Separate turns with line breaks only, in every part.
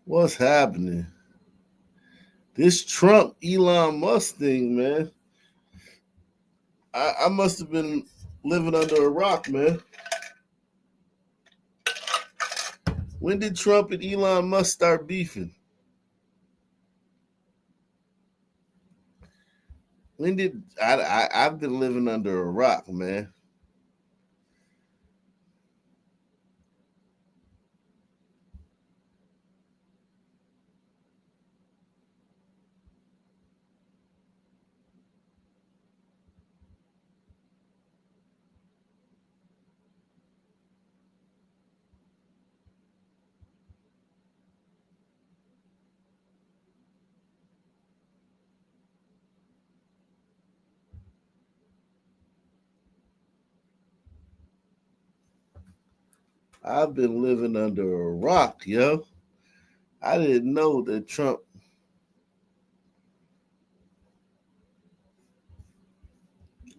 What's happening? This Trump Elon Musk thing, man. I must have been living under a rock, man. When did Trump and Elon Musk start beefing? When did I've been living under a rock, man. I've been living under a rock, yo. I didn't know that Trump.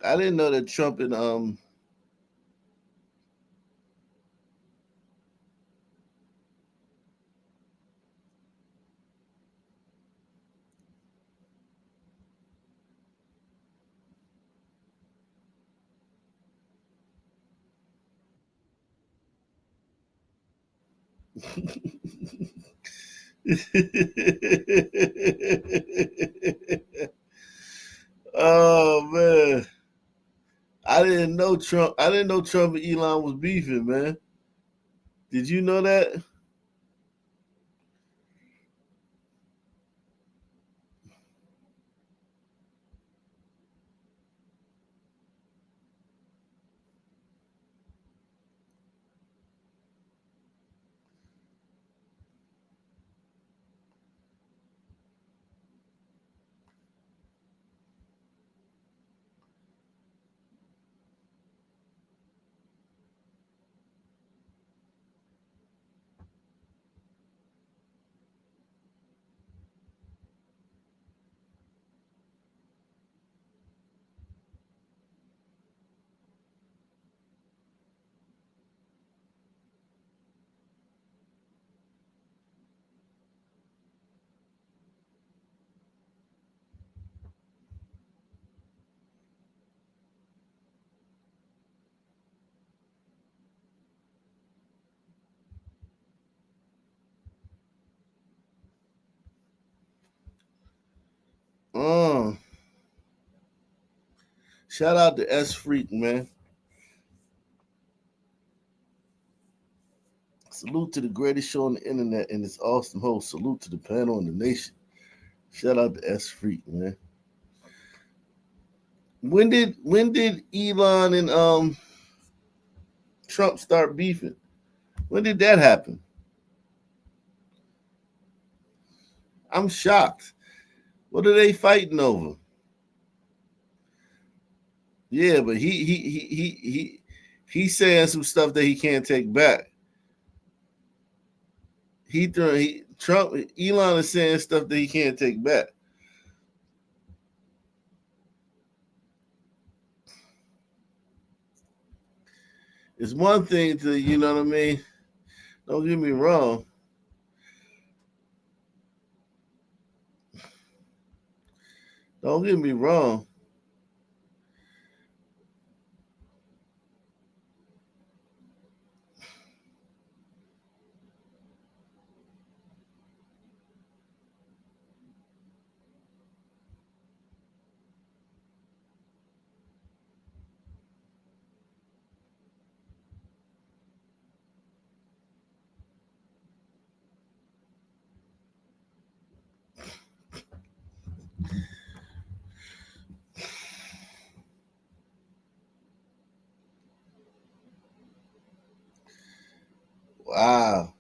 I didn't know that Trump and. Oh man, I didn't know Trump. I didn't know Trump and Elon was beefing, man. Did you know that? Oh, shout out to S Freak, man. Salute to the greatest show on the internet and its awesome host. Salute to the panel and the nation. Shout out to S Freak, man. When did Elon and Trump start beefing? When did that happen? I'm shocked. What are they fighting over? Yeah, but he's saying some stuff that he can't take back. Trump Elon is saying stuff that he can't take back. It's one thing to, you know what I mean? Don't get me wrong. Don't get me wrong. Wow.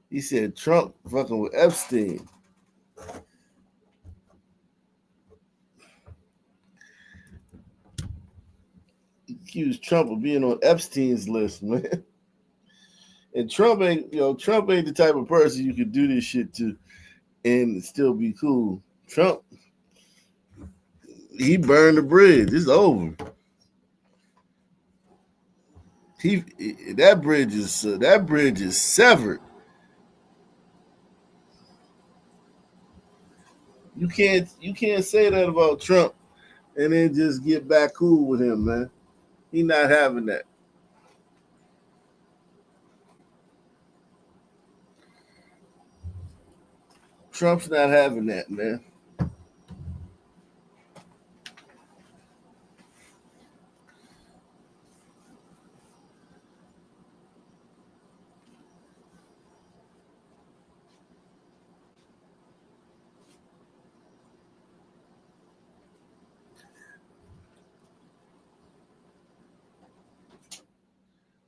He said Trump fucking with Epstein. He accused Trump of being on Epstein's list, man. And Trump ain't the type of person you could do this shit to and still be cool. Trump, he burned the bridge. It's over. He that bridge is severed. You can't say that about Trump and then just get back cool with him, man. He not having that. Trump's not having that, man.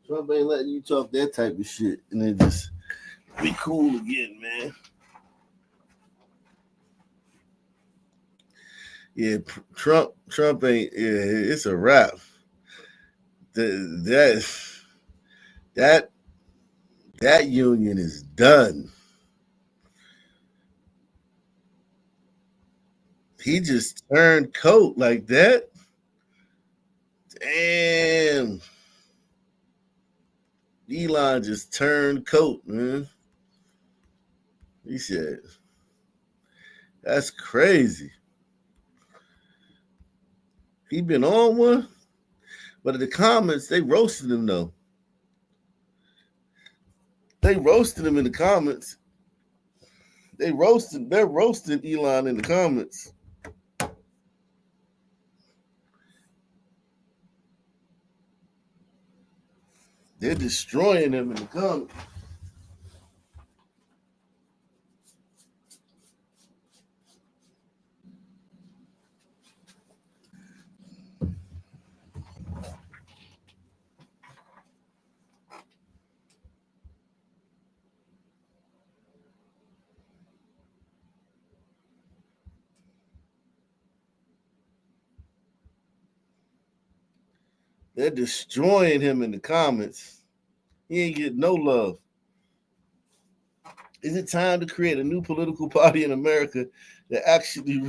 Trump ain't letting you talk that type of shit and then just be cool again, man. Yeah, Trump ain't. Yeah, it's a wrap. That that that union is done. He just turned coat like that. Damn. Elon just turned coat, man. He said, that's crazy. He been on one, but in the comments, they roasted him though. They roasted him in the comments. They're roasting Elon in the comments. They're destroying him in the comments. They're destroying him in the comments. He ain't getting no love. Is it time to create a new political party in America that actually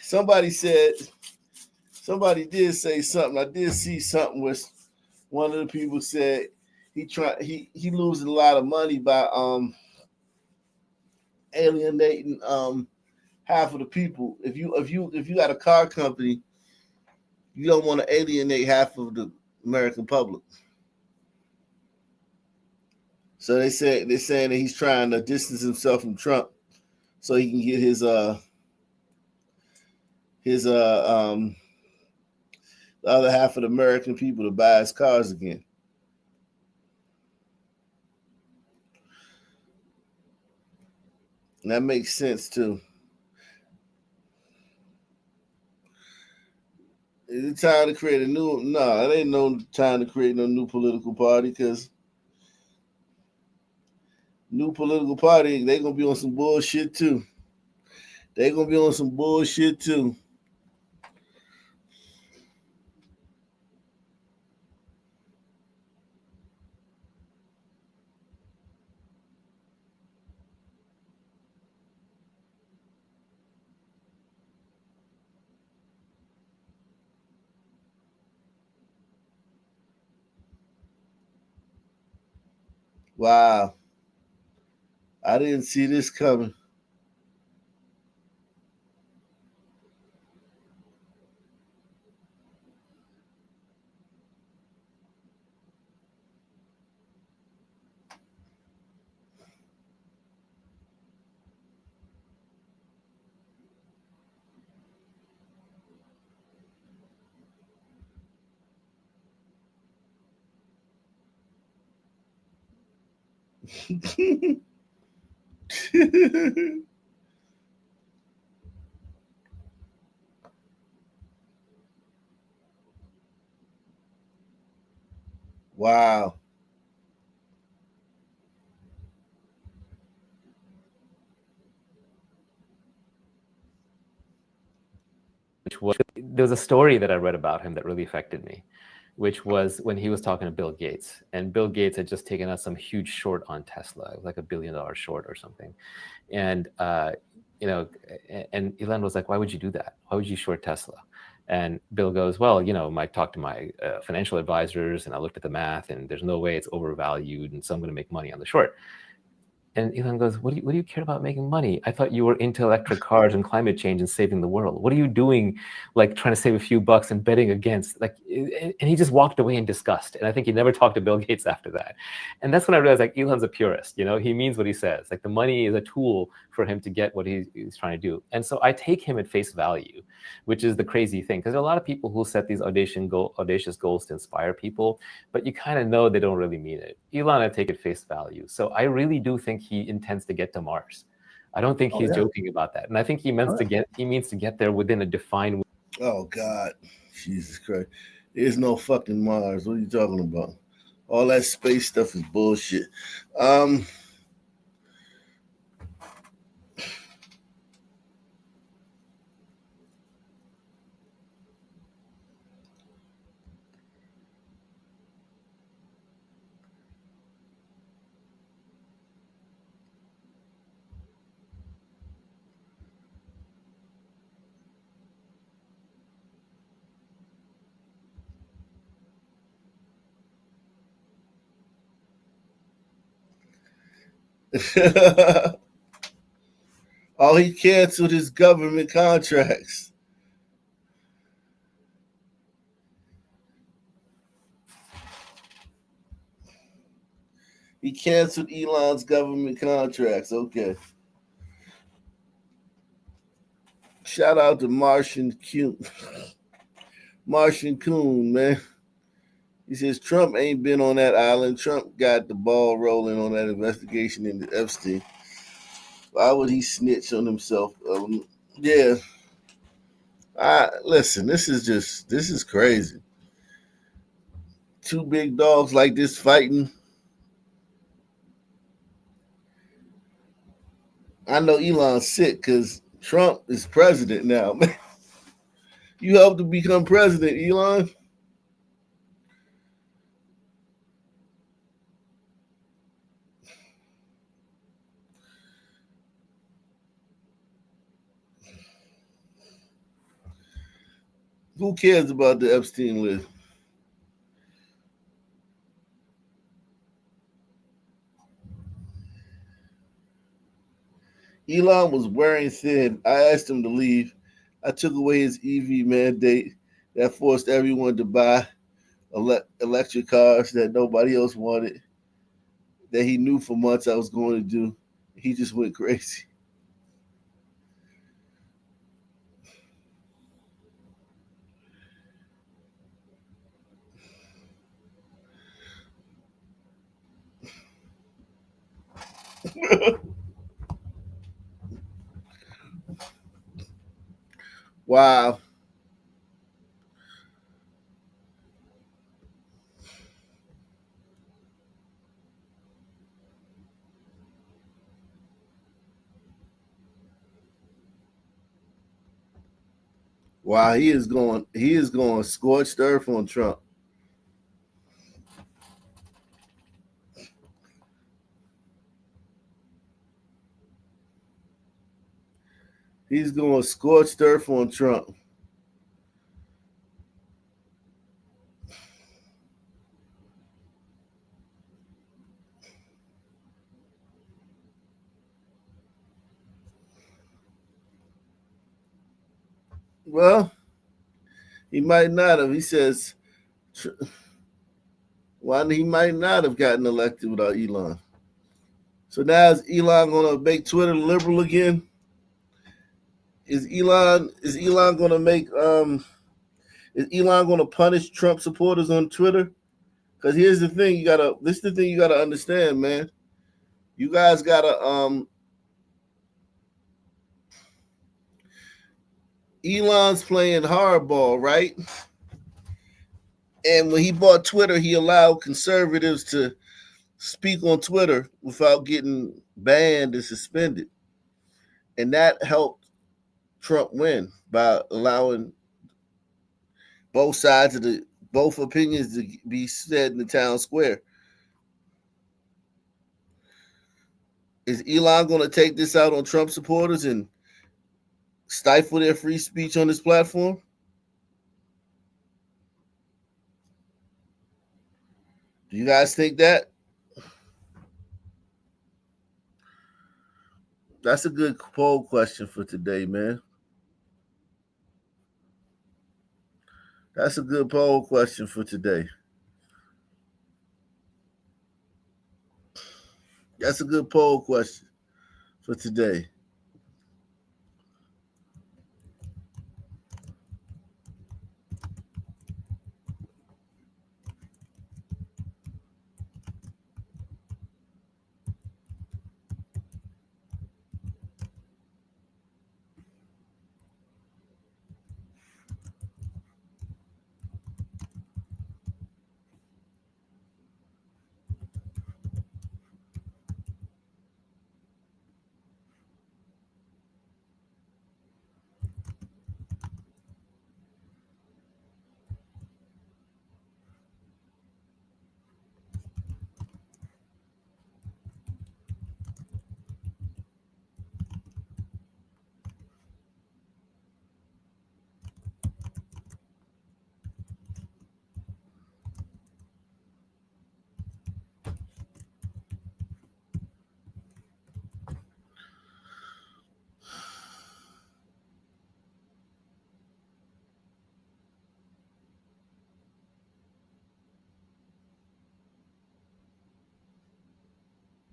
somebody said somebody did say something. I did see something where one of the people said he loses a lot of money by alienating half of the people. If you got a car company, you don't want to alienate half of the American public. So they're saying that he's trying to distance himself from Trump so he can get his the other half of the American people to buy his cars again. And that makes sense too. Is it time to create a new? No, it ain't no time to create no new political party because new political party they gonna be on some bullshit too. They gonna be on some bullshit too. Wow, I didn't see this coming. Wow.
Which was there was a story that I read about him that really affected me, which was when he was talking to Bill Gates, and Bill Gates had just taken out some huge short on Tesla, it was like $1 billion short or something, and and Elon was like, "Why would you do that? Why would you short Tesla?" And Bill goes, "Well, I talked to my financial advisors, and I looked at the math, and there's no way it's overvalued, and so I'm going to make money on the short." And Elon goes, what do you care about making money? I thought you were into electric cars and climate change and saving the world. What are you doing, like trying to save a few bucks and betting against? Like, and he just walked away in disgust. And I think he never talked to Bill Gates after that. And that's when I realized, like, Elon's a purist. You know, he means what he says. Like, the money is a tool for him to get what he's trying to do. And so I take him at face value, which is the crazy thing, because there are a lot of people who set these audacious goals to inspire people, but you kind of know they don't really mean it. Elon, I take it face value. So I really do think he intends to get to Mars. I don't think he's joking about that. And I think he means to get there within a defined.
Oh God, Jesus Christ! There's no fucking Mars. What are you talking about? All that space stuff is bullshit. Oh, he canceled his government contracts. He canceled Elon's government contracts. Okay. Shout out to Martian Coon, man. He says Trump ain't been on that island. Trump got the ball rolling on that investigation into Epstein. Why would he snitch on himself? Yeah. Listen, this is crazy. Two big dogs like this fighting. I know Elon's sick because Trump is president now, man. You helped to become president, Elon. Who cares about the Epstein list? Elon was wearing thin. I asked him to leave. I took away his EV mandate that forced everyone to buy electric cars that nobody else wanted, that he knew for months I was going to do. He just went crazy. Wow. Wow, he is going scorched earth on Trump. He's going scorched earth on Trump. Well, he might not have. He says, well, he might not have gotten elected without Elon. So now is Elon going to make Twitter liberal again? Is Elon going to make is Elon going to punish Trump supporters on Twitter? Because here's the thing, this is the thing you gotta understand, man. You guys gotta Elon's playing hardball, right? And when he bought Twitter, he allowed conservatives to speak on Twitter without getting banned and suspended. And that helped Trump win by allowing both opinions to be said in the town square. Is Elon going to take this out on Trump supporters and stifle their free speech on this platform? Do you guys think that? That's a good poll question for today, man. That's a good poll question for today. That's a good poll question for today.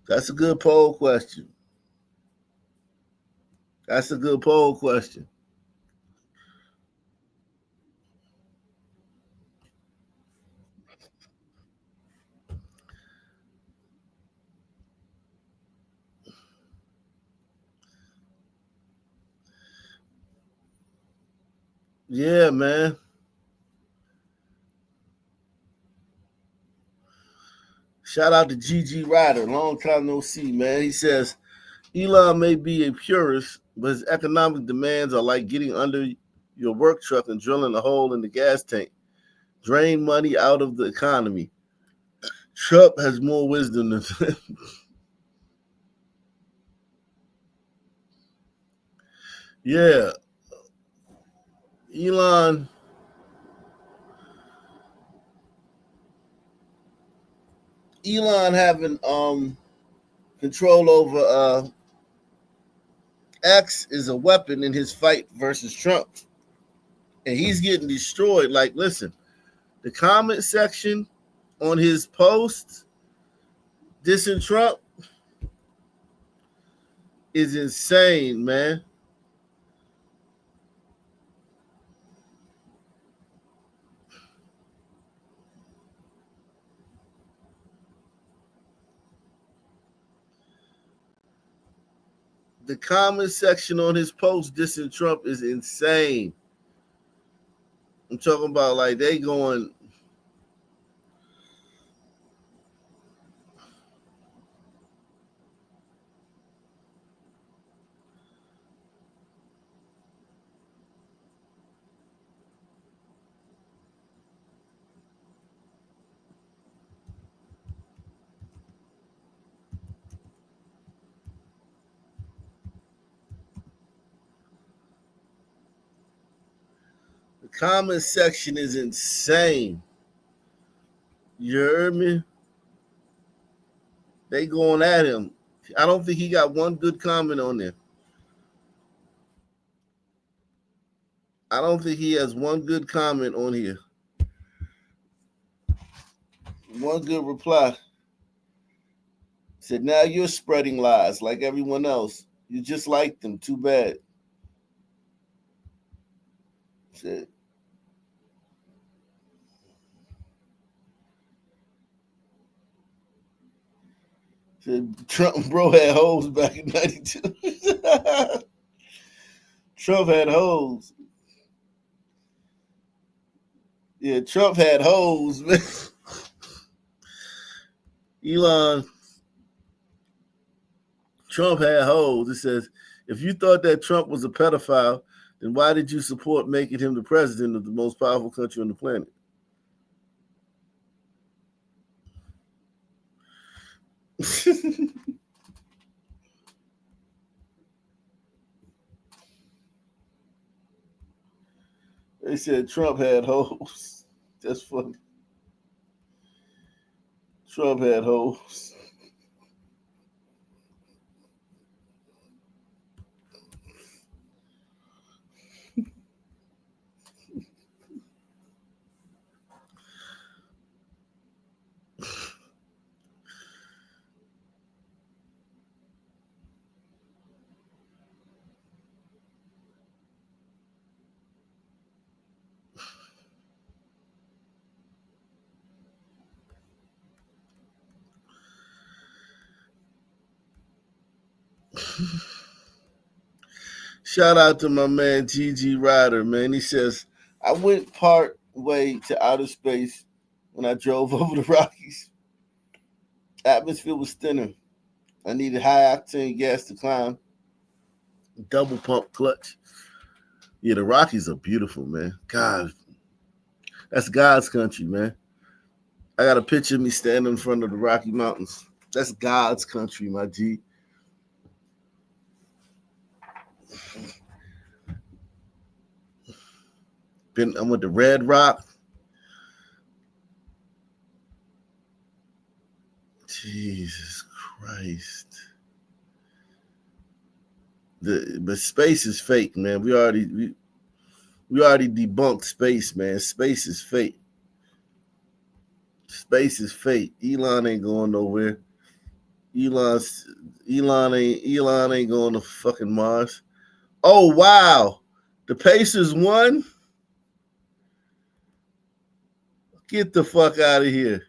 That's a good poll question. That's a good poll question. Yeah, man. Shout out to GG Ryder. Long time no see, man. He says Elon may be a purist, but his economic demands are like getting under your work truck and drilling a hole in the gas tank. Drain money out of the economy. Trump has more wisdom than yeah. Elon Elon having control over X is a weapon in his fight versus Trump. And he's getting destroyed. Like, listen, the comment section on his post dissing Trump is insane, man. The comment section on his post dissing Trump is insane. I'm talking about like they going. The comment section is insane. You heard me? They going at him. I don't think he got one good comment on there. I don't think he has one good comment on here. One good reply. Said, now you're spreading lies like everyone else. You just like them. Too bad. Said, Trump bro had hoes back in 92. Trump had hoes. Yeah, Trump had hoes, man. Elon, Trump had hoes. It says, if you thought that Trump was a pedophile, then why did you support making him the president of the most powerful country on the planet? They said Trump had hoes. That's funny. Trump had hoes. Shout out to my man GG Ryder, man. He says, I went part way to outer space when I drove over the Rockies. Atmosphere was thinner. I needed high octane gas to climb. Double pump clutch. Yeah, the Rockies are beautiful, man. God, that's God's country, man. I got a picture of me standing in front of the Rocky Mountains. That's God's country, my G. I went to Red Rock. Jesus Christ. But space is fake, man. We already debunked space, man. Space is fake. Space is fake. Elon ain't going nowhere. Elon ain't going to fucking Mars. Oh wow. The Pacers won? Get the fuck out of here.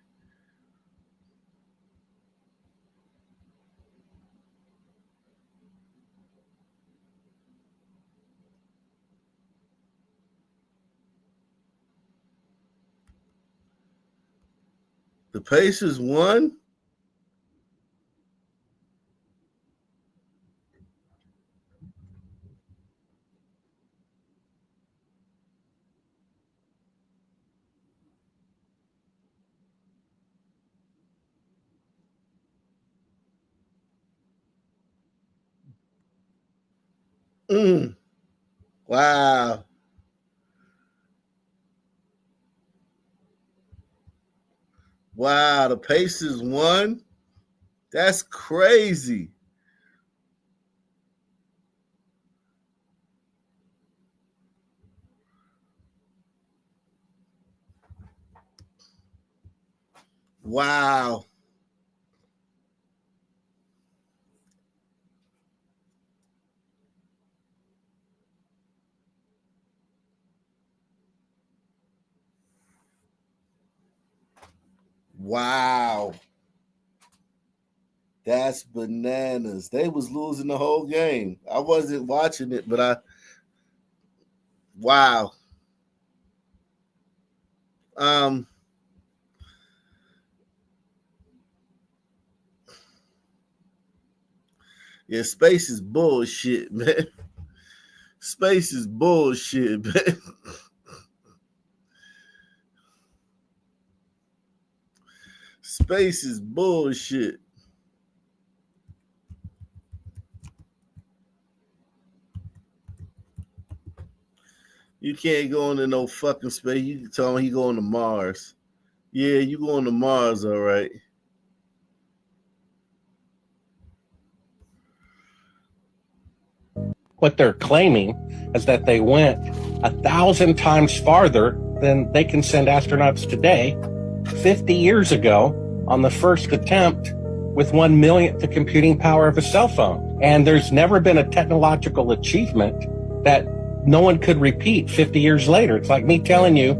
The Pacers won? Wow. Wow, the Pacers won? That's crazy. Wow. Wow. That's bananas. They was losing the whole game. I wasn't watching it, but wow. Yeah, space is bullshit, man. Space is bullshit, man. Space is bullshit. You can't go into no fucking space. You can tell him he going to Mars. Yeah, you going to Mars, all right.
What they're claiming is that they went 1,000 times farther than they can send astronauts today, 50 years ago, on the first attempt with 1/1,000th the computing power of a cell phone. And there's never been a technological achievement that no one could repeat 50 years later. It's like me telling you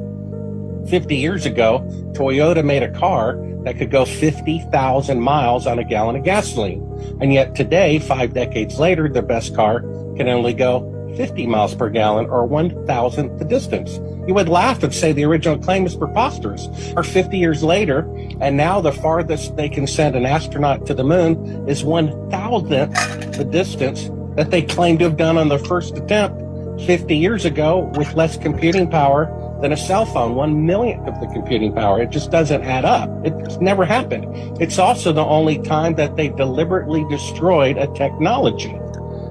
50 years ago, Toyota made a car that could go 50,000 miles on a gallon of gasoline. And yet today, 5 decades later, the best car can only go 50 miles per gallon or 1,000th the distance. You would laugh and say the original claim is preposterous. Or 50 years later, and now the farthest they can send an astronaut to the moon is 1,000th the distance that they claim to have done on the first attempt 50 years ago with less computing power than a cell phone, 1/1,000th of the computing power. It just doesn't add up. It's never happened. It's also the only time that they deliberately destroyed a technology.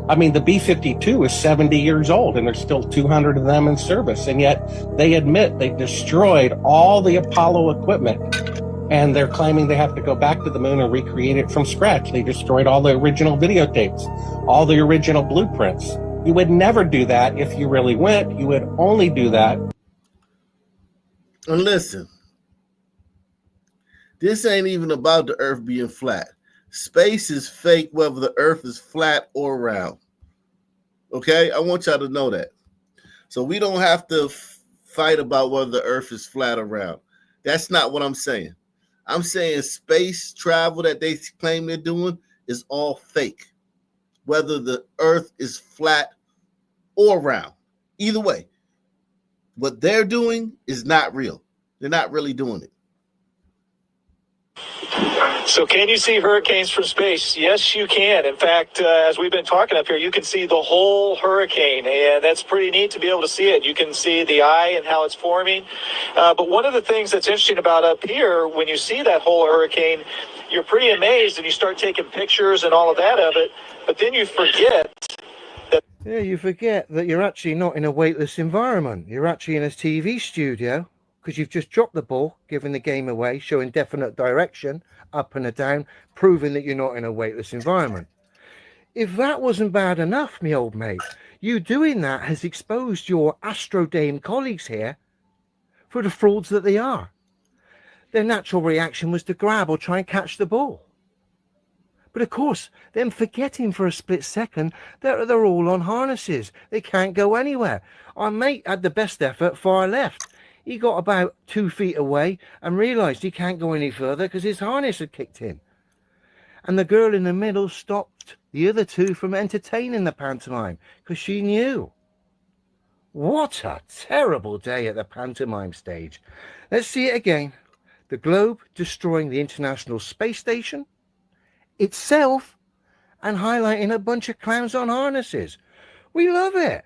I mean, the B-52 is 70 years old and there's still 200 of them in service. And yet they admit they destroyed all the Apollo equipment and they're claiming they have to go back to the moon and recreate it from scratch. They destroyed all the original videotapes, all the original blueprints. You would never do that if you really went. You would only do that.
And listen, this ain't even about the Earth being flat. Space is fake whether the Earth is flat or round. Okay? I want y'all to know that. So we don't have to fight about whether the Earth is flat or round. That's not what I'm saying. I'm saying space travel that they claim they're doing is all fake. whether the earth is flat or round. Either way, what they're doing is not real. They're not really doing it.
So can you see hurricanes from space? Yes, you can. In fact, as we've been talking up here, you can see the whole hurricane, and that's pretty neat to be able to see it. You can see the eye and how it's forming. But one of the things that's interesting about up here, when you see that whole hurricane, you're pretty amazed and you start taking pictures and all of that of it, but then you forget that...
Yeah, you forget that you're actually not in a weightless environment. You're actually in a TV studio, because you've just dropped the ball, giving the game away, showing definite direction, up and a down, proving that you're not in a weightless environment. If that wasn't bad enough, me old mate, you doing that has exposed your Astrodame colleagues here for the frauds that they are. Their natural reaction was to grab or try and catch the ball. But of course, them forgetting for a split second that they're all on harnesses. They can't go anywhere. Our mate had the best effort far left. He got about 2 feet away and realised he can't go any further because his harness had kicked in. And the girl in the middle stopped the other two from entertaining the pantomime because she knew. What a terrible day at the pantomime stage. Let's see it again. The globe destroying the International Space Station, itself, and highlighting a bunch of clowns on harnesses. We love it.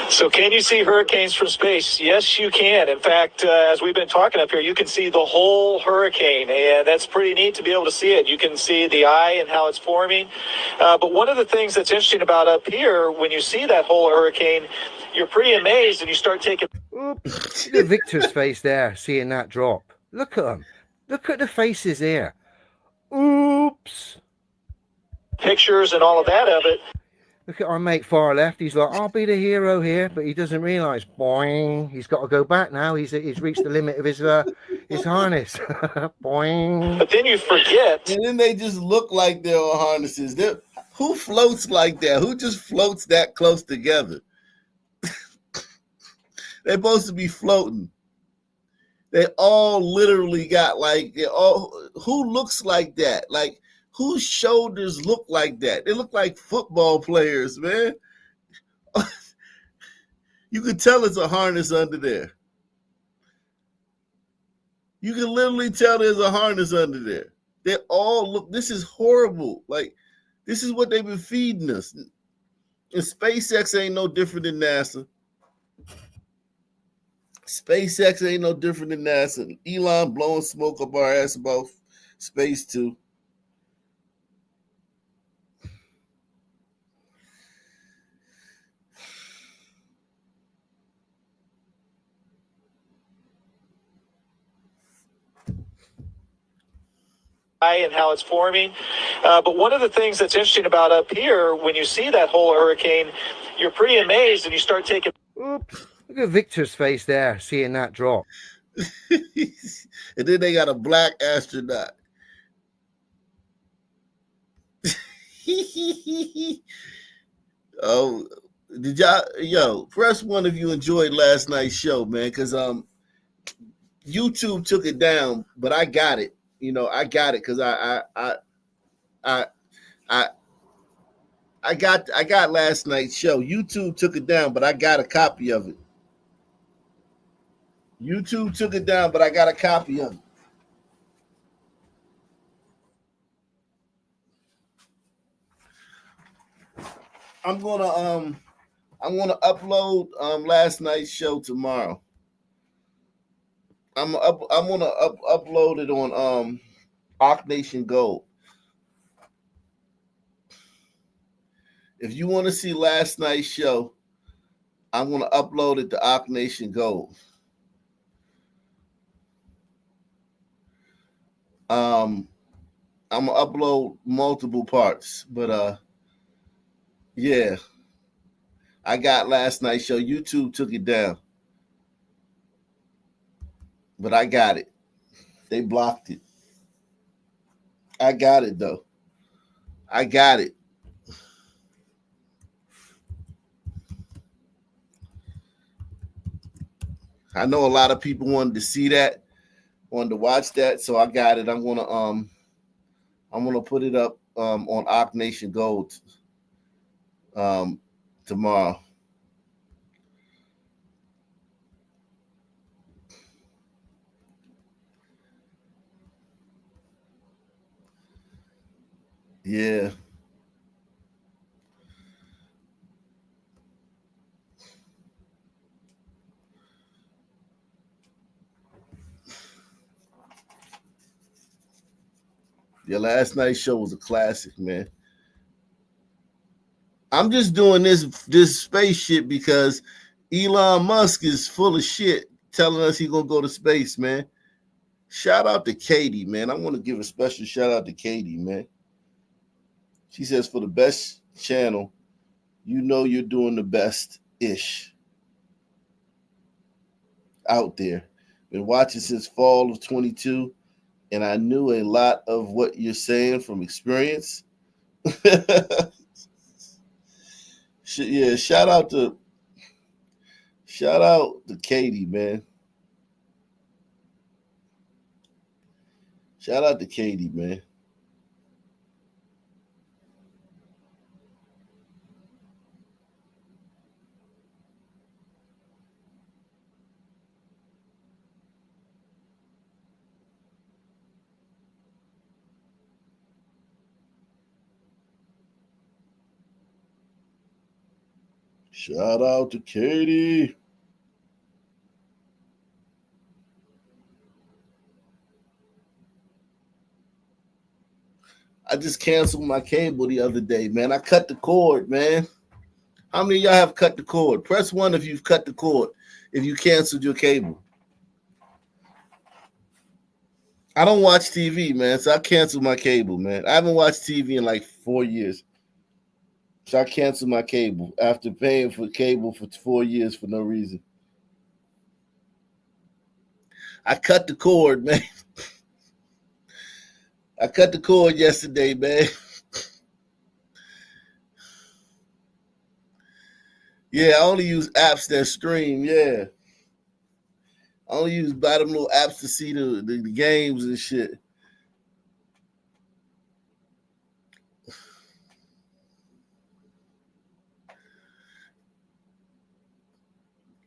So can you see hurricanes from space? Yes, you can. In fact, as we've been talking up here, you can see the whole hurricane, and that's pretty neat to be able to see it. You can see the eye and how it's forming. But one of the things that's interesting about up here, when you see that whole hurricane, you're pretty amazed and you start taking...
Oops. Look at Victor's face there, seeing that drop. Look at him. Look at the faces here. Oops.
Pictures and all of that of it.
Look at our mate far left. He's like, I'll be the hero here, but he doesn't realise. Boing. He's got to go back now. He's reached the limit of his harness. Boing.
But then you forget.
And then they just look like they're on harnesses. Who floats like that? Who just floats that close together? They're supposed to be floating. They all literally got who looks like that? Like, whose shoulders look like that? They look like football players, man. You can tell it's a harness under there. You can literally tell there's a harness under there. They all look, this is horrible. Like, this is what they've been feeding us. And SpaceX ain't no different than NASA. SpaceX ain't no different than NASA. Elon blowing smoke up our ass about space too.
And how it's forming. But one of the things that's interesting about up here, when you see that whole hurricane, you're pretty amazed and you start taking...
Oops. Look at Victor's face there, seeing that drop.
And then they got a black astronaut. Oh, did y'all, press one if you enjoyed last night's show, man, because YouTube took it down, but I got it. You know, I got it because I got last night's show. YouTube took it down, but I got a copy of it. YouTube took it down, but I got a copy of it. I'm gonna upload last night's show tomorrow. I'm gonna upload it on Arc Nation Gold. If you want to see last night's show, I'm gonna upload it to Arc Nation Gold. I'm gonna upload multiple parts, but yeah, I got last night's show. YouTube took it down, but I got it. They blocked it. I got it though. I got it. I know a lot of people wanted to see that, wanted to watch that, so I got it. I'm gonna I'm gonna put it up on Ock Nation Gold tomorrow. Yeah. Yeah, last night's show was a classic, man. I'm just doing this space shit because Elon Musk is full of shit telling us he's gonna go to space, man. Shout out to Katie, man. I want to give a special shout out to Katie, man. She says for the best channel, you know you're doing the best ish out there. Been watching since fall of 22, and I knew a lot of what you're saying from experience. Yeah, shout out to Katie, man. Shout out to Katie, man. Shout out to Katie. I just canceled my cable the other day, man. I cut the cord, man. How many of y'all have cut the cord? Press 1 if you've cut the cord, if you canceled your cable. I don't watch TV, man, so I canceled my cable, man. I haven't watched TV in like 4 years. So I canceled my cable after paying for cable for 4 years for no reason. I cut the cord, man. I cut the cord yesterday, man. Yeah, I only use apps that stream, yeah. I only use buy them little apps to see the games and shit.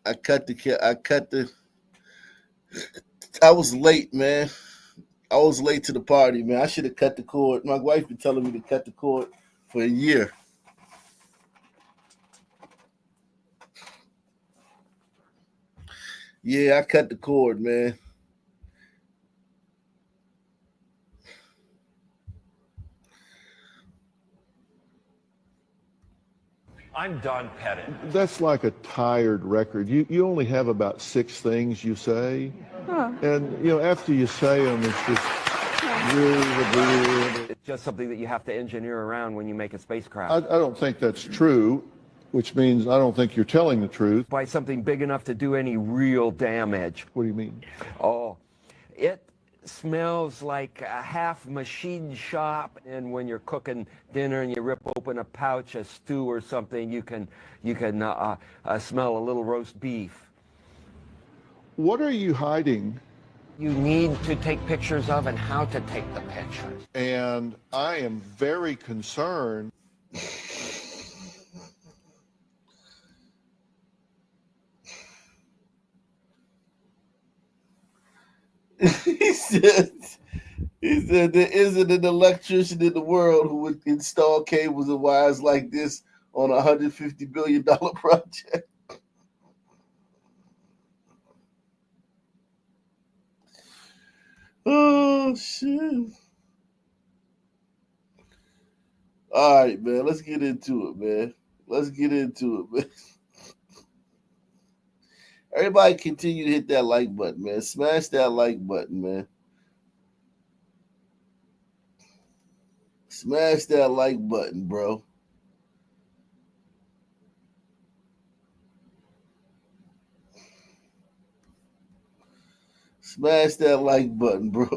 I was late, man. I was late to the party, man. I should have cut the cord. My wife been telling me to cut the cord for a year. Yeah, I cut the cord, man.
I'm Don Pettit.
That's like a tired record. You only have about 6 things you say.
Huh.
And, after you say them, it's just
It's just something that you have to engineer around when you make a spacecraft.
I don't think that's true, which means I don't think you're telling the truth.
By something big enough to do any real damage.
What do you mean?
Oh, it smells like a half machine shop, and when you're cooking dinner and you rip open a pouch of stew or something, you can smell a little roast beef.
What are you hiding?
You need to take pictures of and how to take the pictures.
And I am very concerned.
He said there isn't an electrician in the world who would install cables and wires like this on a $150 billion project. Oh shit. All right, man. Let's get into it, man. Everybody continue to hit that like button, man. Smash that like button, man. Smash that like button, bro. Smash that like button, bro.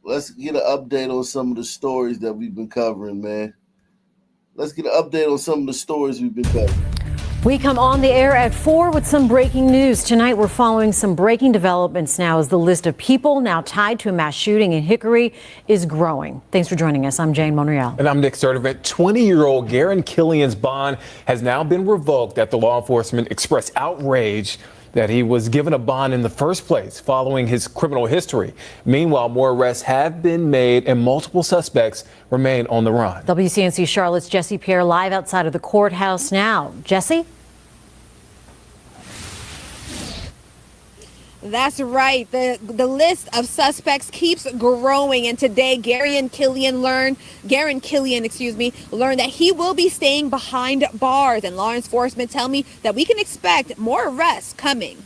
let's get an update on some of the stories that we've been covering, man. Let's get an update on some of the stories we've been covering.
We come on the air at 4 with some breaking news. Tonight, we're following some breaking developments now as the list of people now tied to a mass shooting in Hickory is growing. Thanks for joining us. I'm Jane Monreal.
And I'm Nick Sturdivant. 20-year-old Garen Killian's bond has now been revoked after law enforcement expressed outrage that he was given a bond in the first place following his criminal history. Meanwhile, more arrests have been made and multiple suspects remain on the run.
WCNC Charlotte's Jesse Pierre live outside of the courthouse now. Jesse?
That's right. The list of suspects keeps growing, and today Garen Killian learned that he will be staying behind bars, and law enforcement tell me that we can expect more arrests coming.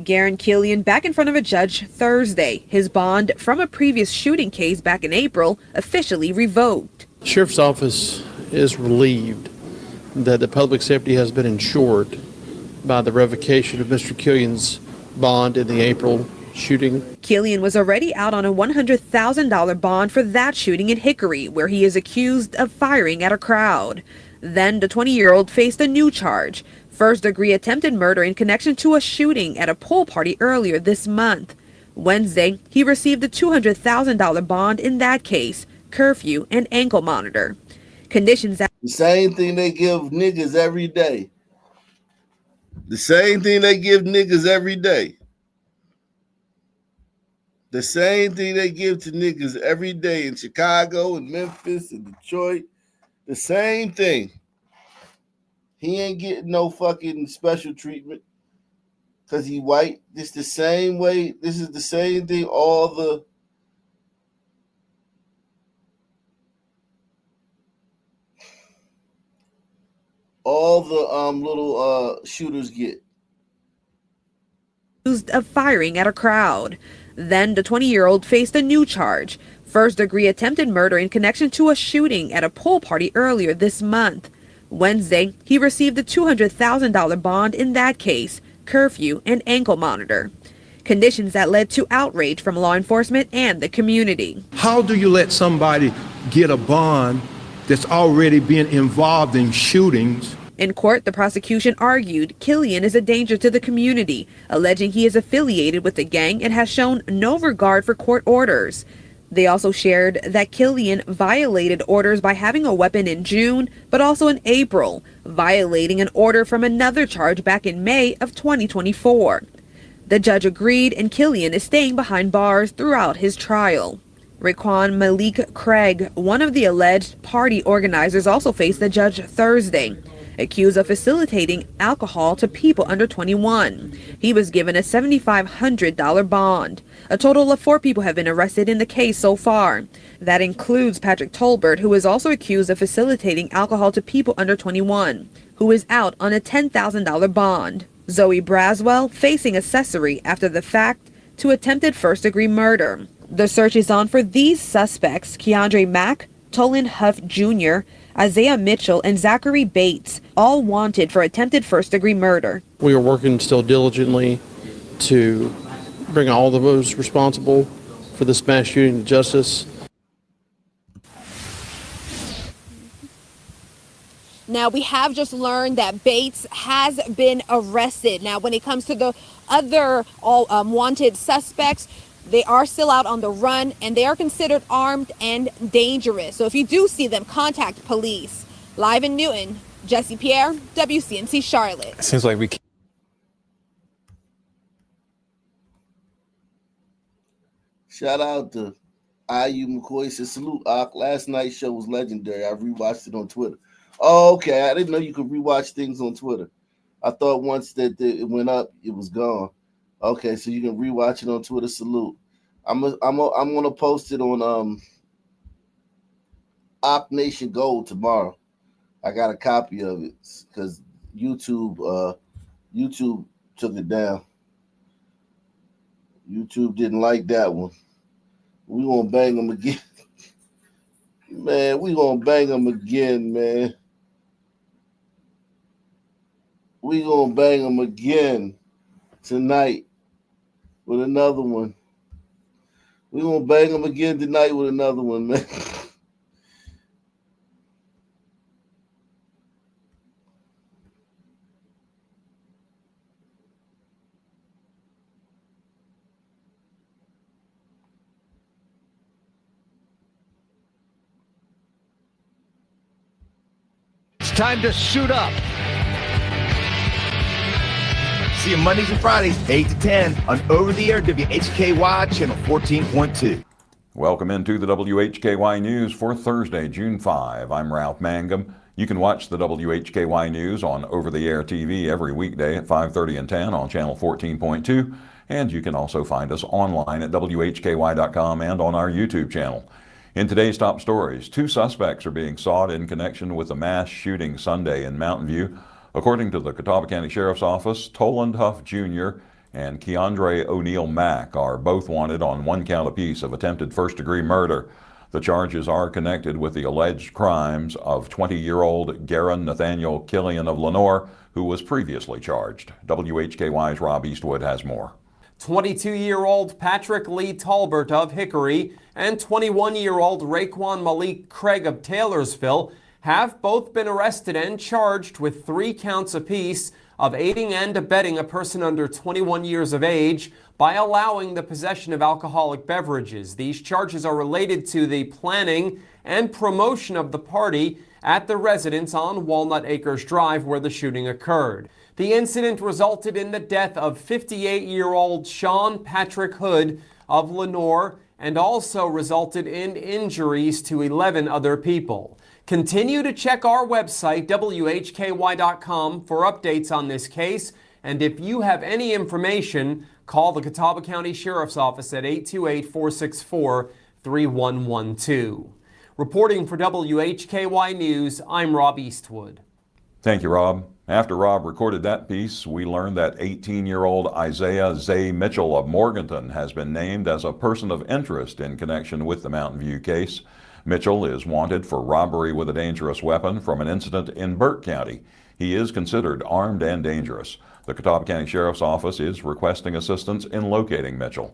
Garen Killian back in front of a judge Thursday. His bond from a previous shooting case back in April officially revoked.
Sheriff's Office is relieved that the public safety has been ensured by the revocation of Mr. Killian's bond in the April shooting.
Killian was already out on a $100,000 bond for that shooting in Hickory, where he is accused of firing at a crowd. Then the 20-year-old faced a new charge, first-degree attempted murder in connection to a shooting at a pool party earlier this month. Wednesday, he received a $200,000 bond in that case, curfew and ankle monitor. Conditions that
the same thing they give niggas every day. The same thing they give niggas every day. The same thing they give to niggas every day in Chicago and Memphis and Detroit. The same thing. He ain't getting no fucking special treatment because he white. This the same way. This is the same thing all the little shooters get.
Accused of firing at a crowd. Then the 20-year-old faced a new charge, first-degree attempted murder in connection to a shooting at a pool party earlier this month. Wednesday, he received a $200,000 bond in that case, curfew and ankle monitor. Conditions that led to outrage from law enforcement and the community.
How do you let somebody get a bond that's already been involved in shootings?
In court, the prosecution argued Killian is a danger to the community, alleging he is affiliated with the gang and has shown no regard for court orders. They also shared that Killian violated orders by having a weapon in June, but also in April, violating an order from another charge back in May of 2024. The judge agreed, and Killian is staying behind bars throughout his trial. Raekwon Malik Craig, one of the alleged party organizers, also faced the judge Thursday, accused of facilitating alcohol to people under 21. He was given a $7,500 bond. A total of 4 people have been arrested in the case so far. That includes Patrick Tolbert, who is also accused of facilitating alcohol to people under 21, who is out on a $10,000 bond. Zoe Braswell facing accessory after the fact to attempted first-degree murder. The search is on for these suspects: Keandre Mack, Tolan Huff Jr., Isaiah Mitchell, and Zachary Bates, all wanted for attempted first-degree murder.
We are working still diligently to bring all of those responsible for this mass shooting to justice.
Now, we have just learned that Bates has been arrested. Now, when it comes to the other wanted suspects, they are still out on the run, and they are considered armed and dangerous. So if you do see them, contact police. Live in Newton, Jesse Pierre, WCNC Charlotte.
It seems like we can't.
Shout out to IU McCoy. Says salute, Ak. Last night's show was legendary. I rewatched it on Twitter. Oh, okay. I didn't know you could rewatch things on Twitter. I thought once that it went up, it was gone. Okay, so you can rewatch it on Twitter. Salute. I'm gonna post it on Op Nation Gold tomorrow. I got a copy of it because YouTube took it down. YouTube didn't like that one. We gonna bang them again, man. We gonna bang them again, man. We gonna bang them again tonight with another one. We're going to bang them again tonight with another one, man.
It's time to suit up. See you Mondays and Fridays, 8 to 10 on over-the-air WHKY channel 14.2.
Welcome into the WHKY News for Thursday, June 5. I'm Ralph Mangum. You can watch the WHKY News on over-the-air TV every weekday at 5:30 and 10 on channel 14.2. And you can also find us online at WHKY.com and on our YouTube channel. In today's top stories, 2 suspects are being sought in connection with a mass shooting Sunday in Mountain View. According to the Catawba County Sheriff's Office, Toland Huff Jr. and Keandre O'Neill Mack are both wanted on 1 count apiece of attempted first-degree murder. The charges are connected with the alleged crimes of 20-year-old Garen Nathaniel Killian of Lenore, who was previously charged. WHKY's Rob Eastwood has more.
22-year-old Patrick Lee Talbert of Hickory and 21-year-old Raekwon Malik Craig of Taylorsville have both been arrested and charged with 3 counts apiece of aiding and abetting a person under 21 years of age by allowing the possession of alcoholic beverages. These charges are related to the planning and promotion of the party at the residence on Walnut Acres Drive where the shooting occurred. The incident resulted in the death of 58-year-old Sean Patrick Hood of Lenore and also resulted in injuries to 11 other people. Continue to check our website, WHKY.com, for updates on this case. And if you have any information, call the Catawba County Sheriff's Office at 828-464-3112. Reporting for WHKY News, I'm Rob Eastwood.
Thank you, Rob. After Rob recorded that piece, we learned that 18-year-old Isaiah Zay Mitchell of Morganton has been named as a person of interest in connection with the Mountain View case. Mitchell is wanted for robbery with a dangerous weapon from an incident in Burke County. He is considered armed and dangerous. The Catawba County Sheriff's Office is requesting assistance in locating Mitchell.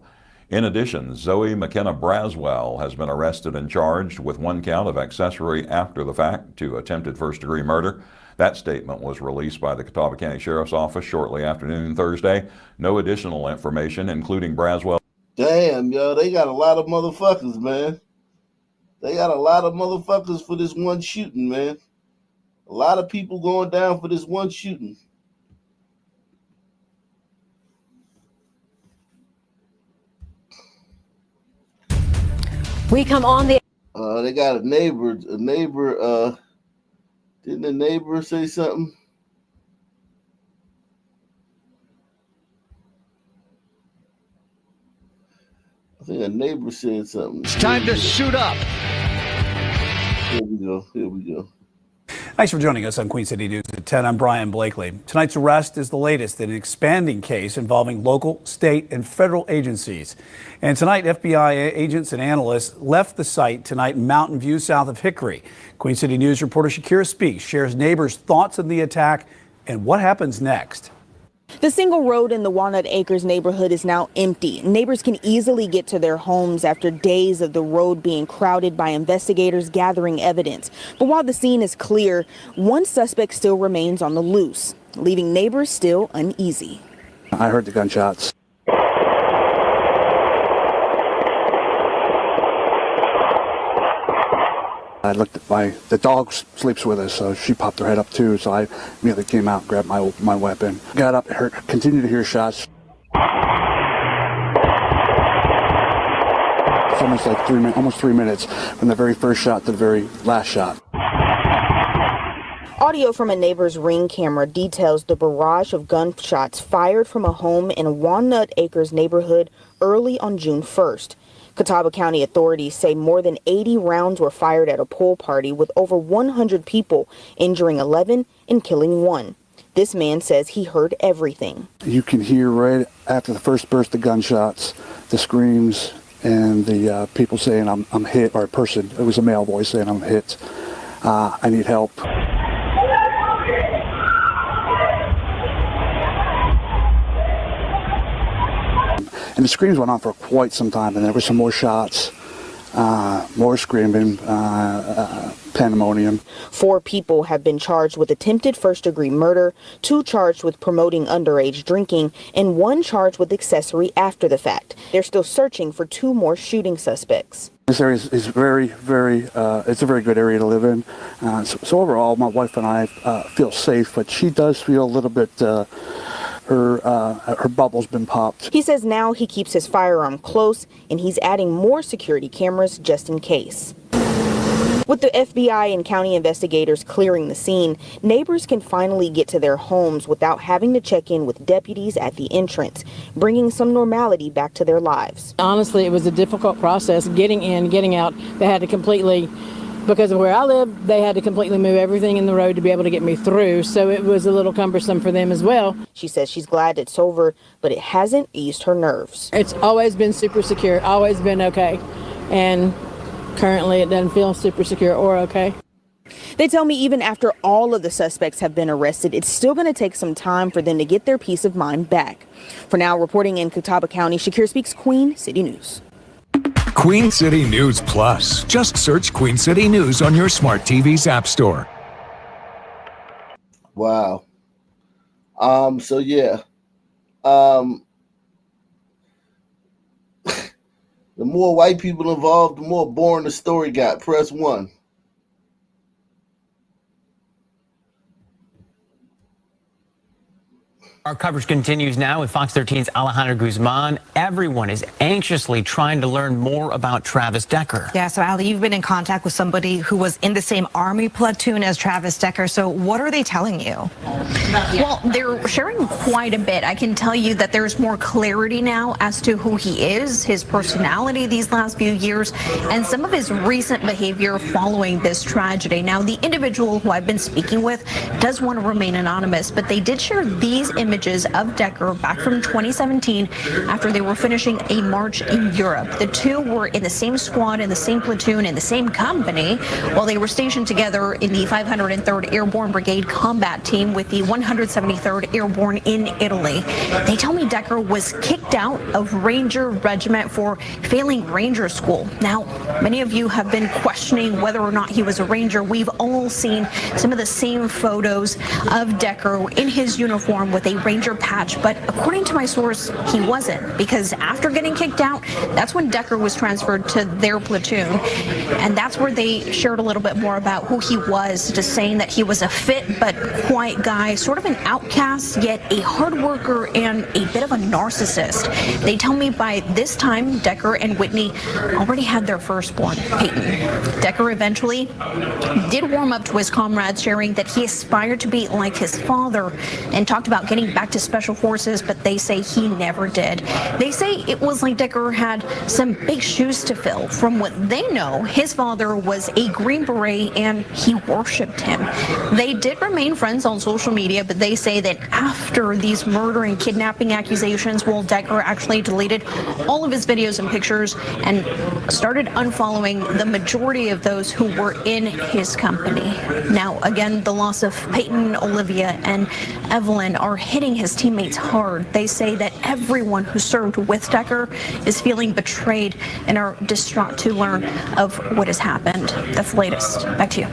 In addition, Zoe McKenna Braswell has been arrested and charged with 1 count of accessory after the fact to attempted first-degree murder. That statement was released by the Catawba County Sheriff's Office shortly after noon Thursday. No additional information, including Braswell.
Damn, yo, they got a lot of motherfuckers, man. They got a lot of motherfuckers for this one shooting, man. A lot of people going down for this one shooting.
We come on the...
They got a neighbor, didn't the neighbor say something? I think a neighbor said something.
It's time to suit up.
Here we go.
Thanks for joining us on Queen City News at 10. I'm Brian Blakely. Tonight's arrest is the latest in an expanding case involving local, state, and federal agencies. And tonight, FBI agents and analysts left the site tonight in Mountain View, south of Hickory. Queen City News reporter Shakira Speaks shares neighbors' thoughts of the attack and what happens next.
The single road in the Walnut Acres neighborhood is now empty. Neighbors can easily get to their homes after days of the road being crowded by investigators gathering evidence. But while the scene is clear, one suspect still remains on the loose, leaving neighbors still uneasy.
I heard the gunshots. I looked at the dog sleeps with us, so she popped her head up too, so I immediately came out and grabbed my weapon. Got up, continued to hear shots. It's almost like almost 3 minutes from the very first shot to the very last shot.
Audio from a neighbor's Ring camera details the barrage of gunshots fired from a home in Walnut Acres neighborhood early on June 1st. Catawba County authorities say more than 80 rounds were fired at a pool party with over 100 people, injuring 11 and killing 1. This man says he heard everything.
You can hear right after the first burst of gunshots, the screams and the people saying, I'm hit, or a person, it was a male voice saying, I'm hit, I need help. And the screams went on for quite some time, and there were some more shots, more screaming, pandemonium.
4 people have been charged with attempted first-degree murder, 2 charged with promoting underage drinking, and 1 charged with accessory after the fact. They're still searching for 2 more shooting suspects.
This area is very, it's a very good area to live in. So overall, my wife and I feel safe, but she does feel a little bit, her bubble's been popped.
He says now he keeps his firearm close, and he's adding more security cameras just in case. With the FBI and county investigators clearing the scene, neighbors can finally get to their homes without having to check in with deputies at the entrance, bringing some normality back to their lives.
Honestly, it was a difficult process getting in, getting out. They had to completely, because of where I live, they had to completely move everything in the road to be able to get me through. So it was a little cumbersome for them as well.
She says she's glad it's over, but it hasn't eased her nerves.
It's always been super secure, always been okay. And currently, it doesn't feel super secure or okay.
They tell me even after all of the suspects have been arrested, it's still going to take some time for them to get their peace of mind back. For now, reporting in Catawba County, Shakir Speaks, Queen City News.
Queen City News Plus. Just search Queen City News on your smart TV's app store.
Wow. So yeah. The more white people involved, the more boring the story got. Press 1.
Our coverage continues now with Fox 13's Alejandra Guzman. Everyone is anxiously trying to learn more about Travis Decker.
Yeah, so Ali, you've been in contact with somebody who was in the same Army platoon as Travis Decker. So what are they telling you?
Well, they're sharing quite a bit. I can tell you that there's more clarity now as to who he is, his personality these last few years, and some of his recent behavior following this tragedy. Now, the individual who I've been speaking with does want to remain anonymous, but they did share these images of Decker back from 2017 after they were finishing a march in Europe. The two were in the same squad, in the same platoon, in the same company, while they were stationed together in the 503rd Airborne Brigade combat team with the 173rd Airborne in Italy. They tell me Decker was kicked out of Ranger Regiment for failing Ranger School. Now, many of you have been questioning whether or not he was a Ranger. We've all seen some of the same photos of Decker in his uniform with a Ranger patch, but according to my source, he wasn't, because after getting kicked out, that's when Decker was transferred to their platoon, and that's where they shared a little bit more about who he was, just saying that he was a fit but quiet guy, sort of an outcast, yet a hard worker and a bit of a narcissist. They tell me by this time, Decker and Whitney already had their firstborn, Peyton. Decker eventually did warm up to his comrades, sharing that he aspired to be like his father and talked about getting back to Special Forces, but they say he never did. They say it was like Decker had some big shoes to fill. From what they know, his father was a Green Beret and he worshipped him. They did remain friends on social media, but they say that after these murder and kidnapping accusations, well, Decker actually deleted all of his videos and pictures and started unfollowing the majority of those who were in his company. Now, again, the loss of Peyton, Olivia, and Evelyn are hitting his teammates hard. They say that everyone who served with Decker is feeling betrayed and are distraught to learn of what has happened. That's the latest. Back to you.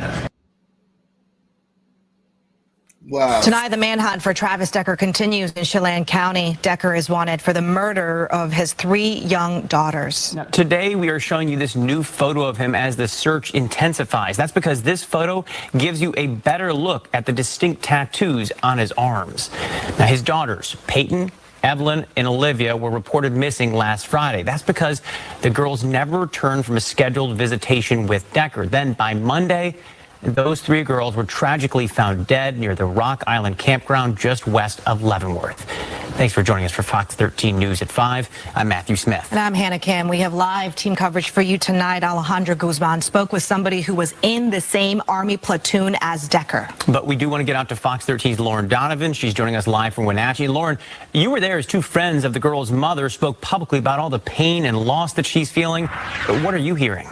Wow.
Tonight, the manhunt for Travis Decker continues in Chelan County. Decker is wanted for the murder of his 3 young daughters.
Now, today, we are showing you this new photo of him as the search intensifies. That's because this photo gives you a better look at the distinct tattoos on his arms. Now, his daughters, Peyton, Evelyn, and Olivia, were reported missing last Friday. That's because the girls never returned from a scheduled visitation with Decker. Then, by Monday, those 3 girls were tragically found dead near the Rock Island campground just west of Leavenworth. Thanks for joining us for Fox 13 News at 5. I'm Matthew Smith.
And I'm Hannah Kim. We have live team coverage for you tonight. Alejandra Guzman spoke with somebody who was in the same Army platoon as Decker.
But we do want to get out to Fox 13's Lauren Donovan. She's joining us live from Wenatchee. Lauren, you were there as 2 friends of the girl's mother spoke publicly about all the pain and loss that she's feeling. But what are you hearing?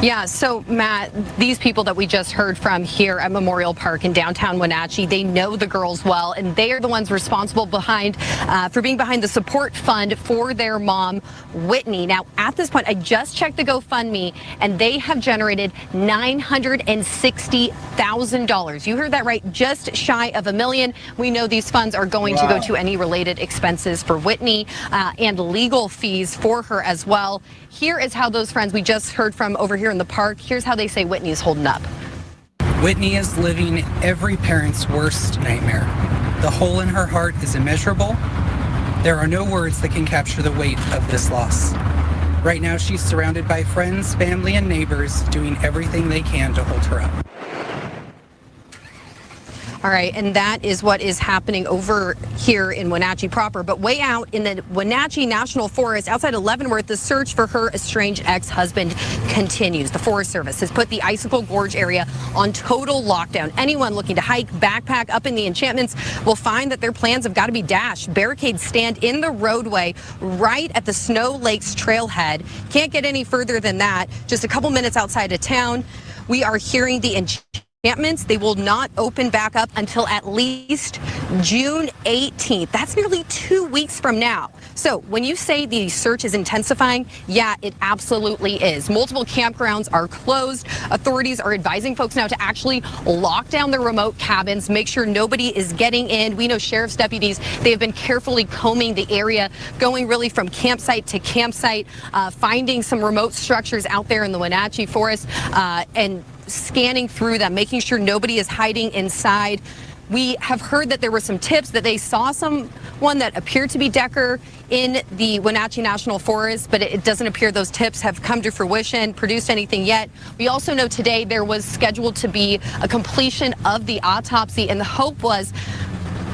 Yeah, so Matt, these people that we just heard from here at Memorial Park in downtown Wenatchee, they know the girls well, and they are the ones responsible for being behind the support fund for their mom, Whitney. Now, at this point, I just checked the GoFundMe, and they have generated $960,000. You heard that right, just shy of $1 million. We know these funds are going to go to any related expenses for Whitney and legal fees for her as well. Here is how those friends we just heard from over here in the park, here's how they say Whitney's holding up.
Whitney is living every parent's worst nightmare. The hole in her heart is immeasurable. There are no words that can capture the weight of this loss. Right now, she's surrounded by friends, family, and neighbors doing everything they can to hold her up.
All right, and that is what is happening over here in Wenatchee proper. But way out in the Wenatchee National Forest outside of Leavenworth, the search for her estranged ex-husband continues. The Forest Service has put the Icicle Gorge area on total lockdown. Anyone looking to hike, backpack up in the enchantments will find that their plans have got to be dashed. Barricades stand in the roadway right at the Snow Lakes trailhead. Can't get any further than that. Just a couple minutes outside of town, we are hearing the enchantments. They will not open back up until at least June 18th. That's nearly 2 weeks from now. So when you say the search is intensifying, yeah, it absolutely is. Multiple campgrounds are closed. Authorities are advising folks now to actually lock down their remote cabins, make sure nobody is getting in. We know sheriff's deputies, they have been carefully combing the area, going really from campsite to campsite, finding some remote structures out there in the Wenatchee Forest, and scanning through them, making sure nobody is hiding inside. We have heard that there were some tips that they saw someone that appeared to be Decker in the Wenatchee National Forest, but it doesn't appear those tips have come to fruition, produced anything yet. We also know today there was scheduled to be a completion of the autopsy, and the hope was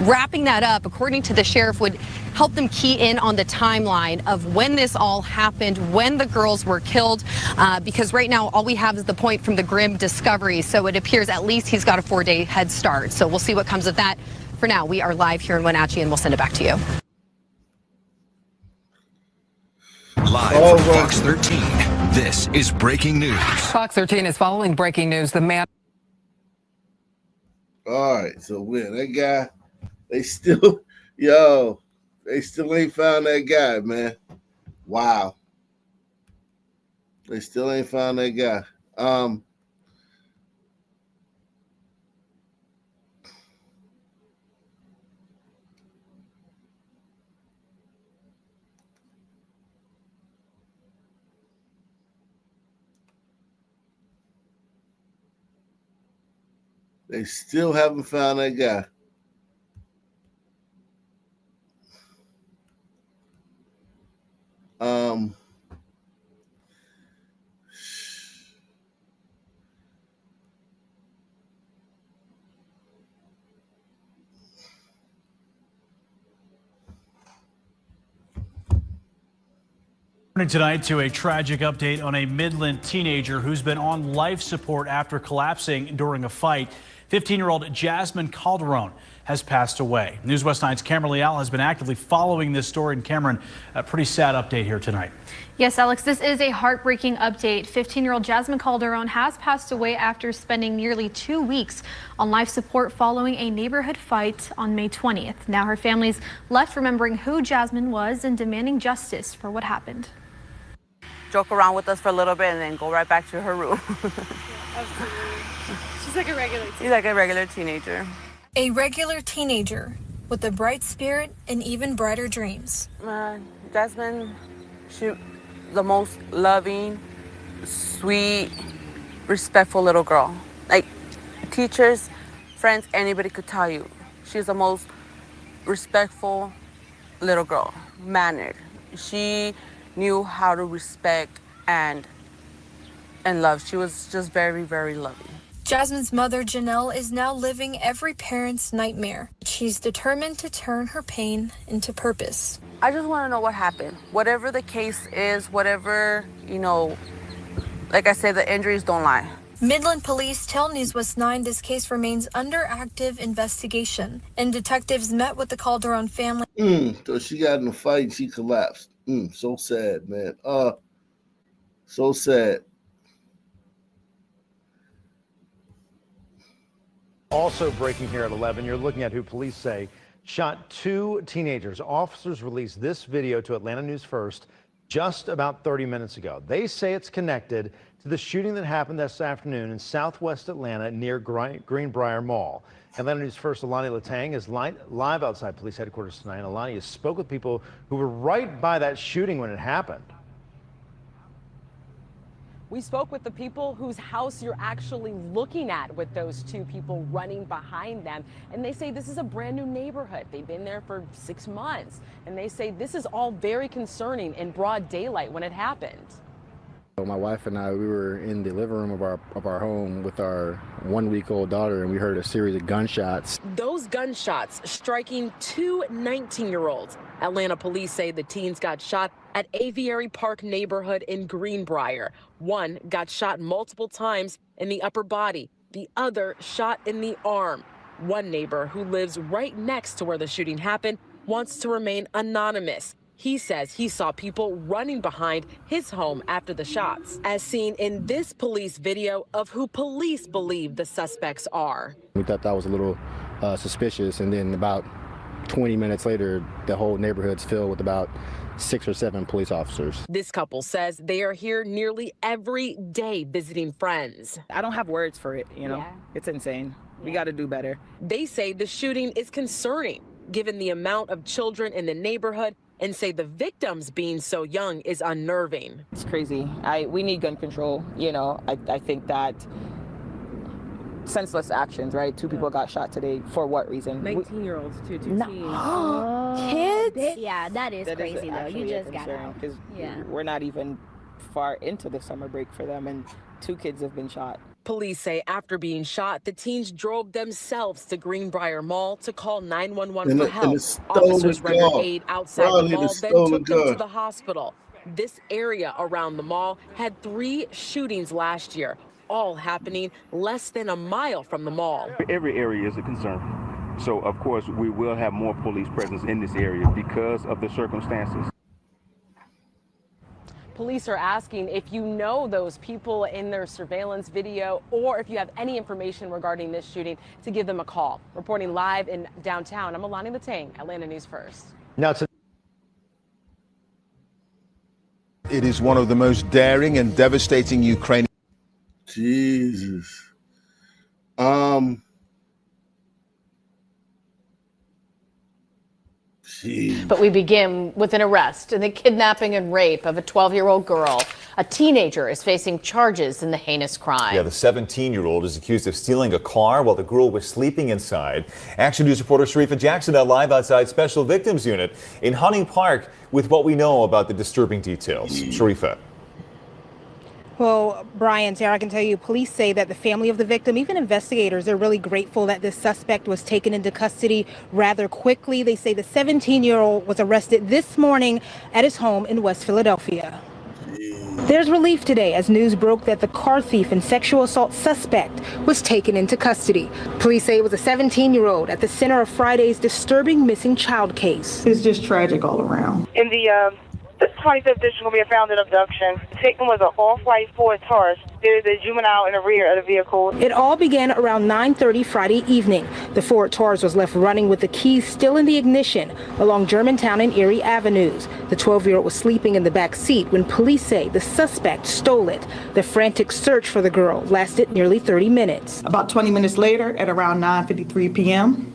wrapping that up, according to the sheriff, would help them key in on the timeline of when this all happened, when the girls were killed, because right now all we have is the point from the grim discovery. So it appears at least he's got a 4-day head start. So we'll see what comes of that. For now, we are live here in Wenatchee, and we'll send it back to you.
Live from Fox 13, this is breaking news.
Fox 13 is following breaking news. The man.
All right, so when that guy, they still ain't found that guy, man. Wow. They still ain't found that guy. They still haven't found that guy.
Tonight to a tragic update on a Midland teenager who's been on life support after collapsing during a fight. 15-year-old Jasmine Calderon has passed away. News West 9's Cameron Leal has been actively following this story. And Cameron, a pretty sad update here tonight.
Yes, Alex, this is a heartbreaking update. 15-year-old Jasmine Calderon has passed away after spending nearly 2 weeks on life support following a neighborhood fight on May 20th. Now her family's left remembering who Jasmine was and demanding justice for what happened.
Joke around with us for a little bit and then go right back to her room.
Absolutely. She's like a regular teenager.
She's like a regular teenager.
A regular teenager with a bright spirit and even brighter dreams.
Jasmine, she the most loving, sweet, respectful little girl. Like teachers, friends, anybody could tell you. She's the most respectful little girl, mannered. She knew how to respect and love. She was just very, very loving.
Jasmine's mother, Janelle, is now living every parent's nightmare. She's determined to turn her pain into purpose.
I just want to know what happened. Whatever the case is, whatever, like I said, the injuries don't lie.
Midland police tell News West 9 this case remains under active investigation, and detectives met with the Calderon family.
So she got in a fight and she collapsed. So sad, man. So sad.
Also breaking here at 11, you're looking at who police say shot 2 teenagers. Officers released this video to Atlanta News First just about 30 minutes ago. They say it's connected to the shooting that happened this afternoon in southwest Atlanta near Greenbrier Mall. Atlanta News First Alani Latang is live outside police headquarters tonight. Alani has spoke with people who were right by that shooting when it happened.
We spoke with the people whose house you're actually looking at with those 2 people running behind them. And they say this is a brand new neighborhood. They've been there for 6 months. And they say this is all very concerning in broad daylight when it happened.
My wife and I, we were in the living room of our home with our 1-week-old daughter, and we heard a series of gunshots.
Those gunshots striking 2 19-year-olds. Atlanta police say the teens got shot at Aviary Park neighborhood in Greenbrier. One got shot multiple times in the upper body, the other shot in the arm. One neighbor who lives right next to where the shooting happened wants to remain anonymous. He says he saw people running behind his home after the shots, as seen in this police video of who police believe the suspects are.
We thought that was a little suspicious, and then about 20 minutes later, the whole neighborhood's filled with about 6 or 7 police officers.
This couple says they are here nearly every day visiting friends.
I don't have words for it, you know. Yeah. It's insane. We got to do better.
They say the shooting is concerning, given the amount of children in the neighborhood, and say the victims being so young is unnerving.
It's crazy. We need gun control. You know, I think that senseless actions, right? 2 people got shot today. For what reason?
19-year-olds, two teens.
Kids?
Yeah, that is crazy though. You just got out.
Because we're not even far into the summer break for them, and 2 kids have been shot.
Police say after being shot, the teens drove themselves to Greenbrier Mall to call 911 for help. Officers rendered aid outside the mall, then took them to the hospital. This area around the mall had 3 shootings last year, all happening less than a mile from the mall.
Every area is a concern. So, of course, we will have more police presence in this area because of the circumstances.
Police are asking if you know those people in their surveillance video or if you have any information regarding this shooting to give them a call. Reporting live in downtown, I'm Alani Latang, Atlanta News First.
Now,
it is one of the most daring and devastating Ukrainian.
Jesus.
But we begin with an arrest in the kidnapping and rape of a 12-year-old girl. A teenager is facing charges in the heinous crime.
Yeah, the 17-year-old is accused of stealing a car while the girl was sleeping inside. Action News reporter Sharifa Jackson now live outside Special Victims Unit in Hunting Park with what we know about the disturbing details. Sharifa.
Well, Brian, Sarah, I can tell you, police say that the family of the victim, even investigators, are really grateful that this suspect was taken into custody rather quickly. They say the 17-year-old was arrested this morning at his home in West Philadelphia. There's relief today as news broke that the car thief and sexual assault suspect was taken into custody. Police say it was a 17-year-old at the center of Friday's disturbing missing child case.
It's just tragic all around.
In the 25th district will be a found in abduction. The victim was an off-white Ford Taurus. There's a juvenile in the rear of the vehicle.
It all began around 9:30 Friday evening. The Ford Taurus was left running with the keys still in the ignition along Germantown and Erie Avenues. The 12-year-old was sleeping in the back seat when police say the suspect stole it. The frantic search for the girl lasted nearly 30 minutes.
About 20 minutes later, at around 9:53 p.m.,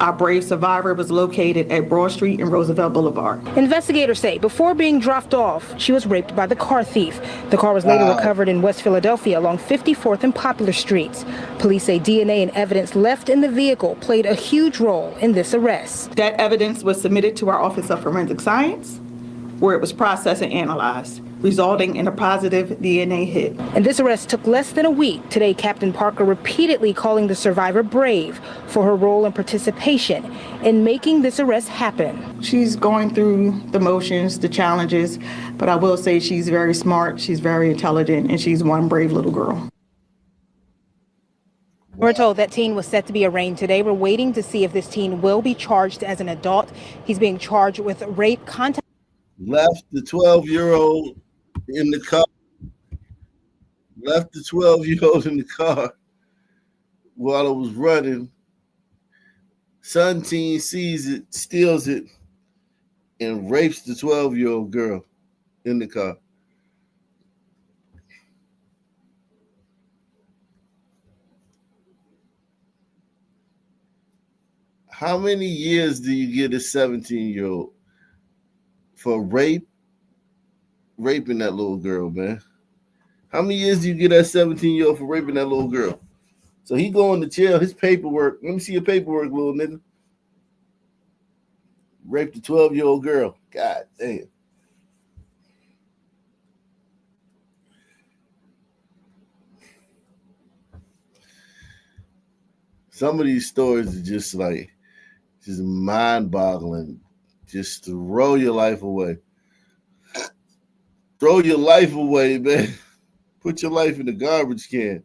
our brave survivor was located at Broad Street and Roosevelt Boulevard.
Investigators say before being dropped off, she was raped by the car thief. The car was later recovered in West Philadelphia along 54th and Popular Streets. Police say DNA and evidence left in the vehicle played a huge role in this arrest.
That evidence was submitted to our Office of Forensic Science, where it was processed and analyzed, resulting in a positive DNA hit.
And this arrest took less than a week. Today, Captain Parker repeatedly calling the survivor brave for her role and participation in making this arrest happen.
She's going through the motions, the challenges, but I will say she's very smart, she's very intelligent, and she's one brave little girl.
We're told that teen was set to be arraigned today. We're waiting to see if this teen will be charged as an adult. He's being charged with rape, contact.
Left the 12-year-old in the car. Left the 12-year-old in the car while it was running. Sun teen sees it, steals it, and rapes the 12-year-old girl in the car. How many years do you get a 17-year-old for raping that little girl, man? How many years do you get that 17-year-old for raping that little girl? So he going to jail. His paperwork. Let me see your paperwork, little nigga. Raped a 12-year-old girl. God damn. Some of these stories are just mind-boggling. Just throw your life away. Throw your life away, man. Put your life in the garbage can.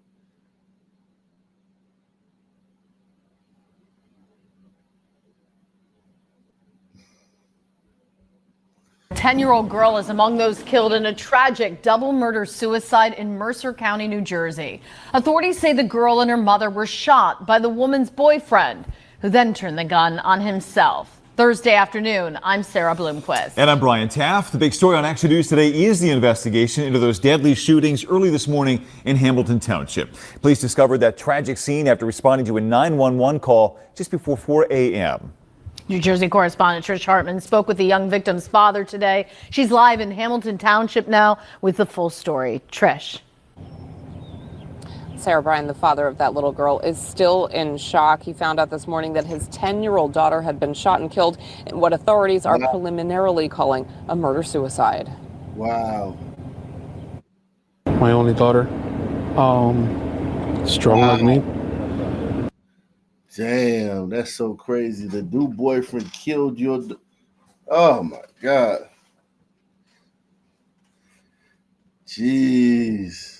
A 10-year-old girl is among those killed in a tragic double murder-suicide in Mercer County, New Jersey. Authorities say the girl and her mother were shot by the woman's boyfriend, who then turned the gun on himself. Thursday afternoon, I'm Sarah Bloomquist.
And I'm Brian Taft. The big story on Action News today is the investigation into those deadly shootings early this morning in Hamilton Township. Police discovered that tragic scene after responding to a 911 call just before 4 a.m.
New Jersey correspondent Trish Hartman spoke with the young victim's father today. She's live in Hamilton Township now with the full story. Trish.
Sarah, Bryan, the father of that little girl, is still in shock. He found out this morning that his 10-year-old daughter had been shot and killed in what authorities are preliminarily calling a murder-suicide.
Wow.
My only daughter, strong like me.
Damn, that's so crazy. The new boyfriend killed your... Oh, my God. Jeez.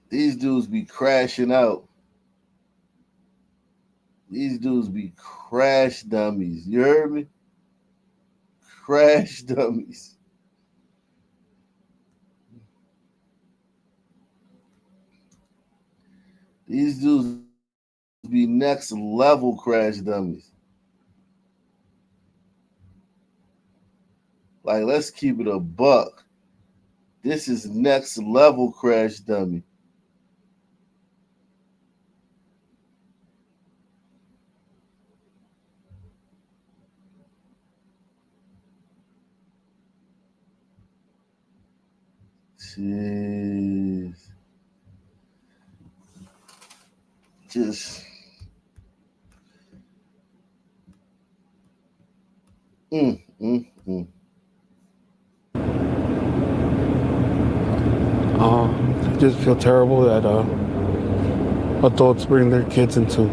These dudes be crashing out. These dudes be crash dummies. You heard me? Crash dummies. These dudes be next level crash dummies. Like, let's keep it a buck. This is next level crash dummy. Jeez. Just I
just feel terrible that adults bring their kids into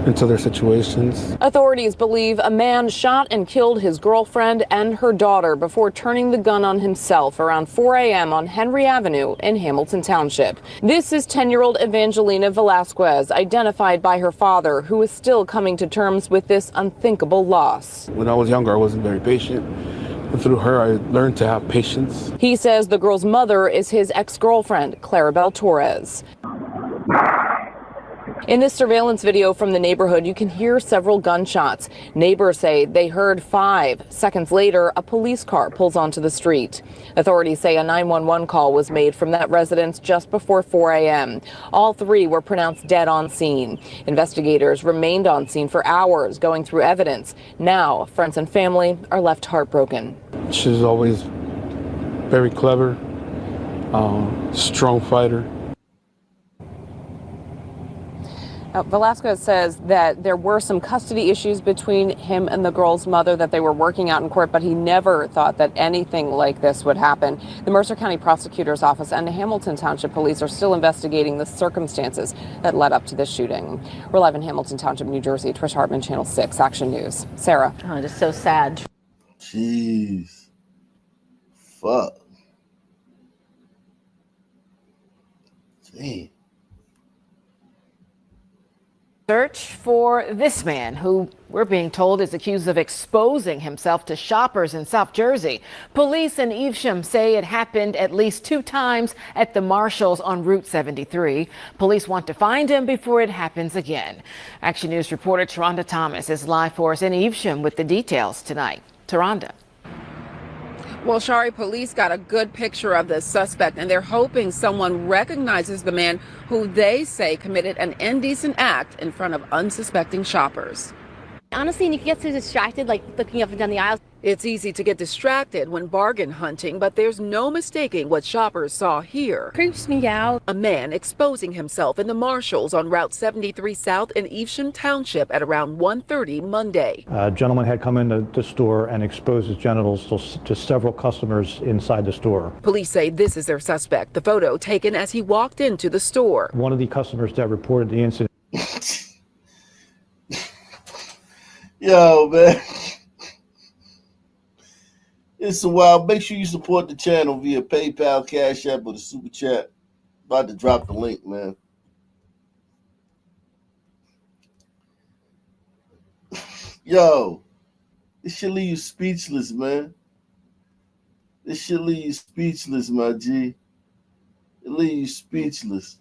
their situations.
Authorities believe a man shot and killed his girlfriend and her daughter before turning the gun on himself around 4 a.m. on Henry Avenue in Hamilton Township. This is 10-year-old Evangelina Velasquez, identified by her father, who is still coming to terms with this unthinkable loss.
When I was younger, I wasn't very patient. And through her, I learned to have patience.
He says the girl's mother is his ex-girlfriend, Claribel Torres. In this surveillance video from the neighborhood, you can hear several gunshots. Neighbors say they heard 5. Seconds later, a police car pulls onto the street. Authorities say a 911 call was made from that residence just before 4 a.m. All 3 were pronounced dead on scene. Investigators remained on scene for hours, going through evidence. Now, friends and family are left heartbroken.
She's always very clever, strong fighter.
Velasquez says that there were some custody issues between him and the girl's mother that they were working out in court, but he never thought that anything like this would happen. The Mercer County Prosecutor's Office and the Hamilton Township Police are still investigating the circumstances that led up to this shooting. We're live in Hamilton Township, New Jersey. Trish Hartman, Channel 6, Action News. Sarah.
Oh, it is so sad.
Jeez. Fuck. Damn.
Search for this man who we're being told is accused of exposing himself to shoppers in South Jersey. Police in Evesham say it happened at least 2 times at the Marshalls on Route 73. Police want to find him before it happens again. Action News reporter Taronda Thomas is live for us in Evesham with the details tonight. Taronda.
Well, Shari, police got a good picture of the suspect, and they're hoping someone recognizes the man who they say committed an indecent act in front of unsuspecting shoppers.
Honestly, you can get so distracted, like looking up and down the aisles.
It's easy to get distracted when bargain hunting, but there's no mistaking what shoppers saw here.
Creeps me out.
A man exposing himself in the Marshalls on Route 73 South in Evesham Township at around 1:30 Monday.
A gentleman had come into the store and exposed his genitals to several customers inside the store.
Police say this is their suspect. The photo taken as he walked into the store.
One of the customers that reported the incident.
Yo, man. It's a while. Make sure you support the channel via PayPal, Cash App, or the Super Chat. About to drop the link, man. Yo, this should leave you speechless, man. This should leave you speechless, my G. It leave you speechless.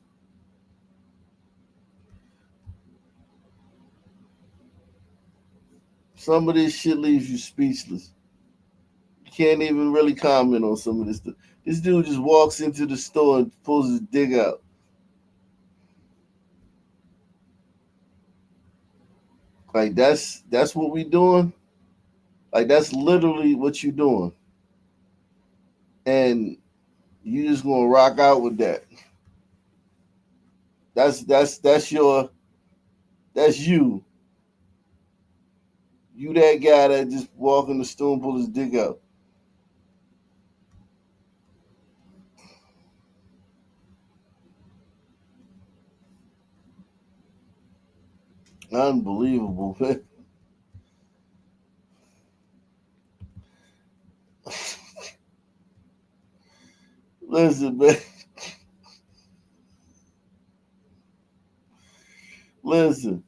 Some of this shit leaves you speechless. You can't even really comment on some of this stuff. This dude just walks into the store and pulls his dick out. Like that's what we doing. Like that's literally what you doing. And you just gonna rock out with that. That's you. You that guy that just walk in the store and pull his dick out. Unbelievable, man. Listen, man. Listen.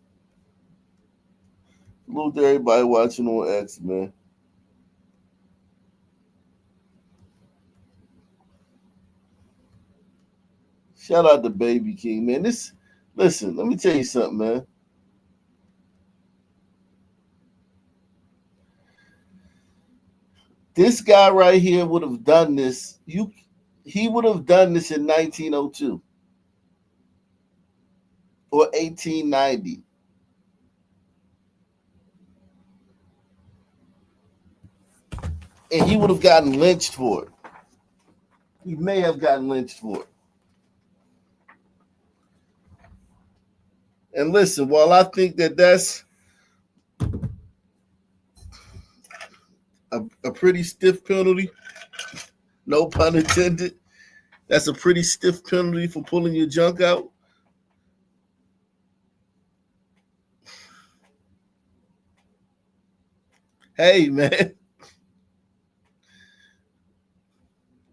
Salute to everybody watching on X, man. Shout out to Baby King, man. Listen, let me tell you something, man. This guy right here would have done this. He would have done this in 1902 or 1890. And he would have gotten lynched for it. He may have gotten lynched for it. And listen, while I think that that's a pretty stiff penalty, no pun intended, that's a pretty stiff penalty for pulling your junk out. Hey, man.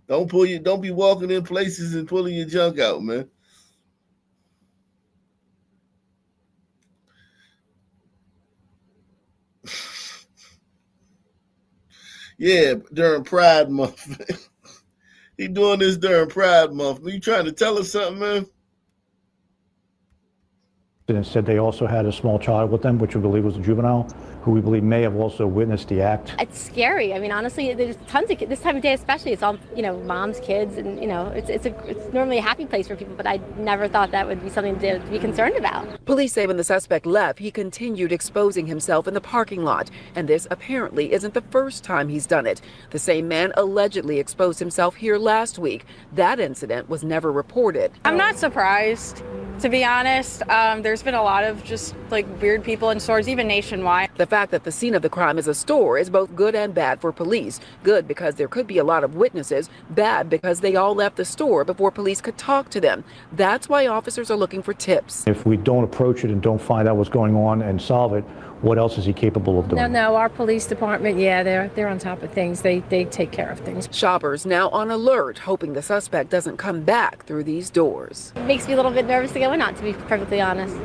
Don't be walking in places and pulling your junk out, man. Yeah, during Pride Month. He doing this during Pride Month. You trying to tell us something, man?
And said they also had a small child with them, which we believe was a juvenile, who we believe may have also witnessed the act.
It's scary. I mean, honestly, there's tons of kids. This time of day especially, it's all, moms, kids, and, it's normally a happy place for people, but I never thought that would be something to be concerned about.
Police say when the suspect left, he continued exposing himself in the parking lot, and this apparently isn't the first time he's done it. The same man allegedly exposed himself here last week. That incident was never reported.
I'm not surprised, to be honest. There's been a lot of just weird people in stores, even nationwide.
The fact that the scene of the crime is a store is both good and bad for police. Good because there could be a lot of witnesses. Bad because they all left the store before police could talk to them. That's why officers are looking for tips.
If we don't approach it and don't find out what's going on and solve it, what else is he capable of doing?
No, our police department, they're on top of things. They take care of things.
Shoppers now on alert, hoping the suspect doesn't come back through these doors.
It makes me a little bit nervous to go in, not to be perfectly honest.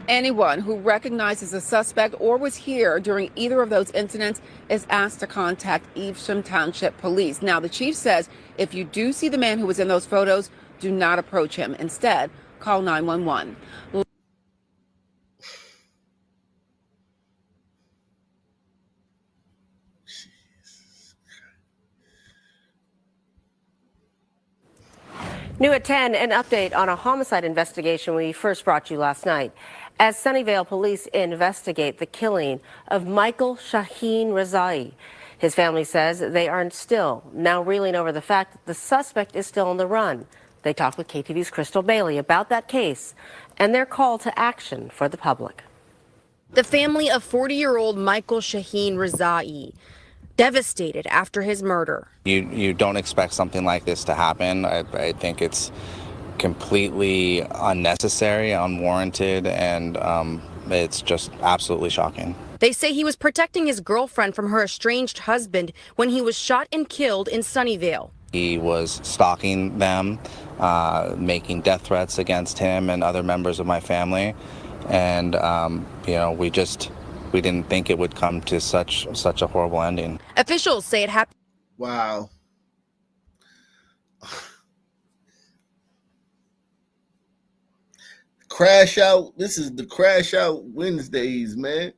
Anyone who recognizes a suspect or was here during either of those incidents is asked to contact Evesham Township Police. Now, the chief says if you do see the man who was in those photos, do not approach him. Instead, call 911.
New at 10, an update on a homicide investigation we first brought you last night. As Sunnyvale police investigate the killing of Michael Shaheen Rezai. His family says they are still now reeling over the fact that the suspect is still on the run. They talked with KTV's Crystal Bailey about that case and their call to action for the public.
The family of 40-year-old Michael Shaheen Rezai, devastated after his murder.
You don't expect something like this to happen. I think it's completely unnecessary, unwarranted, and it's just absolutely shocking.
They say he was protecting his girlfriend from her estranged husband when he was shot and killed in Sunnyvale.
He was stalking them, making death threats against him and other members of my family, and we didn't think it would come to such a horrible ending.
Officials say it happened.
Wow. Crash out. This is the crash out Wednesdays, man.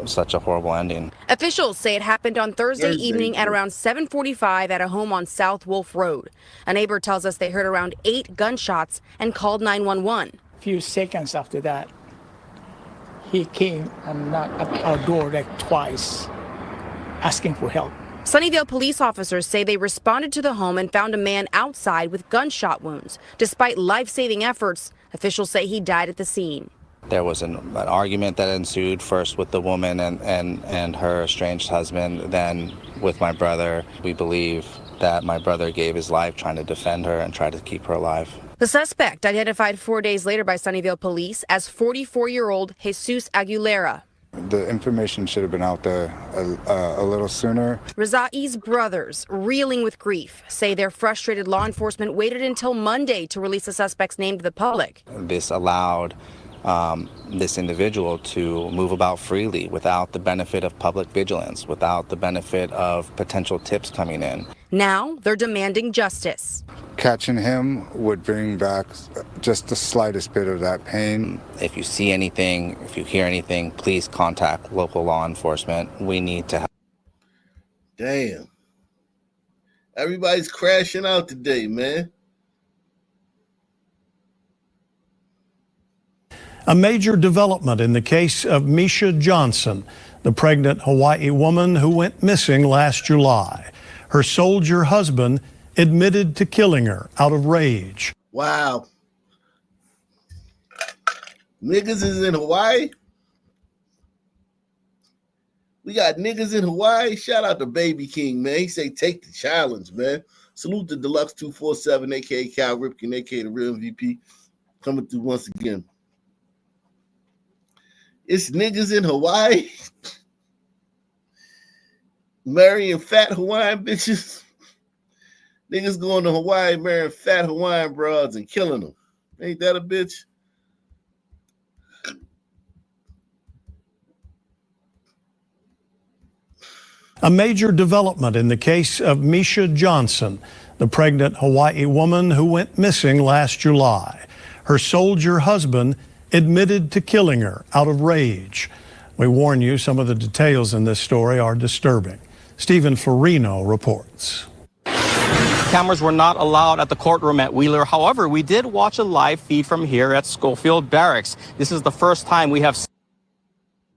Such a horrible ending.
Officials say it happened on Thursday evening at around 7:45 at a home on South Wolf Road. A neighbor tells us they heard around 8 gunshots and called 911.
A few seconds after that, he came and knocked at our door like twice, asking for help.
Sunnyvale police officers say they responded to the home and found a man outside with gunshot wounds. Despite life-saving efforts, officials say he died at the scene.
There was an argument that ensued, first with the woman and her estranged husband, then with my brother. We believe that my brother gave his life trying to defend her and try to keep her alive.
The suspect, identified 4 days later by Sunnyvale police as 44-year-old Jesus Aguilera.
The information should have been out there a little sooner.
Rezai's brothers, reeling with grief, say their frustrated law enforcement waited until Monday to release the suspect's name to the public.
This allowed this individual to move about freely without the benefit of public vigilance, without the benefit of potential tips coming in.
Now they're demanding justice.
Catching him would bring back just the slightest bit of that pain.
If you see anything, if you hear anything, please contact local law enforcement. We need to have.
Damn. Everybody's crashing out today, man.
A major development in the case of Misha Johnson, the pregnant Hawaii woman who went missing last July. Her soldier husband admitted to killing her out of rage.
Wow. Niggas is in Hawaii? We got niggas in Hawaii? Shout out to Baby King, man. He say take the challenge, man. Salute to Deluxe 247, a.k.a. Cal Ripken, a.k.a. the real MVP, coming through once again. It's niggas in Hawaii marrying fat Hawaiian bitches. Niggas going to Hawaii marrying fat Hawaiian broads and killing them. Ain't that a bitch?
A major development in the case of Misha Johnson, the pregnant Hawaii woman who went missing last July. Her soldier husband admitted to killing her out of rage. We warn you, some of the details in this story are disturbing. Stephen Farino reports.
Cameras were not allowed at the courtroom at Wheeler. However, we did watch a live feed from here at Schofield Barracks. This is the first time we have seen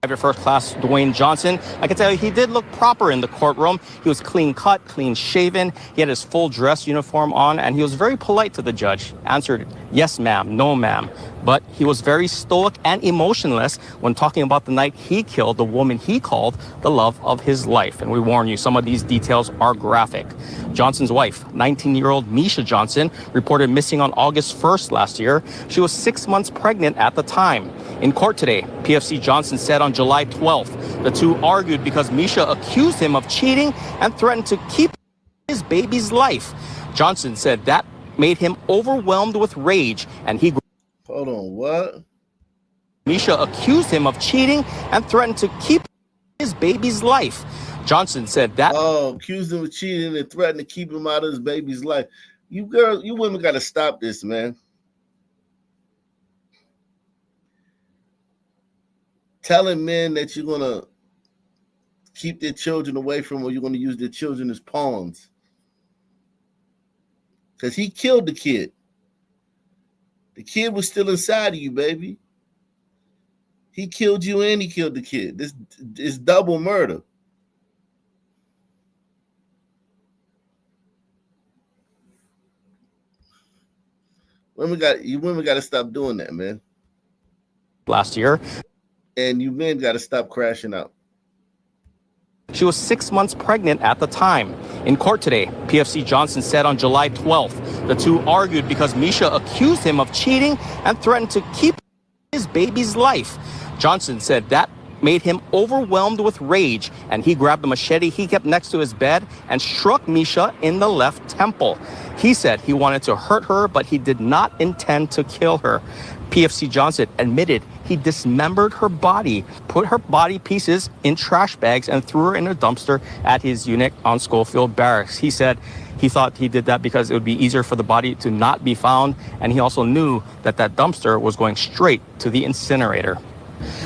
Private First Class Dwayne Johnson. I can tell you he did look proper in the courtroom. He was clean cut, clean shaven. He had his full dress uniform on, and he was very polite to the judge. Answered, yes, ma'am, no, ma'am. But he was very stoic and emotionless when talking about the night he killed the woman he called the love of his life. And we warn you, some of these details are graphic. Johnson's wife, 19-year-old Misha Johnson, reported missing on August 1st last year. She was 6 months pregnant at the time. In court today, PFC Johnson said on July 12th, the two argued because Misha accused him of cheating and threatened to keep his baby's life. Johnson said that made him overwhelmed with rage, and he...
Hold on, what?
Misha accused him of cheating and threatened to keep his baby's life. Johnson said that.
Oh, accused him of cheating and threatened to keep him out of his baby's life. You girls, you women got to stop this, man. Telling men that you're gonna keep their children away from, or you're gonna use their children as pawns. Because he killed the kid. The kid was still inside of you, baby. He killed you and he killed the kid. This is double murder. Women got to stop doing that, man.
Last year.
And you men got to stop crashing out.
She was 6 months pregnant at the time. In court today, PFC Johnson said on July 12th, the two argued because Misha accused him of cheating and threatened to keep his baby's life. Johnson said that made him overwhelmed with rage, and he grabbed the machete he kept next to his bed and struck Misha in the left temple. He said he wanted to hurt her, but he did not intend to kill her. PFC Johnson admitted he dismembered her body, put her body pieces in trash bags, and threw her in a dumpster at his unit on Schofield Barracks. He said he thought he did that because it would be easier for the body to not be found, and he also knew that that dumpster was going straight to the incinerator.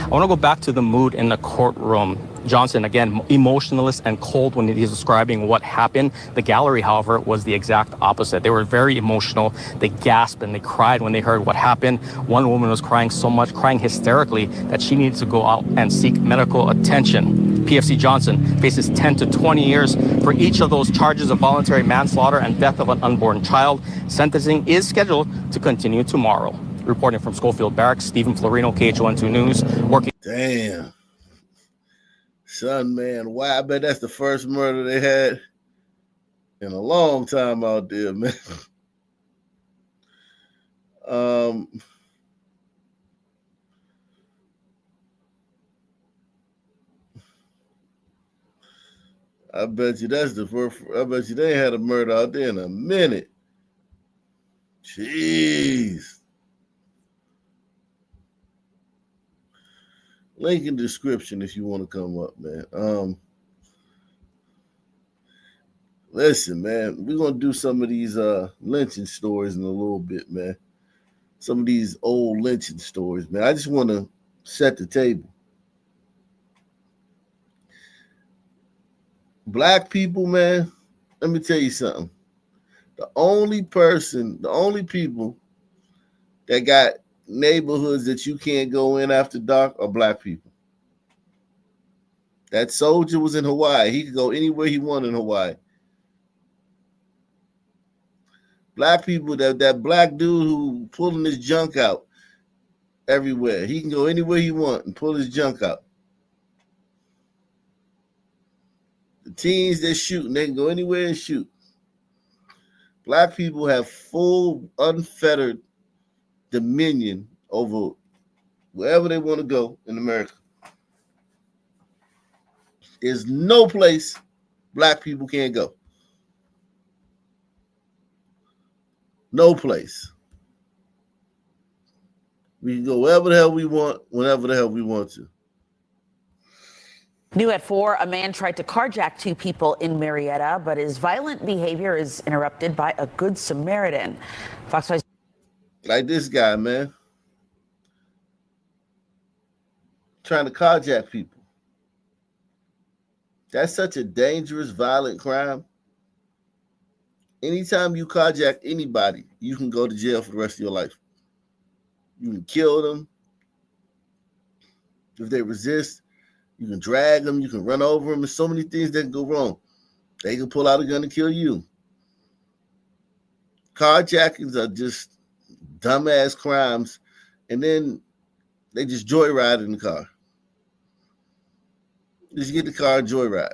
I want to go back to the mood in the courtroom. Johnson, again, emotionless and cold when he's describing what happened. The gallery, however, was the exact opposite. They were very emotional. They gasped and they cried when they heard what happened. One woman was crying so much, crying hysterically, that she needed to go out and seek medical attention. PFC Johnson faces 10 to 20 years for each of those charges of voluntary manslaughter and death of an unborn child. Sentencing is scheduled to continue tomorrow. Reporting from Schofield Barracks, Stephen Florino, KH12 News. Working.
Damn. Son, man, why? I bet that's the first murder they had in a long time out there, man. I bet you that's the first. I bet you they ain't had a murder out there in a minute. Jeez. Link in the description if you want to come up, man. Listen, man, we're gonna do some of these lynching stories in a little bit, man. Some of these old lynching stories, man. I just want to set the table. Black people, man, let me tell you something. The only people that got neighborhoods that you can't go in after dark are black people. That soldier was in Hawaii. He could go anywhere he wanted in Hawaii. Black people, that black dude who pulling his junk out everywhere. He can go anywhere he wants and pull his junk out. The teens that shooting, they can go anywhere and shoot. Black people have full, unfettered dominion over wherever they want to go in America. There's no place black people can't go. No place. We can go wherever the hell we want, whenever the hell we want to.
New at 4, a man tried to carjack 2 people in Marietta, but his violent behavior is interrupted by a good Samaritan. Fox 5.
Like this guy, man. Trying to carjack people. That's such a dangerous, violent crime. Anytime you carjack anybody, you can go to jail for the rest of your life. You can kill them. If they resist, you can drag them. You can run over them. There's so many things that can go wrong. They can pull out a gun and kill you. Carjackings are just dumbass crimes. And then they just joyride in the car. Just get the car and joyride.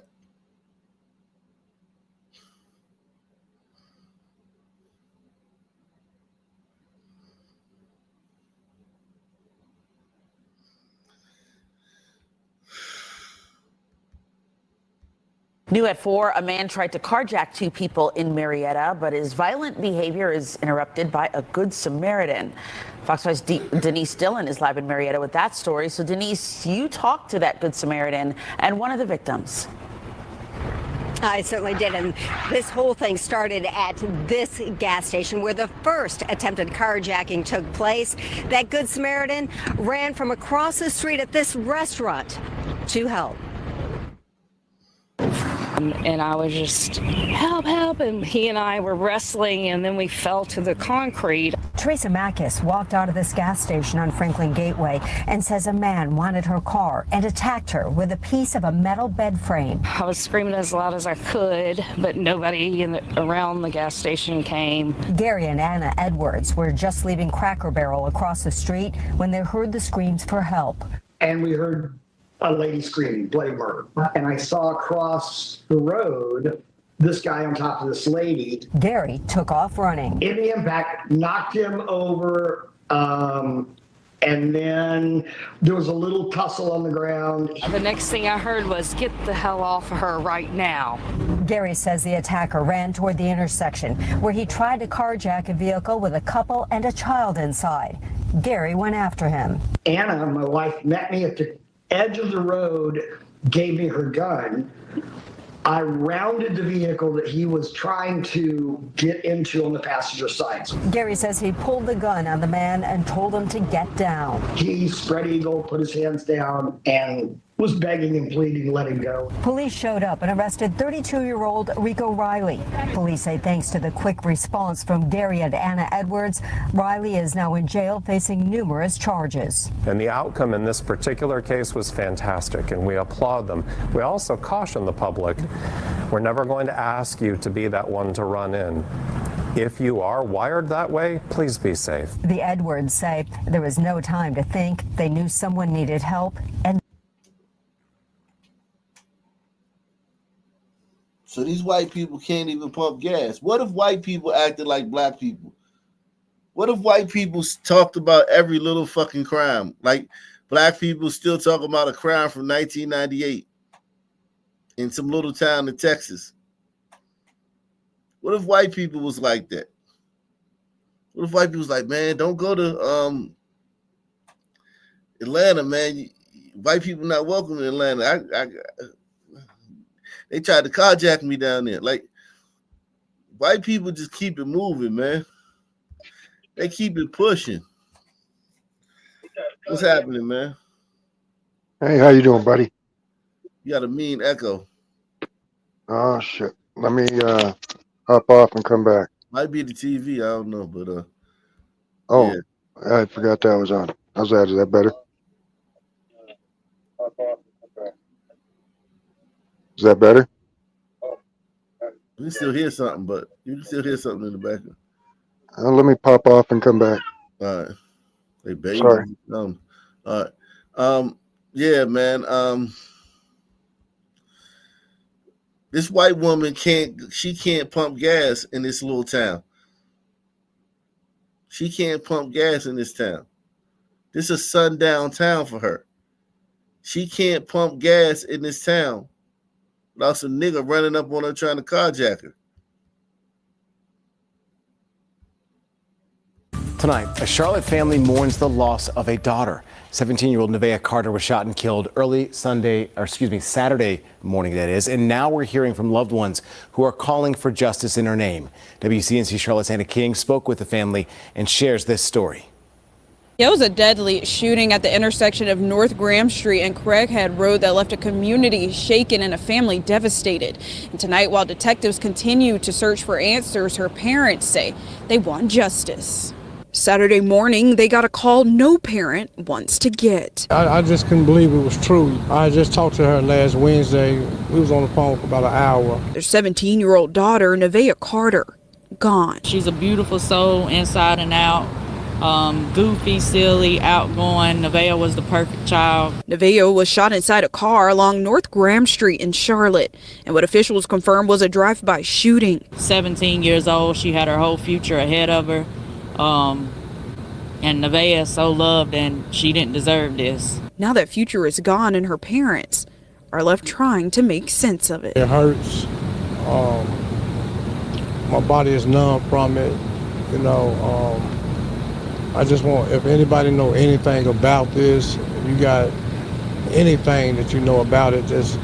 New at 4, a man tried to carjack 2 people in Marietta, but his violent behavior is interrupted by a good Samaritan. Fox 5's Denise Dillon is live in Marietta with that story. So Denise, you talked to that good Samaritan and one of the victims.
I certainly did, and this whole thing started at this gas station where the first attempted carjacking took place. That good Samaritan ran from across the street at this restaurant to help.
And I was just, help, help, and he and I were wrestling, and then we fell to the concrete.
Teresa Mackis walked out of this gas station on Franklin Gateway and says a man wanted her car and attacked her with a piece of a metal bed frame.
I was screaming as loud as I could, but nobody around the gas station came.
Gary and Anna Edwards were just leaving Cracker Barrel across the street when they heard the screams for help.
And we heard a lady screaming, bloody murder. And I saw across the road this guy on top of this lady.
Gary took off running.
In the impact, knocked him over, and then there was a little tussle on the ground.
The next thing I heard was, get the hell off of her right now.
Gary says the attacker ran toward the intersection where he tried to carjack a vehicle with a couple and a child inside. Gary went after him.
Anna, my wife, met me at the edge of the road, gave me her gun. I rounded the vehicle that he was trying to get into on the passenger side.
Gary says he pulled the gun on the man and told him to get down.
He spread eagle, put his hands down, and was begging and pleading to let him go.
Police showed up and arrested 32-year-old Rico Riley. Police say thanks to the quick response from Gary and Anna Edwards, Riley is now in jail facing numerous charges.
And the outcome in this particular case was fantastic, and we applaud them. We also caution the public, we're never going to ask you to be that one to run in. If you are wired that way, please be safe.
The Edwards say there was no time to think. They knew someone needed help, and
so these white people can't even pump gas. What if white people acted like black people? What if white people talked about every little fucking crime? Like black people still talk about a crime from 1998 in some little town in Texas. What if white people was like that? What if white people was like, man, don't go to Atlanta, man. White people not welcome in Atlanta. They tried to carjack me down there. Like, white people just keep it moving, man. They keep it pushing. What's happening, man?
Hey, how you doing, buddy?
You got a mean echo.
Oh, shit. Let me hop off and come back.
Might be the TV. I don't know, but
oh,
yeah.
I forgot that was on. How's that? Is that better? Is that better?
You can still hear something, but you can still hear something in the background.
Let me pop off and come back.
All right. Hey, baby.
Sorry.
All right. Yeah, man. This white woman can't pump gas in this little town. She can't pump gas in this town. This is a sundown town for her. She can't pump gas in this town without some nigga running up on her trying to carjack her.
Tonight, a Charlotte family mourns the loss of a daughter. 17-year-old Nevaeh Carter was shot and killed early Saturday morning, that is. And now we're hearing from loved ones who are calling for justice in her name. WCNC Charlotte's Anna King spoke with the family and shares this story.
It was a deadly shooting at the intersection of North Graham Street and Craighead Road that left a community shaken and a family devastated. And tonight, while detectives continue to search for answers, her parents say they want justice. Saturday morning, they got a call no parent wants to get.
I just couldn't believe it was true. I just talked to her last Wednesday. We was on the phone for about an hour.
Their 17-year-old daughter, Nevaeh Carter, gone.
She's a beautiful soul inside and out. Goofy, silly, outgoing. Nevaeh was the perfect child.
Nevaeh was shot inside a car along North Graham Street in Charlotte. And what officials confirmed was a drive-by shooting.
17 years old, she had her whole future ahead of her. And Nevaeh so loved, and she didn't deserve this.
Now that future is gone, and her parents are left trying to make sense of it.
It hurts. My body is numb from it. You know, I just want, if anybody know anything about this, if you got anything that you know about it, just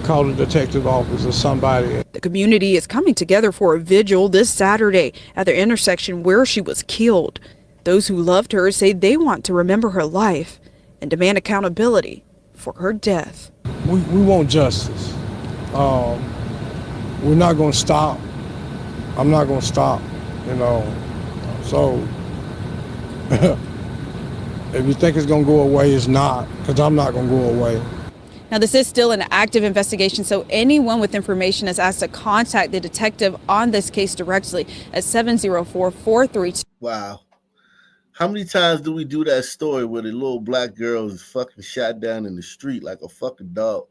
call the detective office or somebody.
The community is coming together for a vigil this Saturday at the intersection where she was killed. Those who loved her say they want to remember her life and demand accountability for her death.
We want justice. We're not going to stop. I'm not going to stop, you know. So if you think it's going to go away, it's not, because I'm not going to go away.
Now, this is still an active investigation, so anyone with information is asked to contact the detective on this case directly at 704-432.
Wow. How many times do we do that story where the little black girl is fucking shot down in the street like a fucking dog?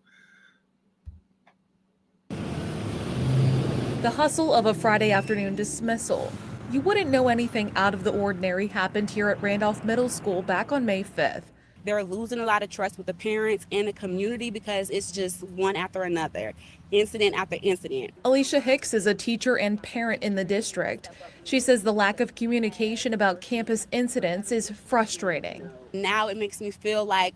The hustle of a Friday afternoon dismissal. You wouldn't know anything out of the ordinary happened here at Randolph Middle School back on May 5th.
They're losing a lot of trust with the parents and the community because it's just one after another, incident after incident.
Alicia Hicks is a teacher and parent in the district. She says the lack of communication about campus incidents is frustrating.
Now it makes me feel like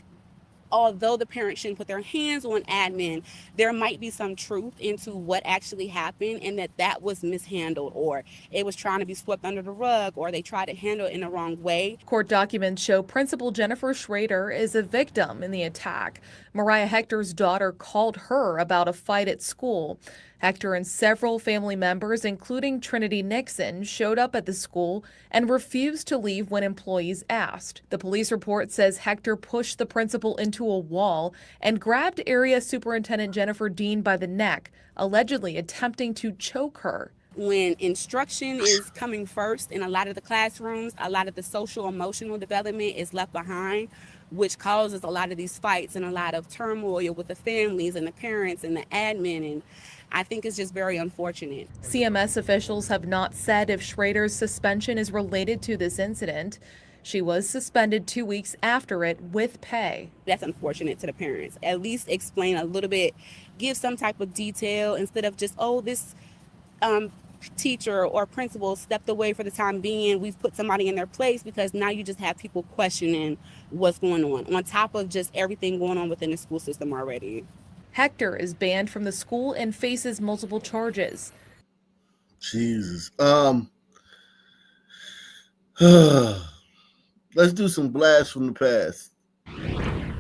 although the parents shouldn't put their hands on admin, there might be some truth into what actually happened and that was mishandled, or it was trying to be swept under the rug, or they tried to handle it in the wrong way.
Court documents show Principal Jennifer Schrader is a victim in the attack. Mariah Hector's daughter called her about a fight at school. Hector and several family members, including Trinity Nixon, showed up at the school and refused to leave when employees asked. The police report says Hector pushed the principal into a wall and grabbed Area Superintendent Jennifer Dean by the neck, allegedly attempting to choke her.
When instruction is coming first in a lot of the classrooms, a lot of the social emotional development is left behind, which causes a lot of these fights and a lot of turmoil with the families and the parents and the admin, and I think it's just very unfortunate.
CMS officials have not said if Schrader's suspension is related to this incident. She was suspended 2 weeks after it with pay.
That's unfortunate to the parents. At least explain a little bit, give some type of detail instead of just, oh, this teacher or principal stepped away for the time being. We've put somebody in their place, because now you just have people questioning what's going on top of just everything going on within the school system already.
Hector is banned from the school and faces multiple charges.
Jesus. Let's do some blasts from the past.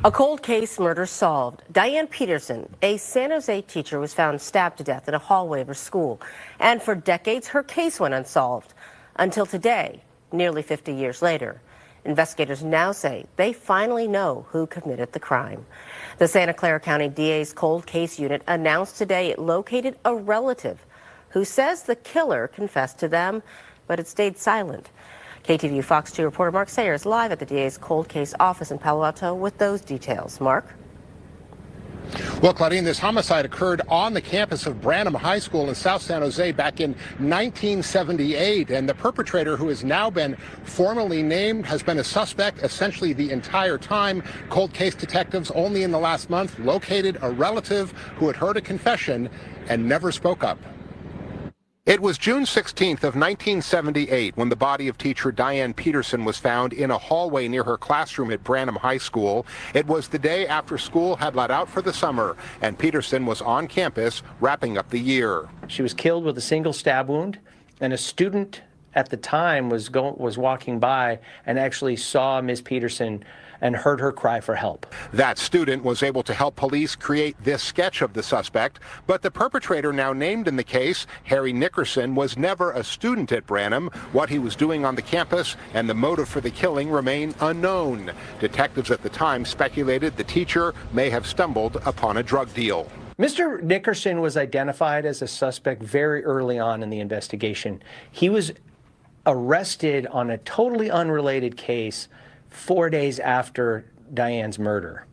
A cold case murder solved. Diane Peterson, a San Jose teacher, was found stabbed to death in a hallway of her school. And for decades, her case went unsolved. Until today, nearly 50 years later. Investigators now say they finally know who committed the crime. The Santa Clara County DA's cold case unit announced today it located a relative who says the killer confessed to them, but it stayed silent. KTVU Fox 2 reporter Mark Sayer is live at the DA's cold case office in Palo Alto with those details. Mark?
Well, Claudine, this homicide occurred on the campus of Branham High School in South San Jose back in 1978. And the perpetrator, who has now been formally named, has been a suspect essentially the entire time. Cold case detectives only in the last month located a relative who had heard a confession and never spoke up. It was June 16th of 1978 when the body of teacher Diane Peterson was found in a hallway near her classroom at Branham High School. It was the day after school had let out for the summer, and Peterson was on campus wrapping up the year.
She was killed with a single stab wound, and a student at the time was walking by and actually saw Ms. Peterson and heard her cry for help.
That student was able to help police create this sketch of the suspect, but the perpetrator now named in the case, Harry Nickerson, was never a student at Branham. What he was doing on the campus and the motive for the killing remain unknown. Detectives at the time speculated the teacher may have stumbled upon a drug deal.
Mr. Nickerson was identified as a suspect very early on in the investigation. He was arrested on a totally unrelated case 4 days after Diane's murder.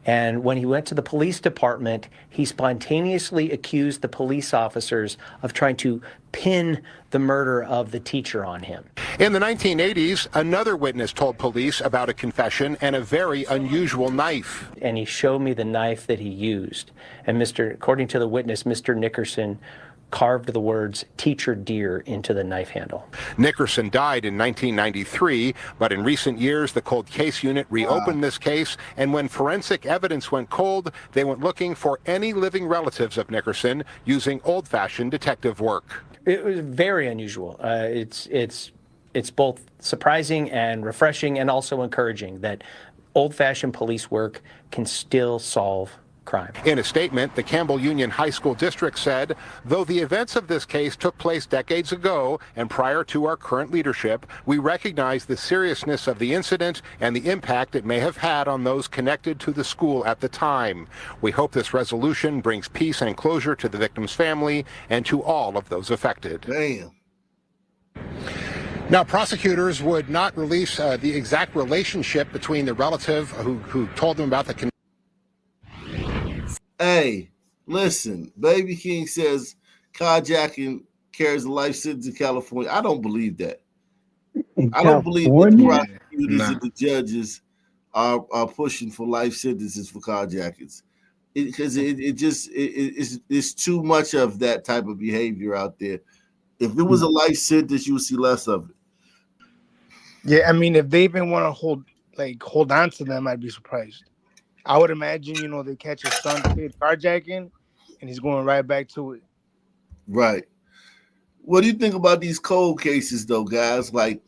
And when he went to the police department, he spontaneously accused the police officers of trying to pin the murder of the teacher on him.
In the 1980s, another witness told police about a confession and a very unusual knife.
And he showed me the knife that he used. And according to the witness, Mr. Nickerson carved the words "teacher dear" into the knife handle.
Nickerson died in 1993, but in recent years, the cold case unit reopened this case, and when forensic evidence went cold, they went looking for any living relatives of Nickerson using old-fashioned detective work.
It was very unusual. It's both surprising and refreshing and also encouraging that old-fashioned police work can still solve crime.
In a statement, the Campbell Union High School District said, though the events of this case took place decades ago and prior to our current leadership, we recognize the seriousness of the incident and the impact it may have had on those connected to the school at the time. We hope this resolution brings peace and closure to the victim's family and to all of those affected.
Damn.
Now, prosecutors would not release the exact relationship between the relative who told them about the.
Hey, listen, Baby King says carjacking carries a life sentence in California. I don't believe that. I don't believe that the prosecutors and the judges are pushing for life sentences for carjackings. Because it's too much of that type of behavior out there. If it was a life sentence, you would see less of it.
Yeah, I mean, if they even want to hold on to them, I'd be surprised. I would imagine, they catch his son carjacking, and he's going right back to it.
Right. What do you think about these cold cases, though, guys? Like,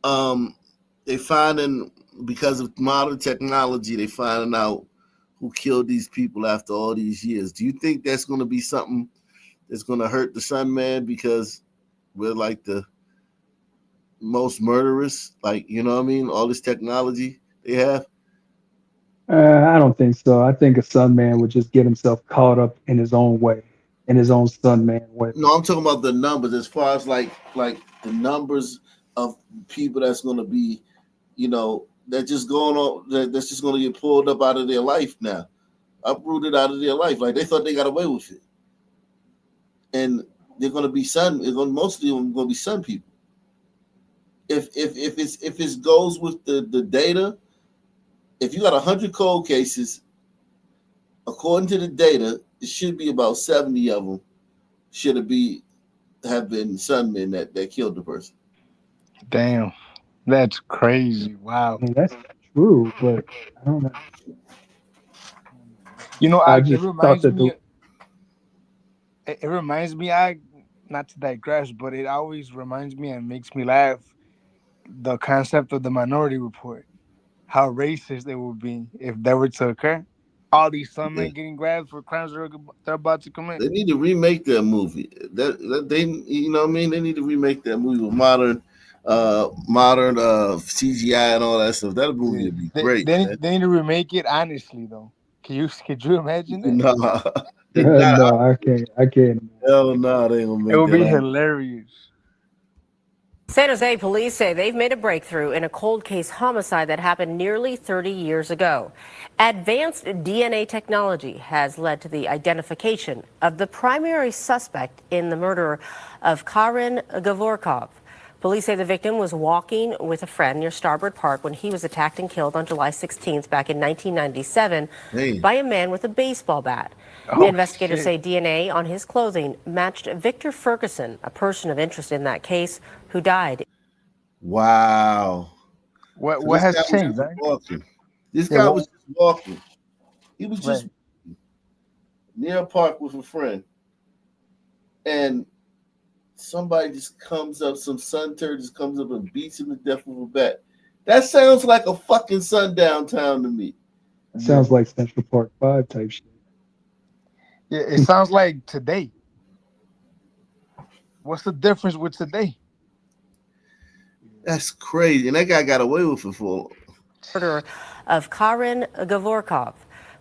they finding, because of modern technology, they finding out who killed these people after all these years. Do you think that's going to be something that's going to hurt the Sun Man because we're like the most murderous? Like, you know what I mean? All this technology they have.
I don't think so. I think a Sun Man would just get himself caught up in his own way, in his own Sun Man way.
No, I'm talking about the numbers as far as like the numbers of people that's going to be, that's just going on, that's just going to get pulled up out of their life now, uprooted out of their life. Like they thought they got away with it, and they're going to be mostly going to be Sun people. If it goes with the data. If you got 100 cold cases, according to the data, it should be about 70 of them have been Sun Men that killed the person.
Damn, that's crazy! Wow,
I mean, that's true, but I don't know.
It reminds me. It reminds me. Not to digress, but it always reminds me and makes me laugh. The concept of the Minority Report. How racist it would be if that were to occur. All these Sun Men getting grabbed for crimes they're about to commit.
They need to remake that movie. That they, you know what I mean? They need to remake that movie with modern CGI and all that stuff. That movie would be great.
They need to remake it honestly though. Could you imagine that?
No, I can't.
Hell no, they ain't gonna make
it. It would be hilarious.
San Jose police say they've made a breakthrough in a cold case homicide that happened nearly 30 years ago. Advanced DNA technology has led to the identification of the primary suspect in the murder of Karen Gavorkov. Police say the victim was walking with a friend near Starboard Park when he was attacked and killed on July 16th back in 1997 by a man with a baseball bat. Investigators say DNA on his clothing matched Victor Ferguson, a person of interest in that case, who died.
Wow.
What has changed?
This guy was just walking. He was just near a park with a friend. And somebody just comes up, some sun turd just comes up and beats him to death with a bat. That sounds like a fucking Sundown town to me.
It sounds like Central Park 5 type shit.
Yeah, it sounds like today. What's the difference with today?
That's crazy. And that guy got away with it for
murder of Karen Gavorkov.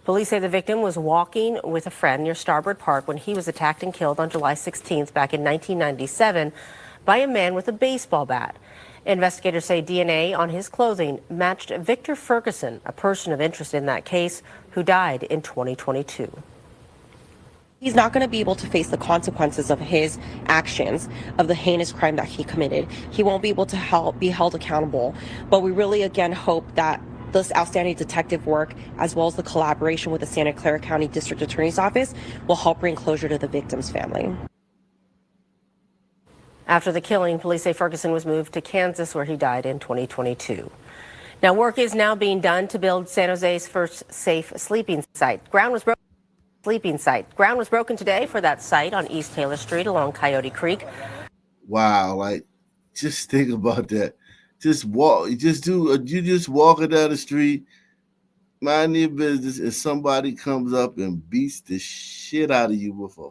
Police say the victim was walking with a friend near Starboard Park when he was attacked and killed on July 16th back in 1997 by a man with a baseball bat. Investigators say DNA on his clothing matched Victor Ferguson, a person of interest in that case, who died in 2022.
He's not going to be able to face the consequences of his actions, of the heinous crime that he committed. He won't be able to be held accountable. But we really, again, hope that this outstanding detective work, as well as the collaboration with the Santa Clara County District Attorney's Office, will help bring closure to the victim's family.
After the killing, police say Ferguson was moved to Kansas, where he died in 2022. Now, work is now being done to build San Jose's first safe sleeping site. Ground was broken today for that site on East Taylor Street along Coyote Creek.
Wow, like, just think about that. Just walk, you just walking down the street, mind your business, and somebody comes up and beats the shit out of you with a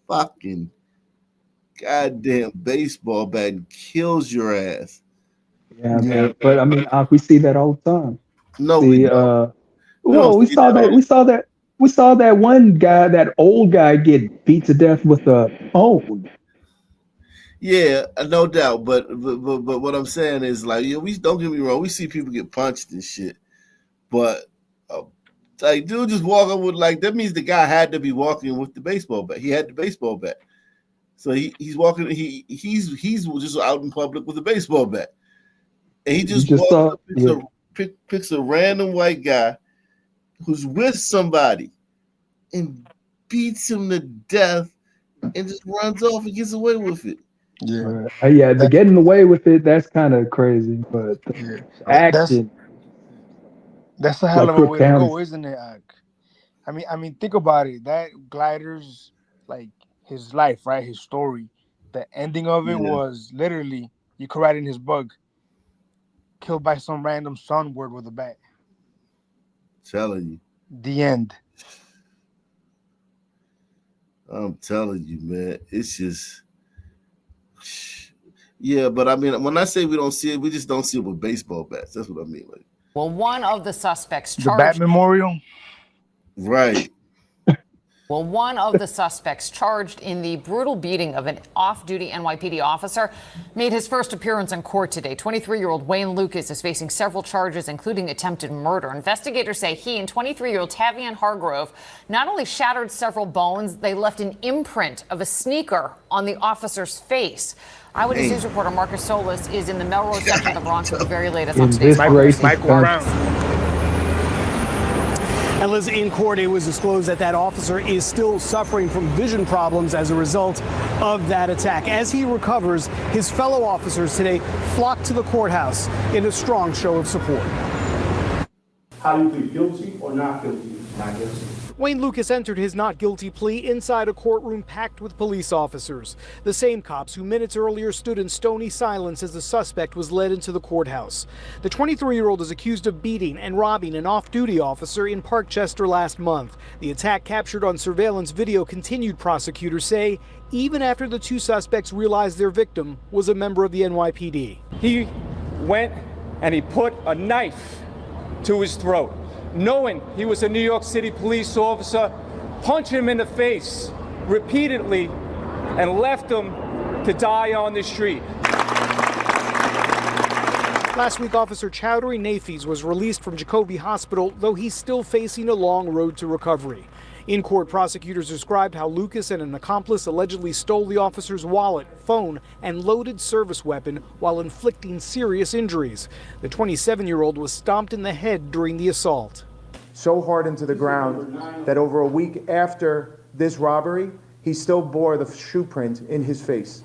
fucking goddamn baseball bat and kills your ass.
Yeah, man. But I mean, we see that all the time.
No, we don't.
We saw that one guy, that old guy, get beat to death with a phone.
Yeah, no doubt. But what I'm saying is, like, we don't get me wrong, we see people get punched and shit. But like, dude, just walking with, like, that means the guy had to be walking with the baseball bat. He had the baseball bat, so he's walking. He's just out in public with a baseball bat, and he just picks a random white guy who's with somebody and beats him to death and just runs off and gets away with it.
Yeah,
the getting away with it, that's kind of crazy, but the action.
That's a hell of a way to go, isn't it? I mean, think about it. That glider's, like, his life, right? His story. The ending of it was literally, you could write in his book, killed by some random sunward with a bat.
Telling you.
The end.
I'm telling you, man. It's just, yeah. But I mean, when I say we don't see it, we just don't see it with baseball bats. That's what I mean. Like,
well, one of the suspects
charged. The Bat Memorial.
Right.
Well, one of the suspects charged in the brutal beating of an off-duty NYPD officer made his first appearance in court today. 23-year-old Wayne Lucas is facing several charges, including attempted murder. Investigators say he and 23-year-old Tavian Hargrove not only shattered several bones, they left an imprint of a sneaker on the officer's face. Eyewitness News reporter Marcus Solis is in the Melrose section of the Bronx with the very latest on today's
Michael Brown. And Liz, in court, it was disclosed that that officer is still suffering from vision problems as a result of that attack. As he recovers, his fellow officers today flocked to the courthouse in a strong show of support.
How do you plead, guilty or not guilty? Not guilty.
Wayne Lucas entered his not guilty plea inside a courtroom packed with police officers, the same cops who minutes earlier stood in stony silence as the suspect was led into the courthouse. The 23-year-old is accused of beating and robbing an off-duty officer in Parkchester last month. The attack captured on surveillance video continued, prosecutors say, even after the two suspects realized their victim was a member of the NYPD.
He went and he put a knife to his throat, knowing he was a New York City police officer, punched him in the face repeatedly and left him to die on the street.
Last week, Officer Chowdhury Nafees was released from Jacoby Hospital, though he's still facing a long road to recovery. In court, prosecutors described how Lucas and an accomplice allegedly stole the officer's wallet, phone, and loaded service weapon while inflicting serious injuries. The 27-year-old was stomped in the head during the assault.
So hard into the ground that over a week after this robbery, he still bore the shoe print in his face.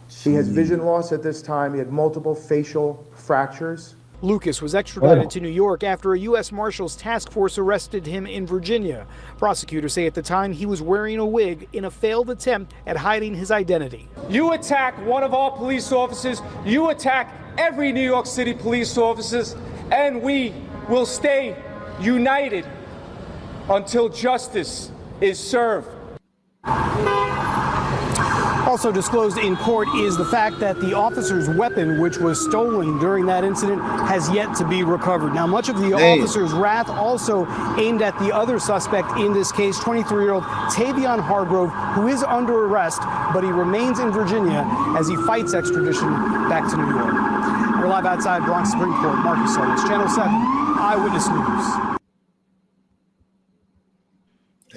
He has vision loss at this time. He had multiple facial fractures.
Lucas was extradited to New York after a U.S. Marshals task force arrested him in Virginia. Prosecutors say at the time he was wearing a wig in a failed attempt at hiding his identity.
You attack one of our police officers, you attack every New York City police officers, and we will stay united until justice is served.
Also disclosed in court is the fact that the officer's weapon, which was stolen during that incident, has yet to be recovered. Now, much of the officer's wrath also aimed at the other suspect in this case, 23-year-old Tavion Hargrove, who is under arrest, but he remains in Virginia as he fights extradition back to New York. We're live outside Bronx Supreme Court. Marcus Owens, Channel 7, Eyewitness News.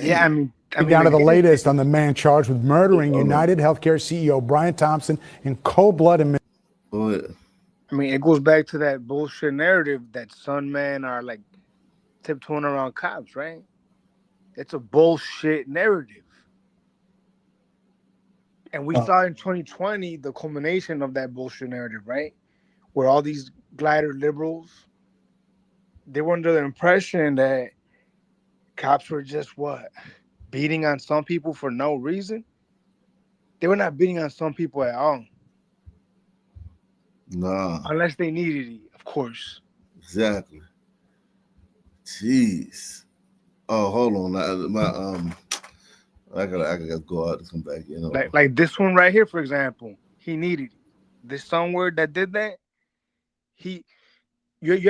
Yeah, I mean,
Down to the latest on the man charged with murdering United Healthcare CEO Brian Thompson in cold blood.
I mean, it goes back to that bullshit narrative that some men are like tiptoeing around cops, right? It's a bullshit narrative. And we saw in 2020 the culmination of that bullshit narrative, right? Where all these glider liberals, they were under the impression that cops were just beating on some people for no reason. They were not beating on some people at all.
Nah.
Unless they needed it, of course.
Exactly. Jeez. Oh, hold on. I gotta go out and come back in.
Like this one right here, for example, he needed it. This somewhere that did that. You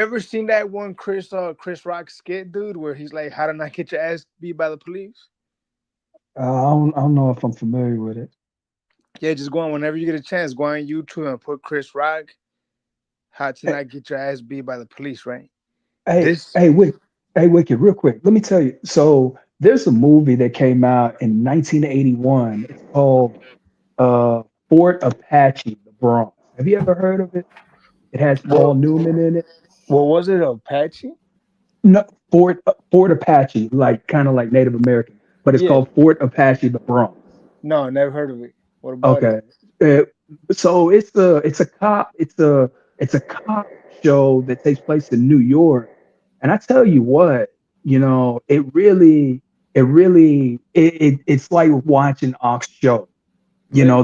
ever seen that one Chris Rock skit, dude, where he's like, "How to not get your ass beat by the police"?
I don't know if I'm familiar with it.
Yeah, just go on whenever you get a chance. Go on YouTube and put Chris Rock, "How to not get your ass beat by the police," right?
Hey, Wicked, real quick. Let me tell you. So there's a movie that came out in 1981. It's called Fort Apache, the Bronx. Have you ever heard of it? It has Paul Newman in it.
What was it, Apache?
No, Fort Apache, like kind of like Native American, but it's called Fort Apache, the Bronx.
No, never heard of it. What about it?
Okay, so it's a cop show that takes place in New York, and I tell you what, it's like watching Ox show. You know,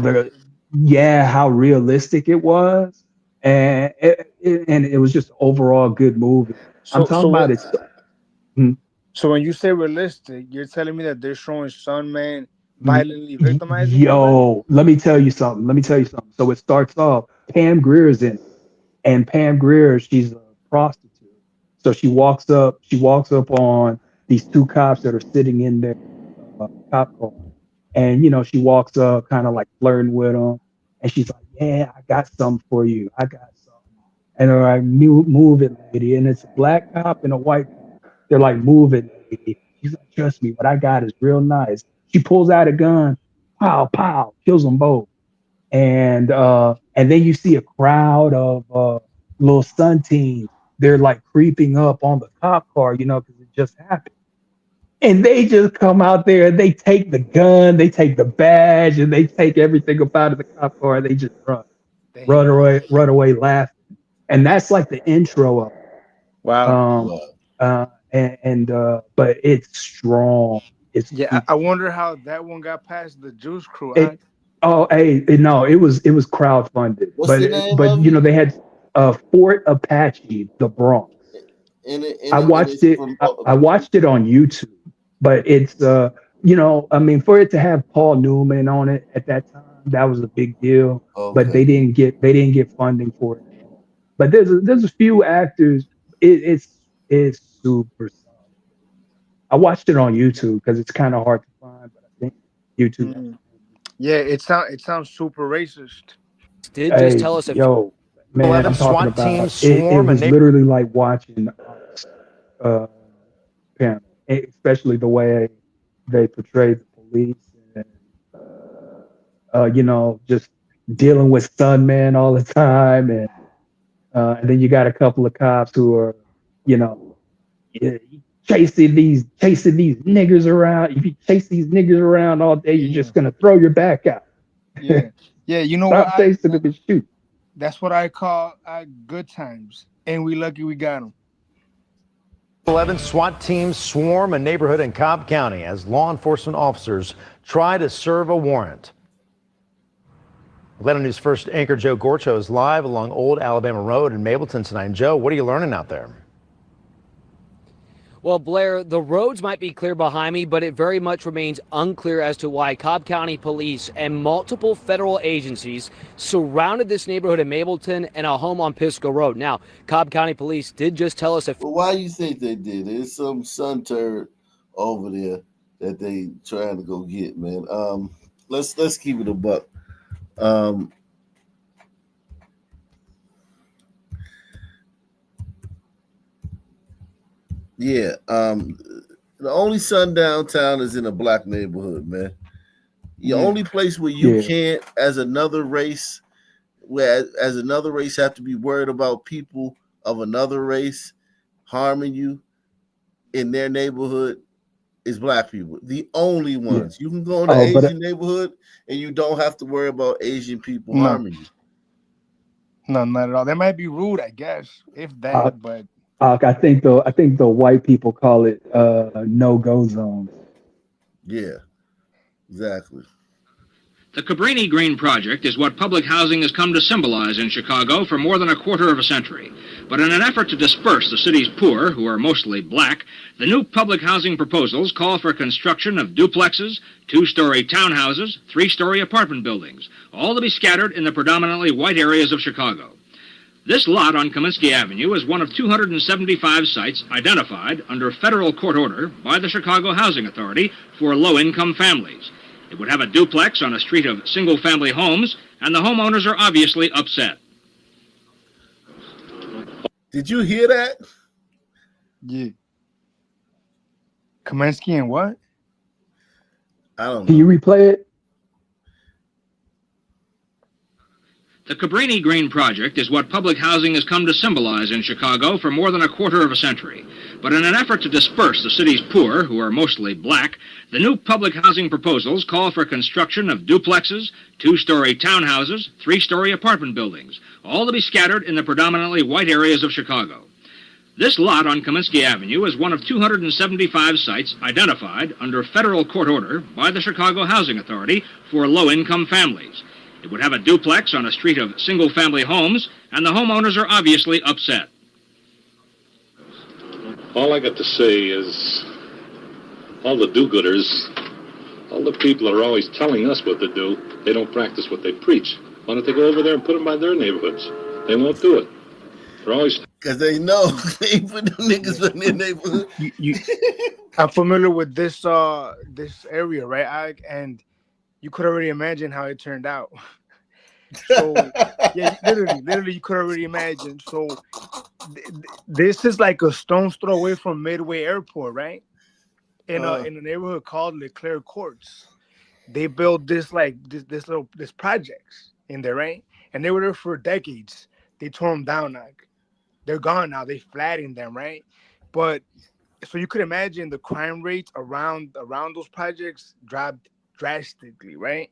how realistic it was, and it was just overall good movie. I'm talking about it.
So when you say realistic, you're telling me that they're showing some man violently victimizing
Yo, let me tell you something. So it starts off, Pam Greer's in it, and Pam Greer, she's a prostitute. So she walks up on these two cops that are sitting in their cop car. And, she walks up kind of like flirting with them. And she's like, "Yeah, I got something for you. I got something." And they're like, "Move it, lady." And it's a black cop and a white cop. They're like, "Move it, lady." She's like, "Trust me, what I got is real nice." She pulls out a gun, pow, pow, kills them both. And then you see a crowd of little sun teens. They're like creeping up on the cop car, because it just happened. And they just come out there and they take the gun, they take the badge, and they take everything up out of the cop car. And they just run away laughing. And that's like the intro of it.
Wow.
But it's strong.
I wonder how that one got past the Juice Crew.
It was crowdfunded.
What's the name of
it? They had Fort Apache, the Bronx. I watched it on YouTube. But it's for it to have Paul Newman on it at that time, that was a big deal. Okay. But they didn't get funding for it. But there's a few actors. It's super solid. I watched it on YouTube because it's kind of hard to find, but I think YouTube.
Yeah, it sounds super racist.
Just tell us if man, I'm talking about it was literally like watching panel. Especially the way they portray the police and just dealing with stuntmen all the time, and then you got a couple of cops who are chasing these niggers around. If you chase these niggers around all day, you're just gonna throw your back out.
Yeah, you know
Stop chasing them and shoot.
That's what I call good times, and we lucky we got them.
11 SWAT teams swarm a neighborhood in Cobb County as law enforcement officers try to serve a warrant. Atlanta News First anchor Joe Gorcho is live along Old Alabama Road in Mableton tonight. And Joe, what are you learning out there?
Well, Blair, the roads might be clear behind me, but it very much remains unclear as to why Cobb County Police and multiple federal agencies surrounded this neighborhood in Mableton and a home on Pisco Road. Now, Cobb County Police did just tell us
Well, why do you think they did? There's some sun turd over there that they trying to go get, man. Let's keep it a buck. Yeah. The only sundown town is in a black neighborhood, man. The only place where you can't, as another race, as another race, have to be worried about people of another race harming you in their neighborhood is black people. The only ones. You can go in an Asian neighborhood and you don't have to worry about Asian people harming you.
No, not at all. They might be rude, I guess, if that, but
I think the white people call it no-go zones.
Yeah, exactly.
The Cabrini Green Project is what public housing has come to symbolize in Chicago for more than a quarter of a century. But in an effort to disperse the city's poor, who are mostly black, the new public housing proposals call for construction of duplexes, two-story townhouses, three-story apartment buildings, all to be scattered in the predominantly white areas of Chicago. This lot on Kaminsky Avenue is one of 275 sites identified under federal court order by the Chicago Housing Authority for low-income families. It would have a duplex on a street of single-family homes, and the homeowners are obviously upset.
Did you hear that?
Yeah. Kaminsky and what?
I don't know.
Can you replay it?
The Cabrini Green Project is what public housing has come to symbolize in Chicago for more than a quarter of a century. But in an effort to disperse the city's poor, who are mostly black, the new public housing proposals call for construction of duplexes, two-story townhouses, three-story apartment buildings, all to be scattered in the predominantly white areas of Chicago. This lot on Kaminsky Avenue is one of 275 sites identified under federal court order by the Chicago Housing Authority for low-income families. It would have a duplex on a street of single-family homes, and the homeowners are obviously upset.
All I got to say is, all the do-gooders, all the people that are always telling us what to do, they don't practice what they preach. Why don't they go over there and put them by their neighborhoods? They won't do it. They're always...
Because they know they put them niggas in their neighborhood.
I'm familiar with this area, right? And you could already imagine how it turned out. So yeah, literally, you could already imagine. So this is like a stone's throw away from Midway Airport, right? In a neighborhood called Leclerc Courts. They built this projects in there, right? And they were there for decades. They tore them down now. They're gone now. They flattened them, right? But so you could imagine the crime rates around those projects dropped drastically, right?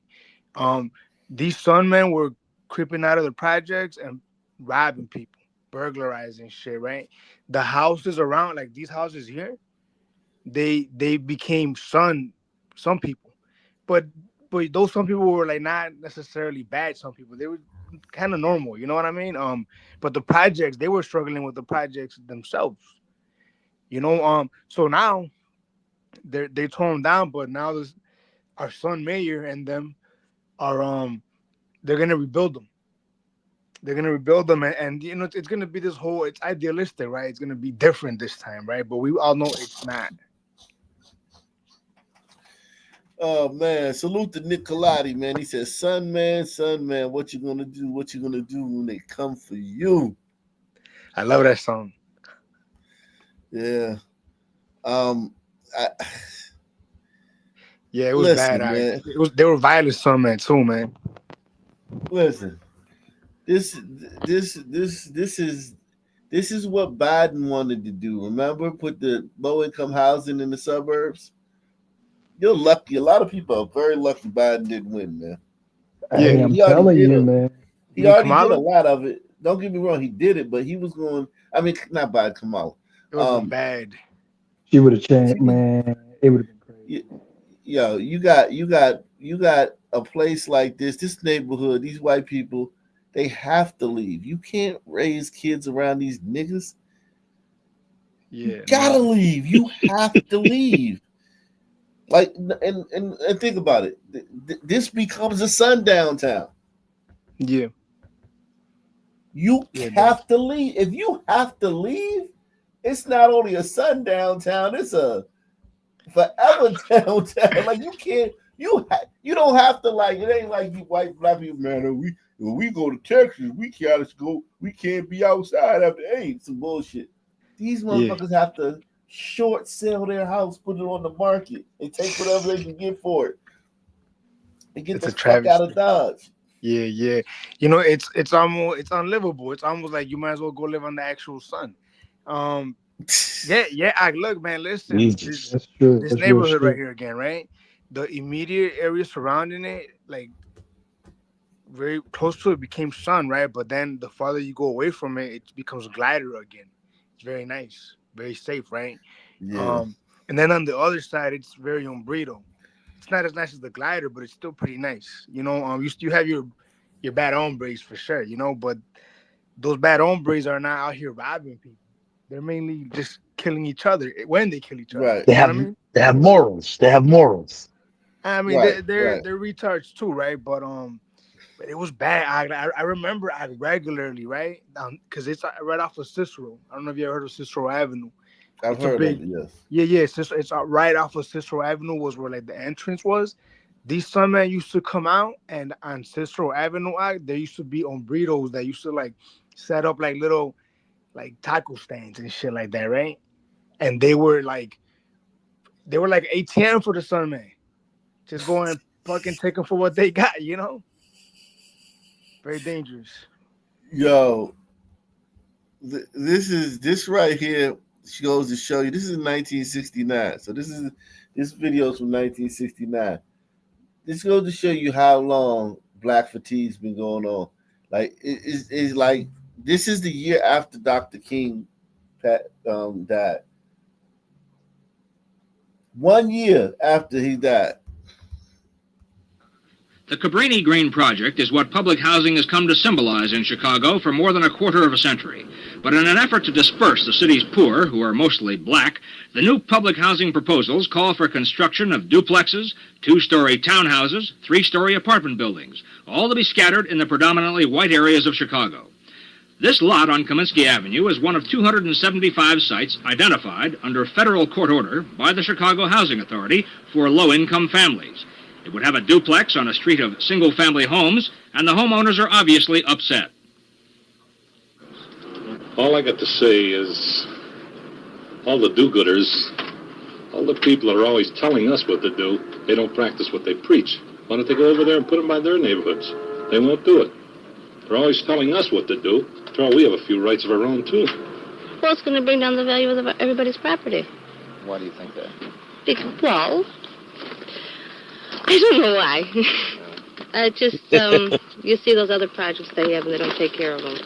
These sunmen were creeping out of the projects and robbing people, burglarizing shit, right? The houses around, like these houses here, they became some people, but those some people were like not necessarily bad. Some people, they were kind of normal, you know what I mean? But the projects, they were struggling with the projects themselves, you know. So now they tore them down, but now our son mayor and them are they're gonna rebuild them. They're gonna rebuild them, and you know it's gonna be this whole. It's idealistic, right? It's gonna be different this time, right? But we all know it's not.
Oh man, salute to Nick Colati, man. He says, son man, what you gonna do? What you gonna do when they come for you?
I love that song.
Yeah.
Yeah, it was bad.
Man.
They were violent, some man too, man.
Listen, this is what Biden wanted to do. Remember, put the low-income housing in the suburbs. You're lucky. A lot of people are very lucky Biden didn't win, man.
Hey, I'm telling you, man.
He already did a lot of it. Don't get me wrong, he did it, but he was going. I mean, not Biden, Kamala.
It was bad.
She would have changed, man. It would have been crazy.
Yo, you got a place like this neighborhood, these white people, they have to leave. You can't raise kids around these niggas.
Yeah,
you gotta leave. You have to leave. Like, and think about it. This becomes a sundown town.
Yeah.
You have to leave. If you have to leave, it's not only a sundown town, it's a forever downtown. Like, you can't, you don't have to, like, it ain't like you white black people, man. When we go to Texas, we can't be outside after 8. Some bullshit. These motherfuckers have to short sell their house, put it on the market, and take whatever they can get for it, and get the fuck out of Dodge.
Yeah. You know, it's unlivable. It's almost like you might as well go live on the actual sun. Look, man, listen.
That's true.
This
That's
neighborhood
real
right here again, right? The immediate area surrounding it, like very close to it, became sun, right? But then the farther you go away from it, it becomes glider again. It's very nice, very safe, right?
Yeah.
And then on the other side, it's very hombredo. It's not as nice as the glider, but it's still pretty nice. You know, you have your bad hombres for sure, you know, but those bad hombres are not out here robbing people. They're mainly just killing each other when they kill each other.
Right.
They have morals. They have morals.
I mean, they're retards too, right? But it was bad. I remember regularly, right? Because it's right off of Cicero. I don't know if you ever heard of Cicero Avenue.
I've heard of it, yes.
Yeah. It's right off of Cicero Avenue was where like the entrance was. These sunmen used to come out, and on Cicero Avenue, there used to be hombredos that used to like set up like little like taco stands and shit like that, right? And they were like ATM for the sunmen. Just go and fucking take them for what they got, you know? Very dangerous.
Yo, this right here goes to show you. This is 1969. So this video's from 1969. This goes to show you how long Black fatigue's been going on. Like it's like this is the year after Dr. King died. 1 year after he died.
The Cabrini Green Project is what public housing has come to symbolize in Chicago for more than a quarter of a century. But in an effort to disperse the city's poor, who are mostly black, the new public housing proposals call for construction of duplexes, 2-story townhouses, 3-story apartment buildings, all to be scattered in the predominantly white areas of Chicago. This lot on Kaminsky Avenue is one of 275 sites identified under federal court order by the Chicago Housing Authority for low-income families. It would have a duplex on a street of single-family homes, and the homeowners are obviously upset.
All I got to say is all the do-gooders, all the people that are always telling us what to do, they don't practice what they preach. Why don't they go over there and put them by their neighborhoods? They won't do it. They're always telling us what to do. After all, we have a few rights of our own, too.
Well, it's going to bring down the value of everybody's property.
Why do you think that?
Well, I don't know why. You see those other projects they have, and they don't take care of them.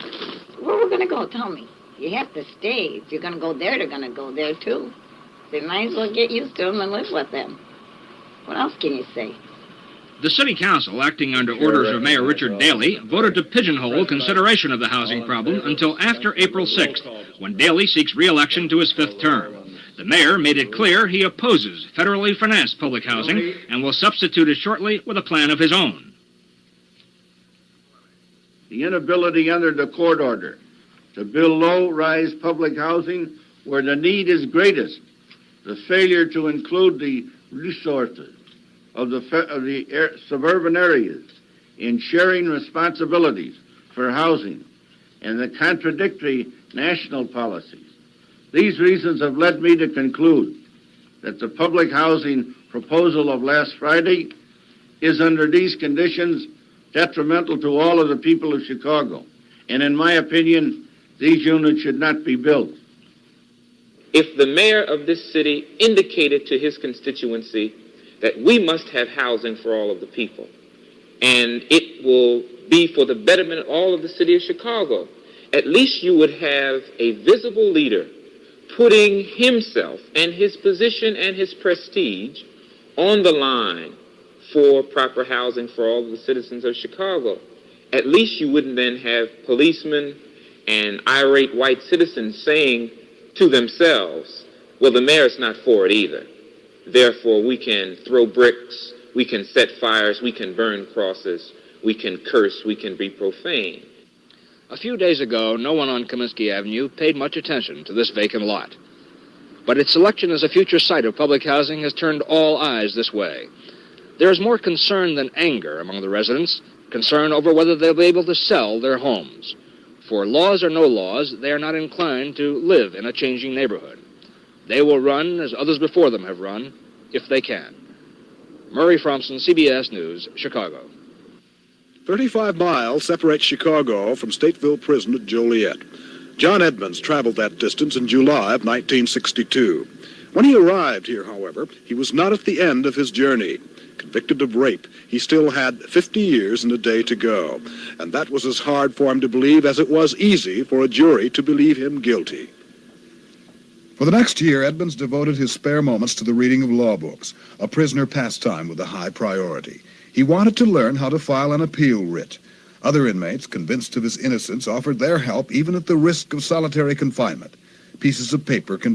Where we're going to go, tell me. You have to stay. If you're going to go there, they're going to go there, too. They might as well get used to them and live with them. What else can you say?
The City Council, acting under orders of Mayor Richard Daley, voted to pigeonhole consideration of the housing problem until after April 6th, when Daley seeks re-election to his 5th term. The mayor made it clear he opposes federally financed public housing and will substitute it shortly with a plan of his own.
The inability under the court order to build low-rise public housing where the need is greatest, the failure to include the resources of the suburban areas in sharing responsibilities for housing, and the contradictory national policies. These reasons have led me to conclude that the public housing proposal of last Friday is, under these conditions, detrimental to all of the people of Chicago. And in my opinion, these units should not be built.
If the mayor of this city indicated to his constituency that we must have housing for all of the people, and it will be for the betterment of all of the city of Chicago, at least you would have a visible leader putting himself and his position and his prestige on the line for proper housing for all of the citizens of Chicago. At least you wouldn't then have policemen and irate white citizens saying to themselves, well, the mayor's not for it either. Therefore, we can throw bricks, we can set fires, we can burn crosses, we can curse, we can be profane.
A few days ago, no one on Comiskey Avenue paid much attention to this vacant lot. But its selection as a future site of public housing has turned all eyes this way. There is more concern than anger among the residents, concern over whether they'll be able to sell their homes. For laws or no laws, they are not inclined to live in a changing neighborhood. They will run as others before them have run, if they can. Murray Fromson, CBS News, Chicago.
35 miles separate Chicago from Stateville Prison at Joliet. John Edmonds traveled that distance in July of 1962. When he arrived here, however, he was not at the end of his journey. Convicted of rape, he still had 50 years and a day to go. And that was as hard for him to believe as it was easy for a jury to believe him guilty. For the next year, Edmonds devoted his spare moments to the reading of law books, a prisoner pastime with a high priority. He wanted to learn how to file an appeal writ. Other inmates, convinced of his innocence, offered their help even at the risk of solitary confinement. Pieces of paper can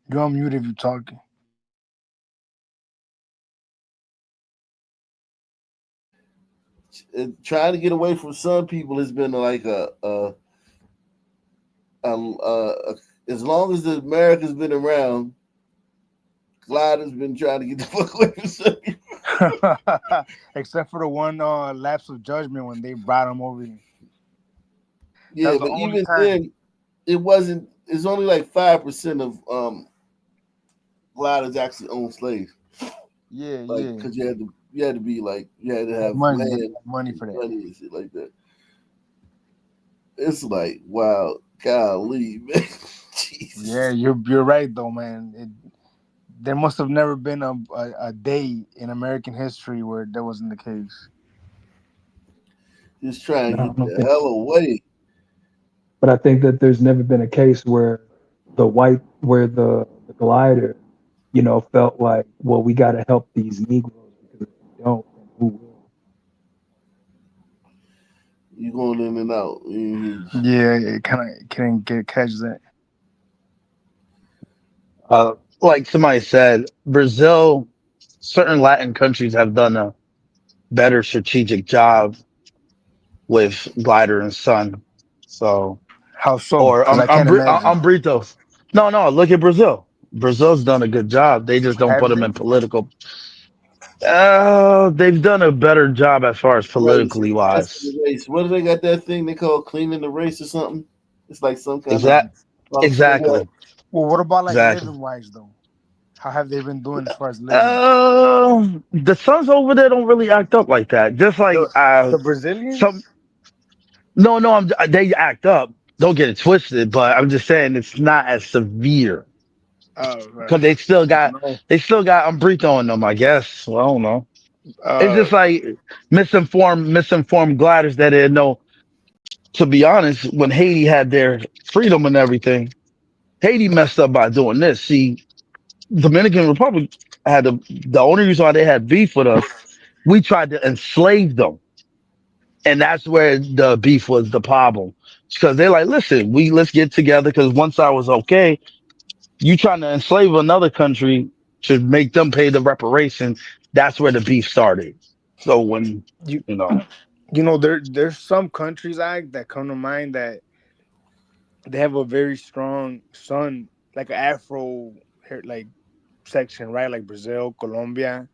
You're on mute if you're talking.
Trying to get away from some people has been like as long as the America's been around, Glider's been trying to get the fuck away from some people.
Except for the one lapse of judgment when they brought him over here.
Yeah, but even then, it's only like 5% of Gliders actually own slaves.
Yeah,
because you had to be like, you had to have
money for that,
money and shit like that. It's like, wow, golly, man. Jesus.
Yeah, you're right though, man. There must have never been a day in American history where that wasn't the case.
Just trying to get the hell away.
But I think that there's never been a case where the glider, felt like, well, we got to help these Negroes because if we don't, then who will?
You going in and out.
Yeah, it kind of couldn't catch that.
Like somebody said, Brazil, certain Latin countries have done a better strategic job with Glider and Son. So,
how so?
Or
I can't imagine.
Umbritos. No, look at Brazil. Brazil's done a good job. They just don't put them in political. They've done a better job as far as politically wise.
What do they got that thing they call cleaning the race or something? It's like some kind of
exactly.
Well, what about living wise though? How have they been doing as far as living?
The sons over there don't really act up like that. Just like
the Brazilians.
They act up. Don't get it twisted, but I'm just saying it's not as severe. Because they still got Umbrito in them, I guess. Well, I don't know. It's just like misinformed gliders that didn't know. To be honest, when Haiti had their freedom and everything, Haiti messed up by doing this. See, Dominican Republic had the only reason why they had beef with us. We tried to enslave them, and that's where the beef was the problem. Because they're like, listen, let's get together. Because once I was okay, you trying to enslave another country to make them pay the reparation. That's where the beef started. So when
there's some countries that come to mind that they have a very strong sun, like an Afro like section, right? Like Brazil, Colombia,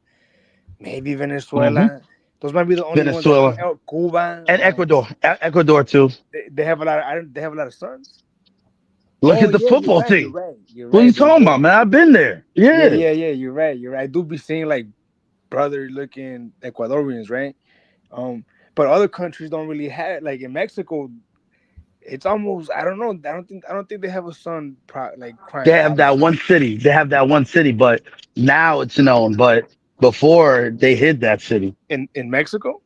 maybe Venezuela.
Mm-hmm.
Those might be the only
Venezuela.
ones. Cuba
And Ecuador. Ecuador too.
They have a lot. They have a lot of sons.
Look at the football team.
You're right.
What are you talking about, man? I've been there. Yeah.
You're right. I do be seeing like brother-looking Ecuadorians, right? But other countries don't really have. Like in Mexico, it's almost. I don't know. I don't think they have a son like crime.
They have that one city. But now it's known. But before they hid that city.
In Mexico.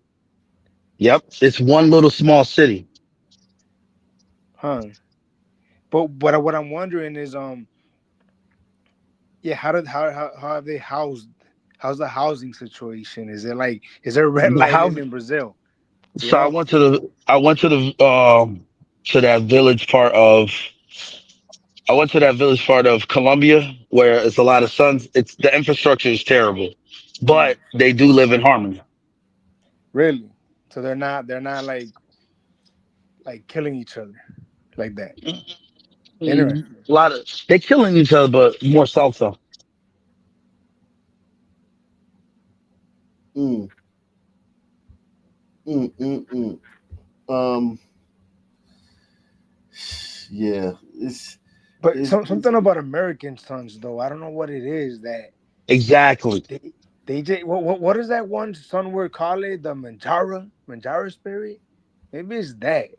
Yep, it's one little small city.
Huh. But what I'm wondering is how have they housed how's the housing situation? Is there
The house.
redlining in Brazil? You
So
know?
I went to that village part of I went to that village part of Colombia where it's a lot of suns. It's the infrastructure is terrible, but they do live in harmony.
Really? So they're not like killing each other like that. Interesting.
A lot of they're killing each other, but more salsa.
Mm, mm. Um, yeah,
But
it's
something about American sons though. I don't know what it is that
Exactly.
they just what is that one son word call it? The Manjara spirit? Maybe it's that.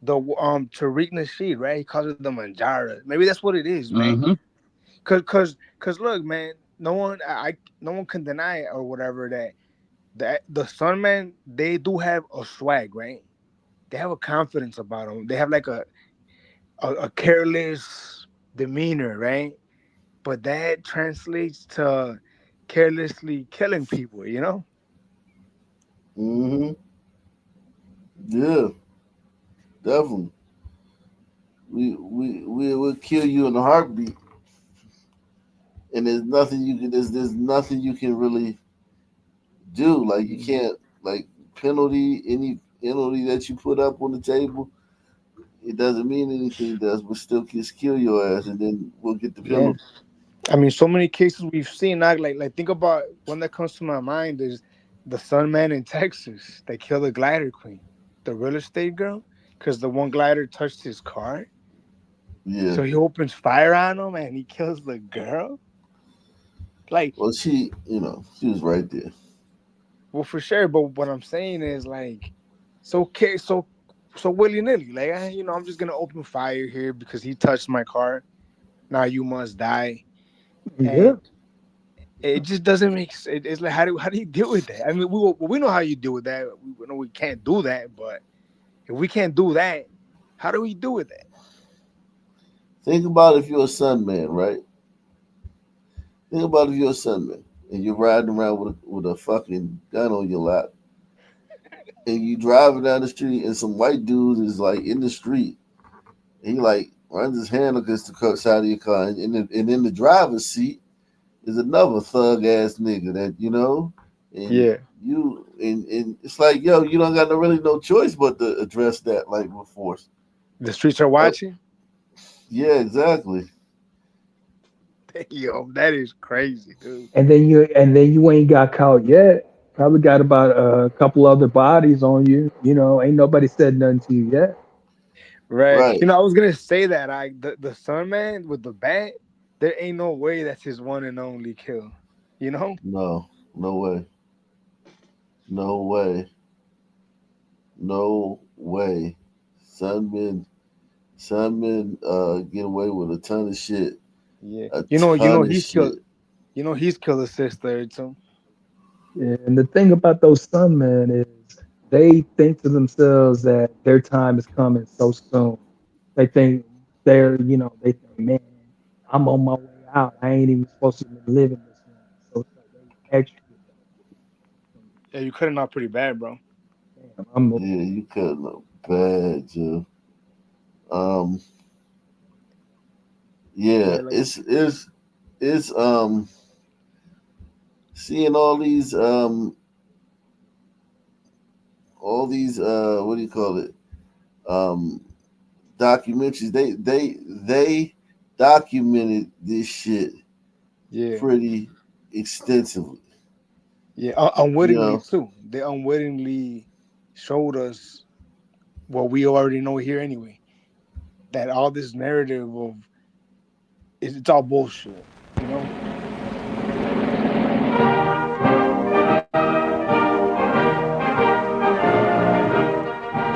The Tariq Nasheed, right? He calls it the Manjara. Maybe that's what it is, man.
Hmm.
Cause look, man, no one can deny it or whatever that the Sun man, they do have a swag, right? They have a confidence about them. They have like a careless demeanor, right? But that translates to carelessly killing people, you know?
Mm-hmm. Yeah, definitely. We will kill you in a heartbeat, and there's nothing you can really do. Like you can't like any penalty that you put up on the table. It doesn't mean anything. Does but still just kill your ass, and then we'll get the
Yeah.
penalty.
I mean, so many cases we've seen. Like think about one that comes to my mind is the Sun Man in Texas. They killed the glider queen, the real estate girl, because the one glider touched his car.
Yeah.
So he opens fire on him and he kills the girl. Like,
Well, she was right there.
well, for sure. But what I'm saying is like, so willy nilly. Like, I'm just gonna open fire here because he touched my car. Now you must die.
Yeah.
And it just doesn't make sense. It's like how do you deal with that? I mean, we know how you deal with that. We know we can't do that, but if we can't do that, how do we do with that?
Think about if you're a Sun man, right? Think about if you're a Sun man and you're riding around with a fucking gun on your lap, and you driving down the street, and some white dude is like in the street. And he like runs his hand against the side of your car, and in the driver's seat is another thug ass nigga that and
Yeah.
and it's like, yo, you don't got no choice but to address that like with force.
The streets are watching.
Yeah, exactly.
Yo, that is crazy, dude.
And then you ain't got caught yet. Probably got about a couple other bodies on you. Ain't nobody said nothing to you yet.
Right.
Right.
I was gonna say that the Sun Man with the bat, there ain't no way that's his one and only kill.
No way. No way. No way. Sunmen get away with a ton of shit.
Yeah.
A ton of
He's
shit.
killed. He's killed a sister too.
Yeah, and the thing about those Sun men is they think to themselves that their time is coming so soon. They think they think, man, I'm on my way out. I ain't even supposed to be living this long. So it's like they extra.
Yeah, you cut it out pretty bad, bro.
I'm
Yeah, you cutting up bad, Joe. Yeah,
like,
it's seeing all these what do you call it, documentaries. They documented this shit
yeah.
pretty extensively.
Yeah, unwittingly too. They unwittingly showed us what we already know here anyway. That all this narrative of it's all bullshit,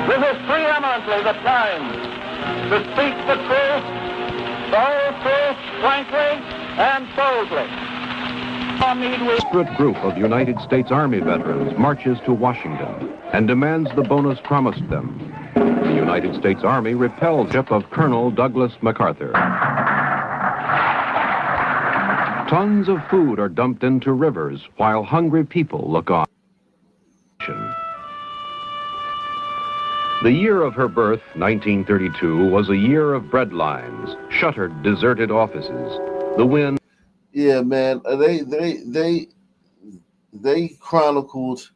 This is preeminently the time to speak the truth, the whole truth, frankly and boldly.
A desperate group of United States Army veterans marches to Washington and demands the bonus promised them. The United States Army repels the ship of Colonel Douglas MacArthur. Tons of food are dumped into rivers while hungry people look on. The year of her birth, 1932, was a year of bread lines, shuttered, deserted offices. The wind.
Yeah, man. They chronicled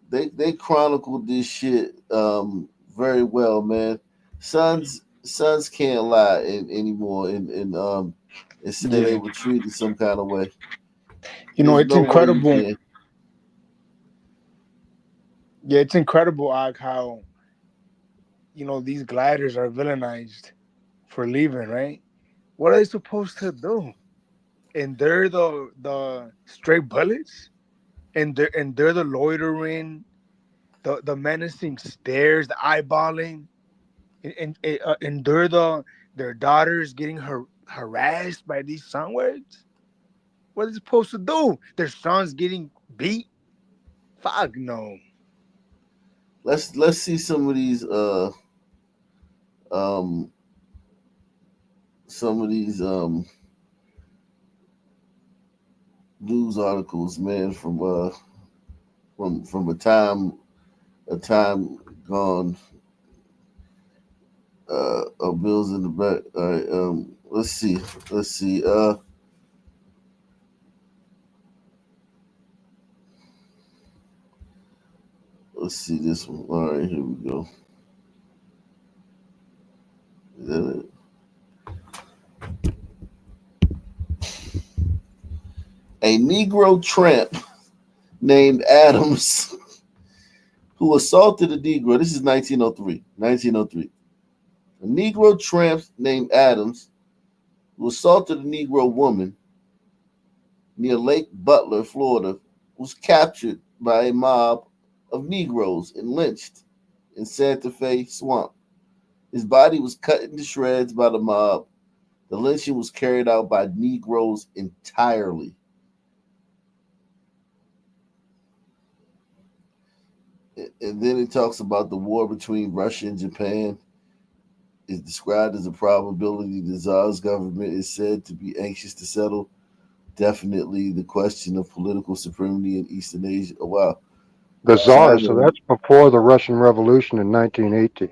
they chronicled this shit very well, man. Sons can't lie anymore and say they were treated some kind of way.
You know,
There's
it's
no way you
incredible.
can.
Yeah, it's incredible, Og, how these gliders are villainized for leaving, right? What are they supposed to do? And they're the stray bullets, and they're the loitering, the menacing stares, the eyeballing, and they're their daughters getting harassed by these son words. What are they supposed to do? Their sons getting beat? Fuck no.
Let's see some of these um news articles, man, from a time gone. Bills in the back. All right. Let's see. Let's see this one. All right, here we go. Is that it? A Negro tramp named Adams who assaulted a Negro. This is 1903. 1903. A Negro tramp named Adams who assaulted a Negro woman near Lake Butler, Florida, was captured by a mob of Negroes and lynched in Santa Fe Swamp. His body was cut into shreds by the mob. The lynching was carried out by Negroes entirely. And then it talks about the war between Russia and Japan. Is described as a probability the Tsar's government is said to be anxious to settle. Definitely the question of political supremacy in Eastern Asia. Oh, wow.
The Tsar, so that's before the Russian Revolution in 1918.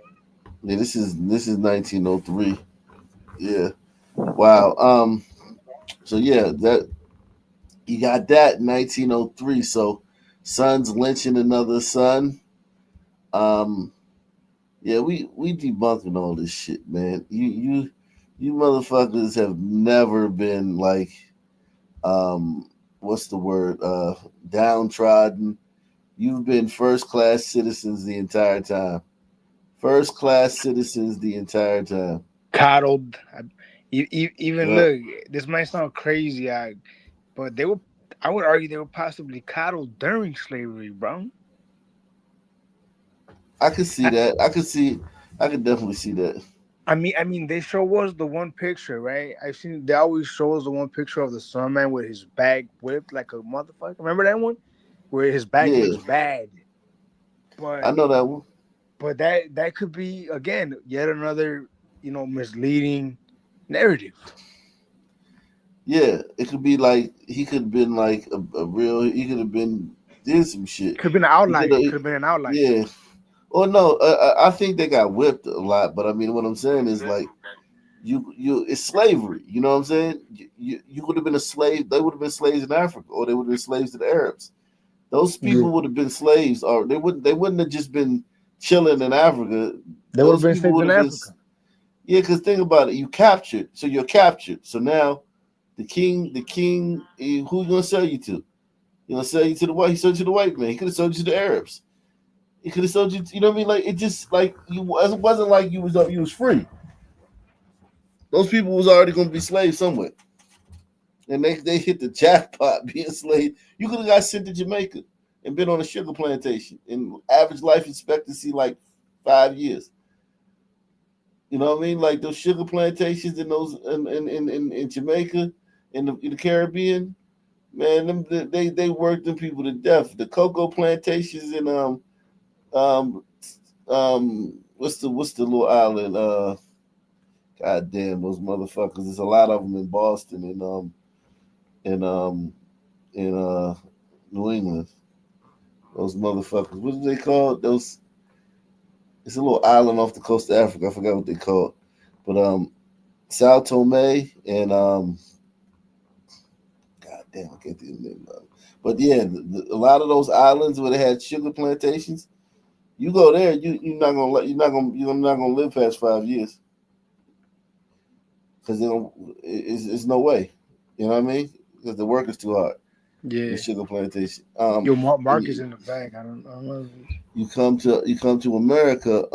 Yeah, this is 1903. Yeah. Wow. So yeah, that you got that in 1903. So sons lynching another son. Yeah, we debunking all this shit, man. You motherfuckers have never been like what's the word? Downtrodden. You've been first class citizens the entire time. First class citizens the entire time.
Coddled. Even look, this might sound crazy, but I would argue they were possibly coddled during slavery, bro.
I could see that. I could definitely see that.
I mean, they show us the one picture, right? I've seen they always show us the one picture of the sun man with his back whipped like a motherfucker. Remember that one where his back looks bad? But
I know that one.
But that could be again yet another misleading narrative.
Yeah, it could be like he could have been like a real. He could have been did some shit.
Could have been an outlier. Could have been an outlier.
Yeah. Or no, I think they got whipped a lot. But I mean, what I'm saying is like, you it's slavery. You know what I'm saying? You would have been a slave. They would have been slaves in Africa, or they would have been slaves to the Arabs. Those people would have been slaves, or they wouldn't have just been chilling in Africa.
They would have been slaves in Africa.
Yeah, because think about it. You captured, so you're captured. So now, the king, who you gonna sell you to? You gonna sell you to the white? He sold you to the white man. He could have sold you to the Arabs. He could have sold you. You know what I mean? Like it just like it wasn't like you was free. Those people was already gonna be slaves somewhere, and they hit the jackpot being slaves. You could have got sent to Jamaica and been on a sugar plantation, and average life expectancy like 5 years. You know what I mean? Like those sugar plantations in those in Jamaica, in the Caribbean, man, they worked them people to death. The cocoa plantations in what's the little island? God damn, those motherfuckers. There's a lot of them in Boston and New England. Those motherfuckers. What do they call those? It's a little island off the coast of Africa. I forgot what they call it. But Sao Tome and God damn, I can't think of the name of it. But yeah, a lot of those islands where they had sugar plantations, you go there, you're not gonna live past 5 years because it's no way. You know what I mean? Because the work is too hard.
Yeah.
The sugar plantation.
Yo, Mark is in the back. I don't know.
You come to America.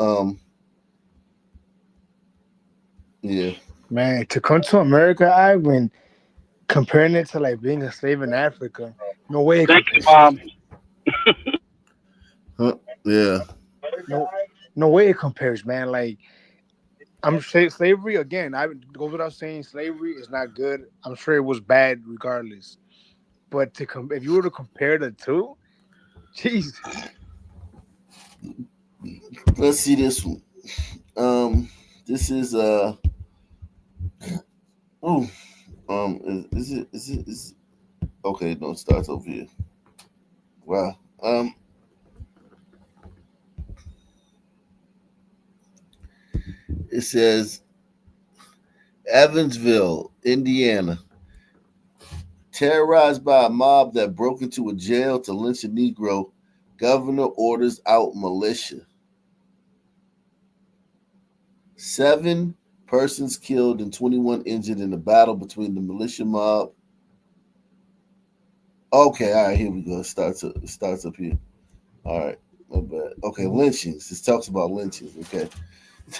Yeah.
Man, to come to America, I when comparing it to like being a slave in Africa, no way.
Thank you, Mom.
Yeah.
No way it compares, man. Like I'm sure slavery again. I goes without saying, slavery is not good. I'm sure it was bad regardless. But if you were to compare the two, jeez.
Let's see this one. This is is it okay? No, it starts over here. Wow. It says Evansville, Indiana, terrorized by a mob that broke into a jail to lynch a Negro. Governor orders out militia. 7 persons killed and 21 injured in a battle between the militia mob. Okay, all right, here we go. It starts up here. All right, my bad. Okay, lynchings. This talks about lynchings. Okay,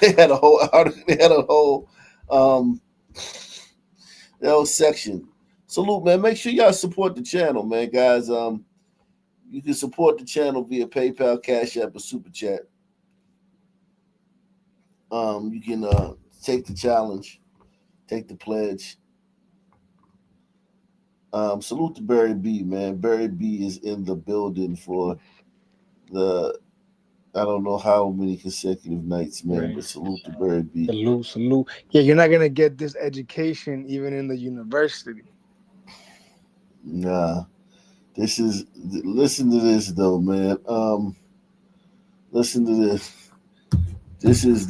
they had a whole article. They had a whole section. Salute, man. Make sure y'all support the channel, man, guys. You can support the channel via PayPal, Cash App, or Super Chat. You can take the challenge, take the pledge. Salute to Barry B, man. Barry B is in the building for I don't know how many consecutive nights, man,
Right.
but salute to Barry B.
Salute. Yeah, you're not gonna get this education even in the university.
Nah. Listen to this though, man. Listen to this. This is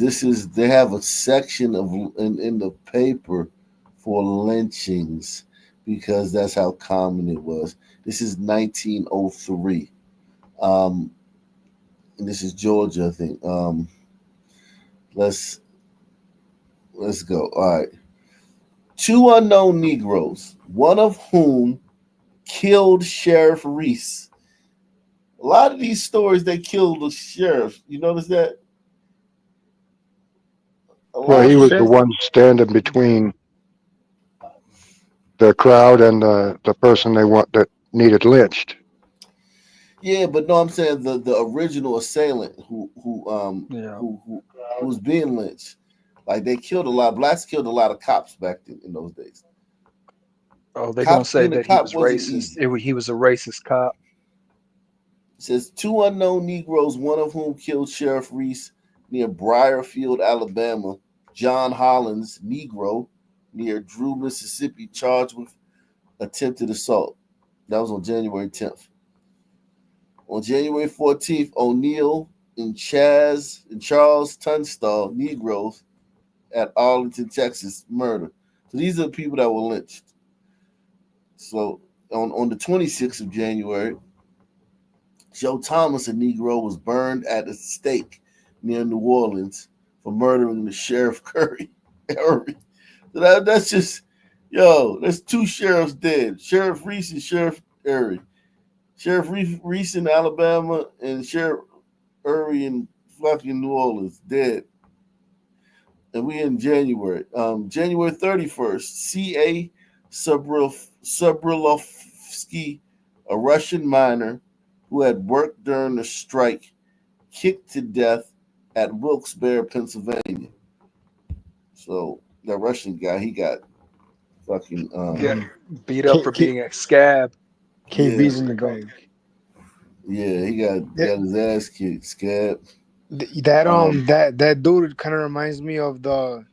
they have a section in the paper for lynchings because that's how common it was. This is 1903. And this is Georgia, I think. Let's go. All right. 2 unknown Negroes, one of whom killed Sheriff Reese. A lot of these stories, they killed the sheriff. You notice that?
Well, he was the one standing between the crowd and the person that needed lynched.
Yeah, but no, I'm saying the original assailant who was being lynched. Like blacks killed a lot of cops back in those days.
Oh, they're gonna say that he was racist. He was a racist cop.
It says 2 unknown Negroes, one of whom killed Sheriff Reese near Briarfield, Alabama. John Hollins, Negro, near Drew, Mississippi, charged with attempted assault. That was on January 10th. On January 14th, O'Neill and Charles Tunstall, Negroes, at Arlington, Texas, murder. So these are the people that were lynched. So on the 26th of January, Joe Thomas, a Negro, was burned at a stake near New Orleans for murdering the Sheriff Curry. So that's just, that's 2 sheriffs dead. Sheriff Reese and Sheriff Erie. Sheriff Reese in Alabama and Sheriff Erie in fucking New Orleans dead. And we in January. January 31st, C.A. Subrilovsky, a Russian miner who had worked during the strike, kicked to death at Wilkes-Barre, Pennsylvania. So that Russian guy, he got fucking
beat up for being a scab.
KB's in the bag.
Yeah, he got his ass kicked, scab.
That dude kind of reminds me of the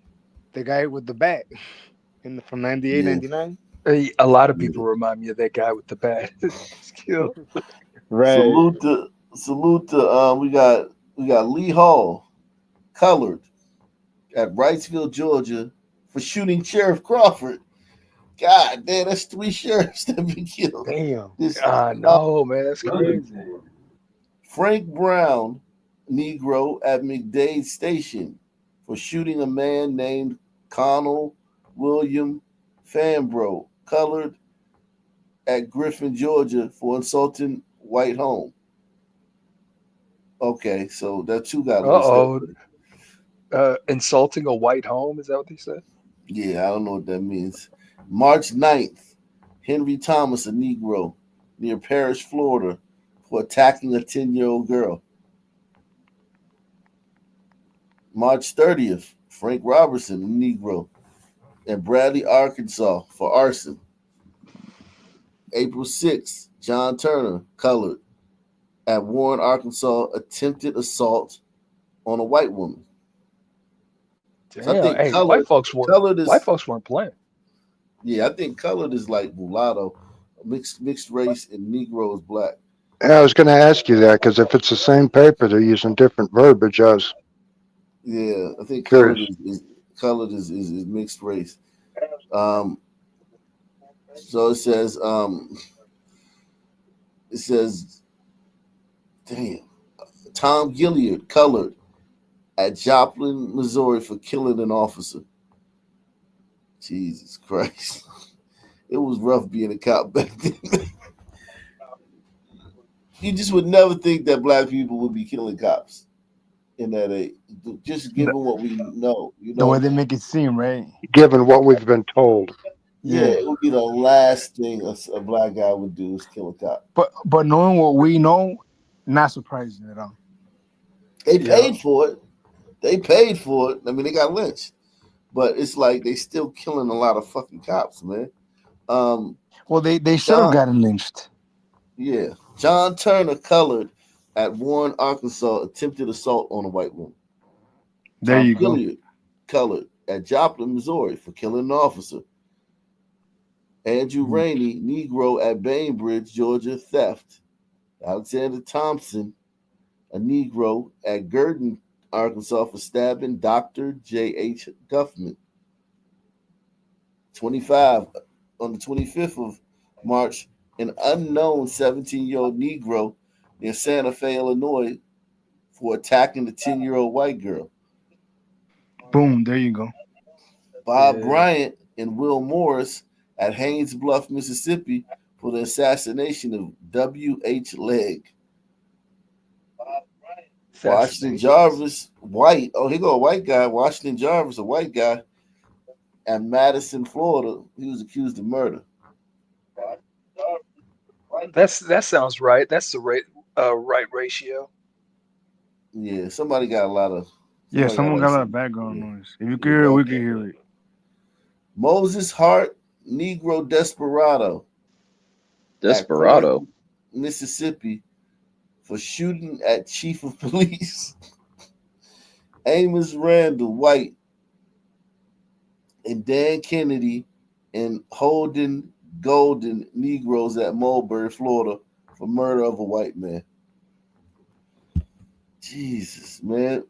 the guy with the bat from 98,
Yeah.
99.
A lot of people remind me of that guy with the bat. Skill.
Right.
Salute to we got Lee Hall, colored, at Wrightsville, Georgia, for shooting Sheriff Crawford. God damn, that's 3 sheriffs that been killed.
Damn.
No, man, that's crazy.
Frank Brown, Negro, at McDade Station for shooting a man named Connell William Fambro, colored, at Griffin, Georgia, for insulting white home. Okay, so that 2 got listed.
Insulting a white home, is that what they said?
Yeah, I don't know what that means. March 9th, Henry Thomas, a Negro, near Parrish, Florida, for attacking a 10-year-old girl. March 30th, Frank Robertson, a Negro, in Bradley, Arkansas, for arson. April 6th, John Turner, colored, at Warren, Arkansas, attempted assault on a white woman.
Damn,
So I think
hey,
colored,
white folks weren't playing.
Yeah, I think colored is like mulatto, mixed race, and Negro is black.
Yeah, I was going to ask you that because if it's the same paper, they're using different verbiage.
Yeah, I think
Curious.
colored is mixed race. So it says damn, Tom Gilliard, colored, at Joplin, Missouri, for killing an officer. Jesus Christ. It was rough being a cop back then. You just would never think that black people would be killing cops in that age. Just given what we know,
The way they make it seem, right?
Given what we've been told.
Yeah, it would be the last thing a black guy would do is kill a cop.
But knowing what we know, not surprising at all.
They paid for it. They paid for it. I mean, they got lynched. But it's like they still killing a lot of fucking cops, man.
Well, they should have gotten lynched.
Yeah. John Turner, colored, at Warren, Arkansas, attempted assault on a white woman.
There you go.
Gilliard, colored, at Joplin, Missouri, for killing an officer. Andrew Rainey, Negro, at Bainbridge, Georgia, theft. Alexander Thompson, a Negro, at Gurdon, Arkansas, for stabbing Dr. J.H. Guffman. 25, on the 25th of March, an unknown 17-year-old Negro near Santa Fe, Illinois, for attacking the 10-year-old white girl.
Boom, there you go.
Bob Bryant and Will Morris at Haynes Bluff, Mississippi, for the assassination of W.H. Legg. Washington Jarvis, white. Oh, here go a white guy. Washington Jarvis, a white guy, at Madison, Florida. He was accused of murder.
That sounds right. That's the right ratio.
Yeah, somebody got a lot of.
Yeah, someone got a lot of background noise. If you can hear it, we can hear it.
Moses Hart, Negro Desperado.
Desperado.
Mississippi, for shooting at Chief of Police Amos Randall, white, and Dan Kennedy and Holden Golden, Negroes, at Mulberry, Florida, for murder of a white man. Jesus, man.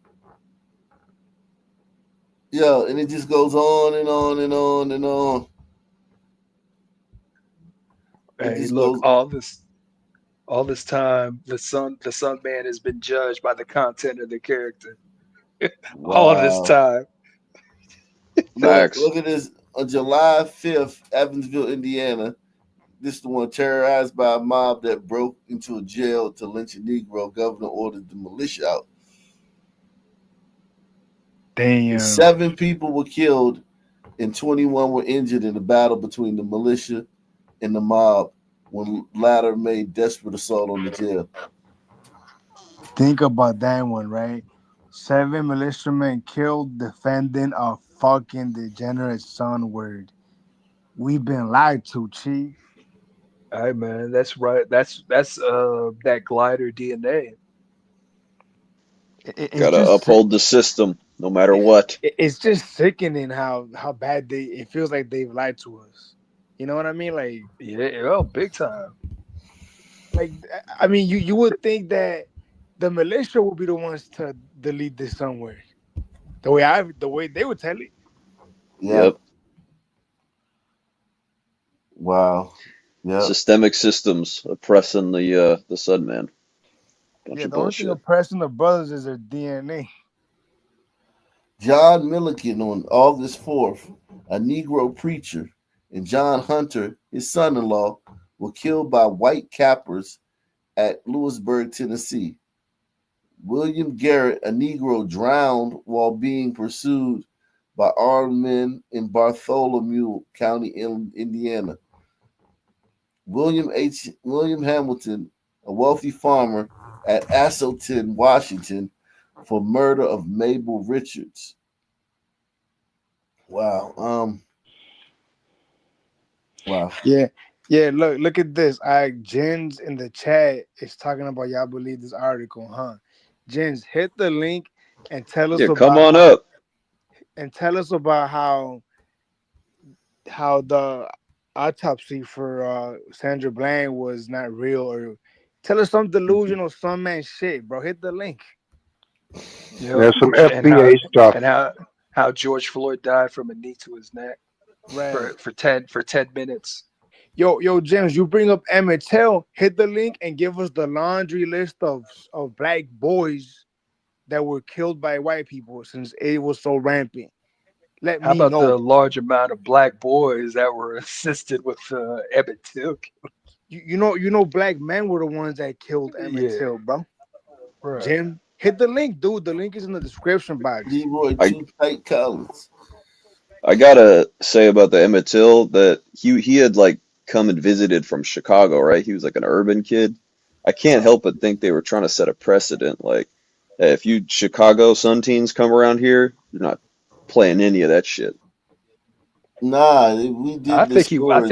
Yo, and it just goes on and on and on and on.
Hey, look, all this time, the son man has been judged by the content of the character.
Wow.
All this time.
Look at this. On July 5th, Evansville, Indiana. This is the one terrorized by a mob that broke into a jail to lynch a Negro. Governor ordered the militia out.
Damn.
7 people were killed and 21 were injured in the battle between the militia and the mob when latter made desperate assault on the jail.
Think about that one, right? 7 militiamen killed defending a fucking degenerate son word. We've been lied to, Chief.
All right, man. That's right. That's that glider DNA.
Gotta uphold the system. no matter what.
It's just sickening how bad it feels like they've lied to us. You know what I mean? Like,
Yeah, big time.
like I mean, you would think that the militia would be the ones to delete this somewhere. The way they would tell it.
Yep. Wow. Yeah.
Systemic systems oppressing the Sudman. Bunch
Yeah,
of
the only thing
bullshit.
oppressing the brothers is their DNA.
John Milliken on August 4th, a Negro preacher, and John Hunter, his son-in-law, were killed by white cappers at Lewisburg, Tennessee. William Garrett, a Negro, drowned while being pursued by armed men in Bartholomew County, Indiana. William Hamilton, a wealthy farmer at Asselton, Washington, for murder of Mabel Richards. Wow. Wow.
Yeah. Look at this. Jens in the chat is talking about y'all believe this article, huh? Jens, hit the link and tell us
Yeah,
about
come on up.
And tell us about how the autopsy for Sandra Bland was not real, or tell us some delusional some man shit, bro. Hit the link.
There's some FBA stuff.
And how George Floyd died from a knee to his neck for 10 minutes.
Yo, James, you bring up Emmett Till. Hit the link and give us the laundry list of black boys that were killed by white people, since it was so rampant. Let
How
me
about
know.
the large amount of black boys that were assisted with Emmett Till?
You know, black men were the ones that killed Emmett Till, bro.
Right.
Jim, hit the link, dude. The link is in the description box.
Leroy Two Tight Collins.
I gotta say about the Emmett Till that he had like come and visited from Chicago, right? He was like an urban kid. I can't help but think they were trying to set a precedent. Like, hey, if you Chicago Sun teens come around here, you're not playing any of that shit.
Nah, we did.
I think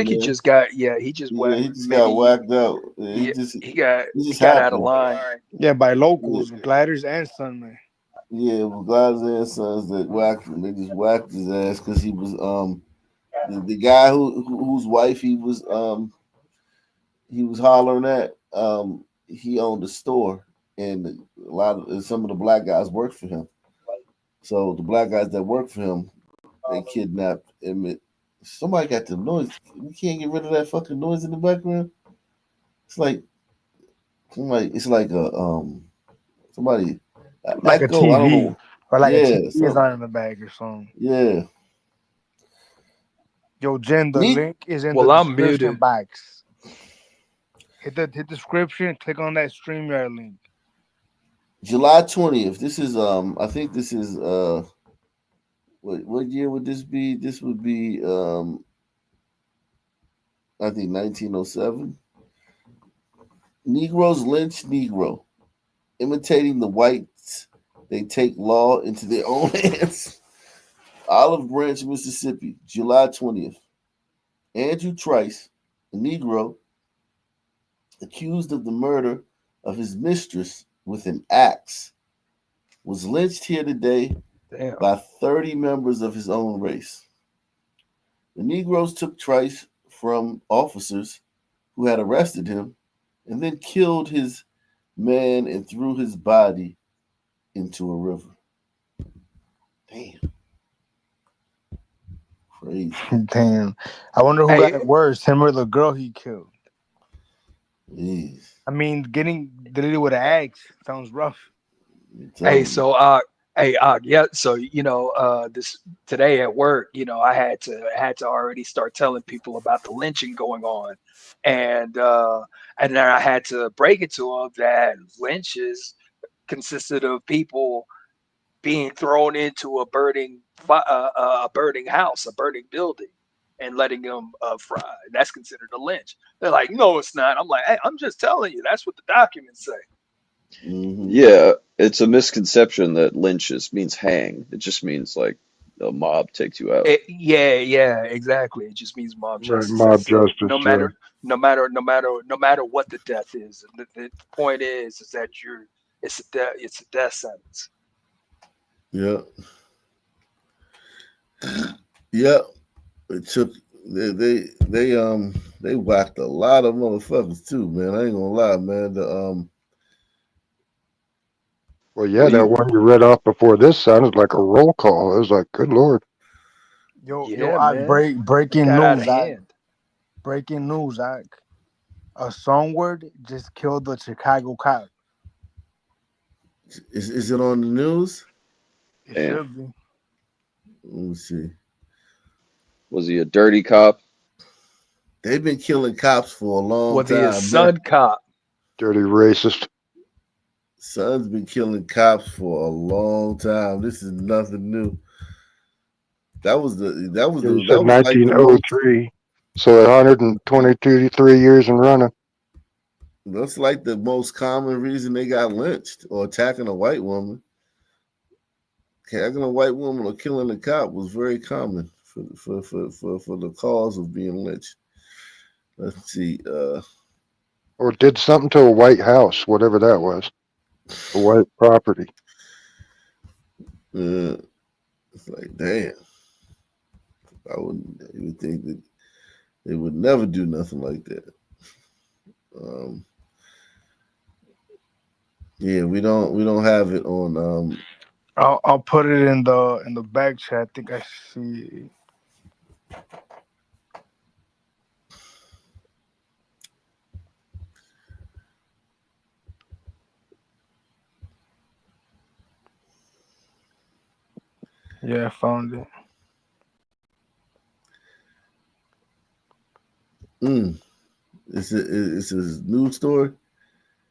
he just got
he just got whacked out. Yeah,
he got out of line.
Yeah, by locals, Gliders and Sunman.
Yeah, with Gliders and Sons that whacked him. They just whacked his ass because he was the guy whose wife he was hollering at. He owned a store, and some of the black guys worked for him. So the black guys that worked for him, they kidnapped Emmett. Somebody got the noise. We can't get rid of that fucking noise in the background. It's like somebody. It's like somebody.
Like
echo,
a TV,
I don't know.
or like a TV is on in the bag or something.
Yeah.
Yo, Jen, the link is in the description box. Hit the description. Click on that StreamYard link.
July 20th. This is I think this is what year would this be? This would be I think 1907. Negroes lynch Negro. Imitating the whites, they take law into their own hands. Olive Branch, Mississippi, July 20th. Andrew Trice, a Negro, accused of the murder of his mistress with an axe, was lynched here today by 30 members of his own race. The Negroes took Trice from officers who had arrested him and then killed his man and threw his body into a river. Damn. Crazy.
Damn. I wonder who got it worse, him or the girl he killed.
Jeez.
I mean, getting deleted with an axe sounds rough.
Yeah. So this today at work, I had to already start telling people about the lynching going on, and then I had to break it to them that lynches consisted of people being thrown into a burning house, a burning building, and letting them fry. That's considered a lynch. They're like, no, it's not. I'm like, hey, I'm just telling you. That's what the documents say.
Mm-hmm.
Yeah, it's a misconception that lynches means hang. It just means like a mob takes you out.
Yeah, exactly. It just means mob justice.
Right, mob justice.
No matter what the death is. The point is that it's a death sentence.
Yeah. Yeah. It took they whacked a lot of motherfuckers too, man. I ain't gonna lie, man.
Well, yeah, that one you read off before this sounded like a roll call. It was like, good Lord.
Yo, I breaking news. Breaking news. A song word just killed the Chicago cop.
Is it on the news?
It should be.
Let me see.
Was he a dirty cop?
They've been killing cops for a long
Was
time.
he a son cop?
Dirty racist.
Son's been killing cops for a long time. This is nothing new. That was
You
like
said
the most.
1903. So 123 years and running.
That's like the most common reason they got lynched or attacking a white woman. Attacking a white woman or killing a cop was very common for the cause of being lynched. Let's see.
Or did something to a white house, whatever that was. A white property.
It's like, damn. I wouldn't even think that they would never do nothing like that. Yeah, we don't have it on.
I'll put it in the back chat. I think I see. Yeah, I found it.
It's a news story.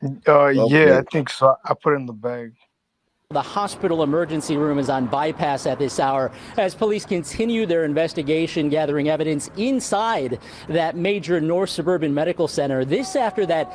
Yeah, I think so. I put it in the bag.
The hospital emergency room is on bypass at this hour as police continue their investigation, gathering evidence inside that major North Suburban Medical Center. This after that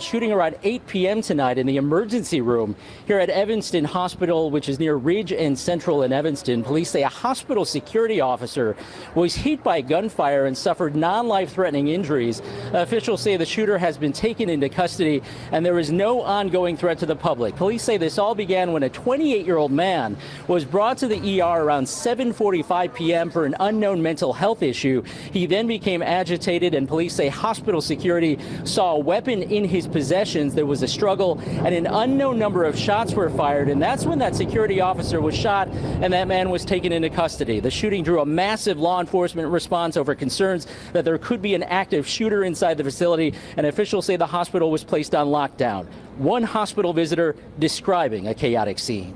shooting around 8 p.m. tonight in the emergency room here at Evanston Hospital, which is near Ridge and Central in Evanston. Police say a hospital security officer was hit by gunfire and suffered non-life-threatening injuries. Officials say the shooter has been taken into custody and there is no ongoing threat to the public. Police say this all began when a 28-year-old man was brought to the ER around 7:45 p.m. for an unknown mental health issue. He then became agitated, and police say hospital security saw a weapon in his possessions. There was a struggle, and an unknown number of shots were fired, and that's when that security officer was shot, and that man was taken into custody. The shooting drew a massive law enforcement response over concerns that there could be an active shooter inside the facility, and officials say the hospital was placed on lockdown. One hospital visitor describing a chaotic scene.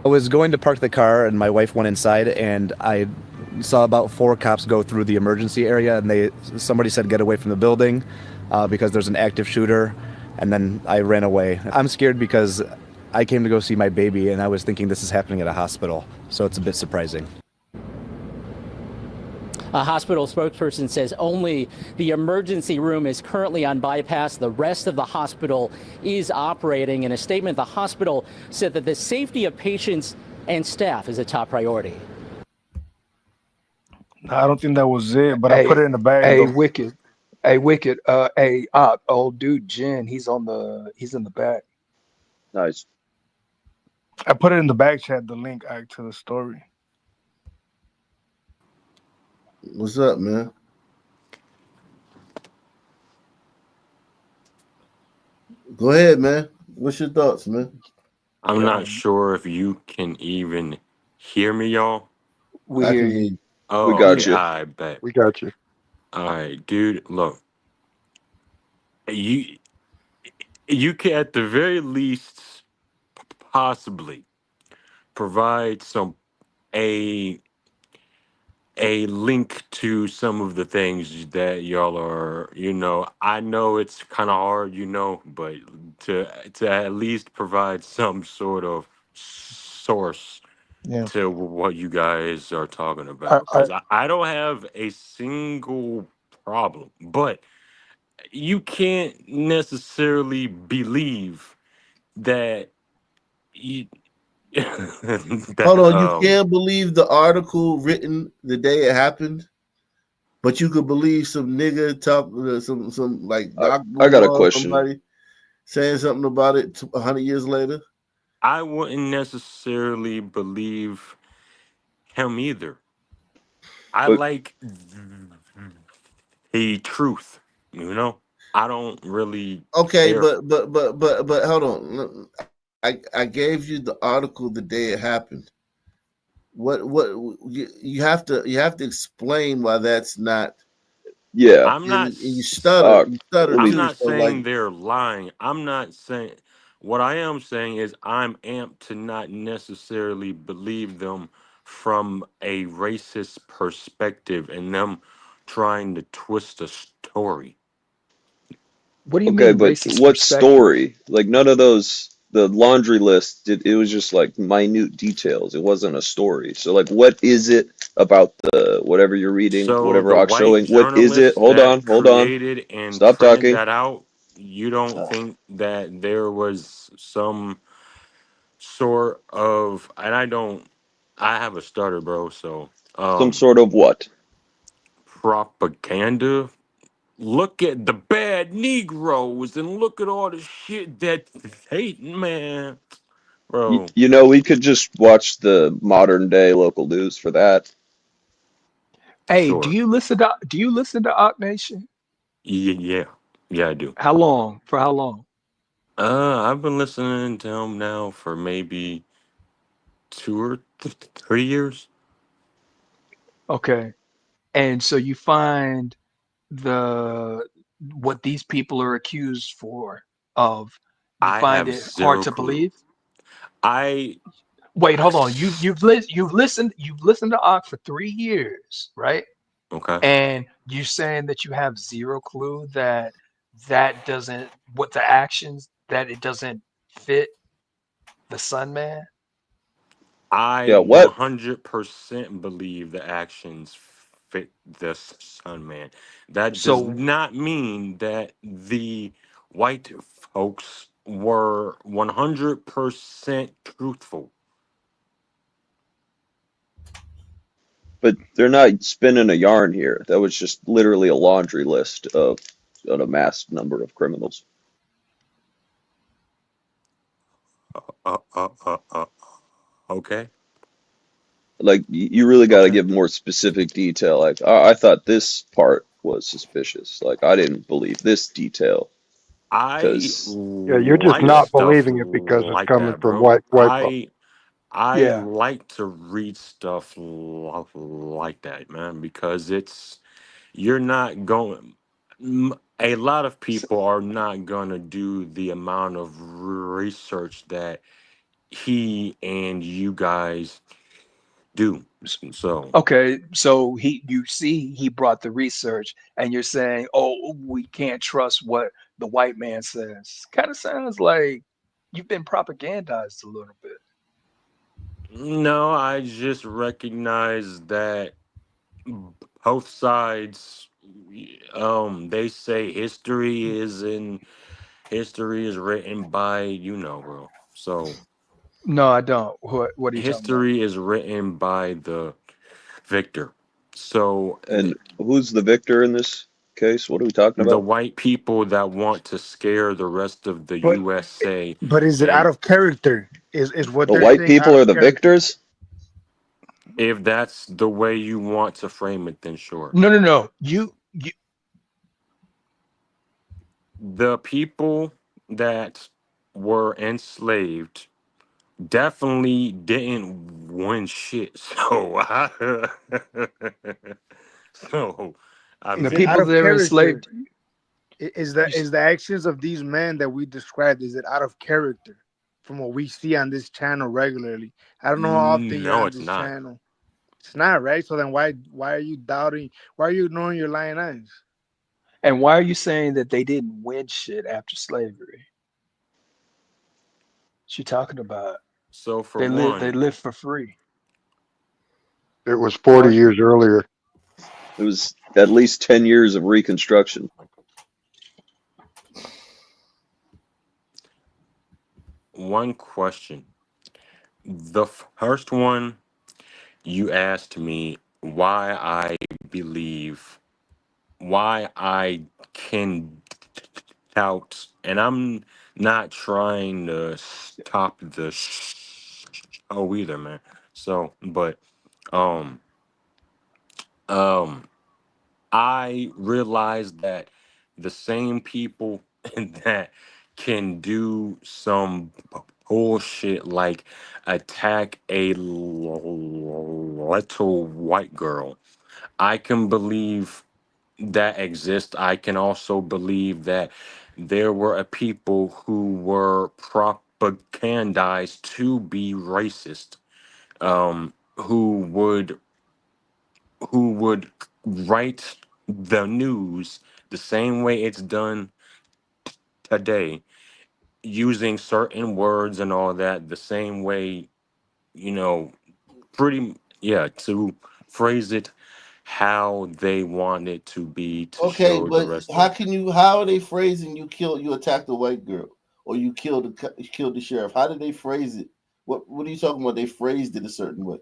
I was going to park the car and my wife went inside and I saw about 4 cops go through the emergency area and somebody said get away from the building because there's an active shooter, and then I ran away. I'm scared because I came to go see my baby and I was thinking this is happening at a hospital, so it's a bit surprising.
A hospital spokesperson says only the emergency room is currently on bypass. The rest of the hospital is operating. In a statement, the hospital said that the safety of patients and staff is a top priority.
I don't think that was it, but I put it in the bag.
Hey, Wicked. Old dude, Jen, he's in the back.
Nice.
I put it in the back chat, the link to the story.
What's up, man? Go ahead, man. What's your thoughts, man?
I'm not sure if you can even hear me, y'all.
We hear you.
Oh,
We got
okay,
you.
I bet.
We got you.
All right, dude. Look, you can at the very least possibly provide a link to some of the things that y'all are, I know it's kind of hard, but to at least provide some sort of source to what you guys are talking about. Because I don't have a single problem, but you can't necessarily believe that you
Hold on, you can't believe the article written the day it happened, but you could believe some nigga talk some like Doc
I got a
Lamar or
question.
somebody saying something about it 100 years later.
I wouldn't necessarily believe him either. I
But
like the truth, you know? I don't really
Okay,
care.
but hold on. I gave you the article the day it happened. What you have to explain why that's not.
yeah,
I'm not
And you
s-
stutter
uh,
you stutter
let
I'm
me.
too.
not
So like,
saying they're lying. I'm not saying what I am saying is I'm amped to not necessarily believe them from a racist perspective and them trying to twist a story.
What do you
Okay,
mean
but
racist
what
perspective?
story? Like none of those. The laundry list. It was just like minute details. It wasn't a story. So like, what is it about the whatever you're reading,
So
whatever
the
Ox
white
showing? What is it?
journalist
Hold
that
on, hold on.
created and
Stop
printed
talking.
that out, you don't think that there was some sort of, and I have a stutter, bro, so
Some sort of what?
propaganda. Look at the bad Negroes and look at all the shit that they, man, bro.
You know, we could just watch the modern day local news for that.
Hey,
Sure.
do you listen to Ock Nation?
Yeah, yeah, I do.
How long? For how long?
I've been listening to him now for maybe 2 or 3 years.
Okay. And so you find the what these people are accused for of, you
I
find
have
it hard
zero
to
clue.
believe?
I,
Wait, hold on. You've listened to Ock for 3 years, right?
okay.
And you're saying that you have zero clue that that doesn't what the actions that it doesn't fit the Sun Man.
I
Yeah, what?
100% believe the actions fit the Sun Man. That does
So
not mean that the white folks were 100% truthful.
But they're not spinning a yarn here. That was just literally a laundry list of an amassed number of criminals.
Uh, uh, uh, uh, okay.
Like you really got to
Okay.
give more specific detail. Like I thought this part was suspicious. Like I didn't believe this detail
I
because
Yeah, you're just
like
not
stuff
believing it because it's
like
coming
that,
from
bro.
white folk.
I
yeah.
like to read stuff like that, man, because it's you're not going. A lot of
So,
people are not gonna do the amount of research that he and you guys do. So
okay, so you see he brought the research and you're saying, "Oh, we can't trust what the white man says." Kind of sounds like you've been propagandized a little bit.
no, I just recognize that both sides. They say history is written by bro. So
No, I don't. What are you talking about?
history is written by the victor. So
and who's the victor in this case? What are we talking
the
about?
white people that want to scare the rest of the
But
USA,
is it out
and
of character? Is what
The
they're
white
saying
people
out
are
of
the
character?
victors?
if that's the way you want to frame it, then sure.
No, no, no. You
The people that were enslaved definitely didn't win shit. So, so I
the
Is it
mean,
out
people
of
that are
character?
enslaved.
Is
You,
the actions of these men that we described, is it out of character from what we see on this channel regularly? I don't know how often you're
no,
on
it's
this
not.
channel. It's not right. So then why are you doubting? Why are you ignoring your lying eyes?
and why are you saying that they didn't win shit after slavery? What you talking about?
So for
They
one,
live for free.
It was 40
Largely.
years earlier.
It was at least 10 years of Reconstruction.
one question. The first one you asked me why I believe, why I can doubt, and I'm not trying to stop the show either, man. So, but um um I realized that the same people that can do some bullshit like attack a little white girl, I can believe that exists. I can also believe that there were a people who were propagandized to be racist, who would write the news the same way it's done today, using certain words and all that the same way, you know, yeah, to phrase it how they want it to be to
Okay,
show the
but
rest
how
of.
can you? How are they phrasing you attacked a white girl, or you killed the sheriff? How did they phrase it? What are you talking about? They phrased it a certain way.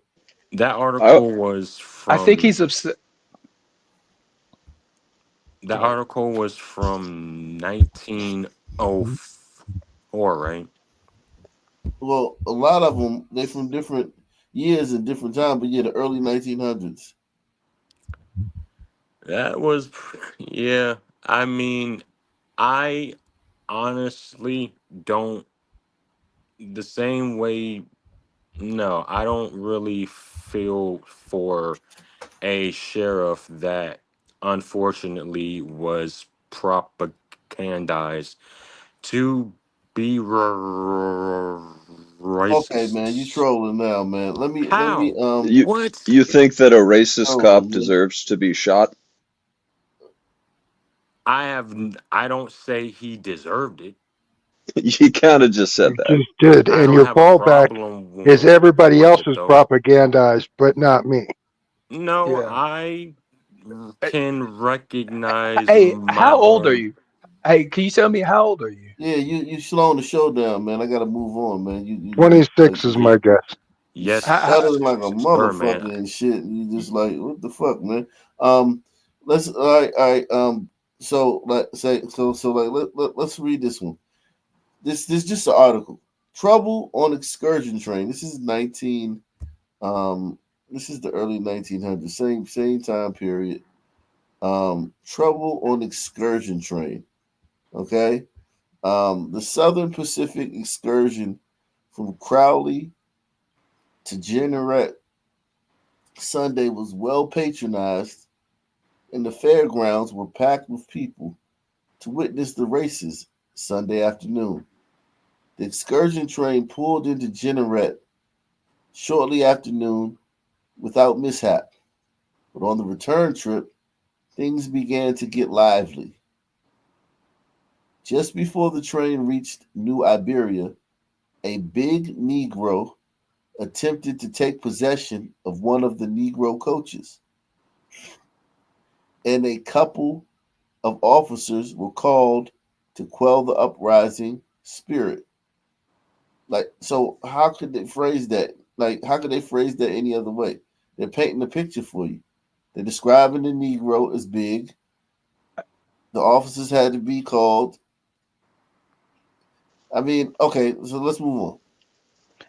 That
I
article was
I think
from
he's upset.
that
Go ahead.
article was from 1904, right?
Well, a lot of them they from different years and different time, but yeah, the early 1900s.
That was yeah. I mean, I honestly don't the same way. No, I don't really feel for a sheriff that unfortunately was propagandized to be
Okay, man, you
racist.
trolling now, man. Let me
How?
you
What?
you think that a racist cop
trolling, man.
deserves to be shot?
I don't say he deserved it.
You kind of just said
You
that.
just did.
I
And
don't
your
have a
fallback
problem
is everybody
with
else
it
is
though.
propagandized, but not me.
No,
Yeah.
I
Hey,
can recognize
hey,
my
how old are
own.
you? Hey, can you tell me how old are you?
Yeah, you slowing the show down, man. I gotta move on, man. You like
26 is my guess.
you
Yes,
How,
stuttering like a
sir, man.
motherfucker and shit. And you just like, what the fuck, man? Um, let's all right. So like say so like let's read this one. This just an article. Trouble on excursion train. This is 19. Um, this is the early 1900s. Same time period. Trouble on excursion train. Okay. The Southern Pacific excursion from Crowley to Jeanneret Sunday was well patronized, and the fairgrounds were packed with people to witness the races Sunday afternoon. The excursion train pulled into Jeanneret shortly after noon without mishap, but on the return trip, things began to get lively. Just before the train reached New Iberia, a big Negro attempted to take possession of one of the Negro coaches, and a couple of officers were called to quell the uprising spirit. Like, so how could they phrase that? Like, how could they phrase that any other way? They're painting a picture for you. They're describing the Negro as big. The officers had to be called. I mean, okay, so let's move on.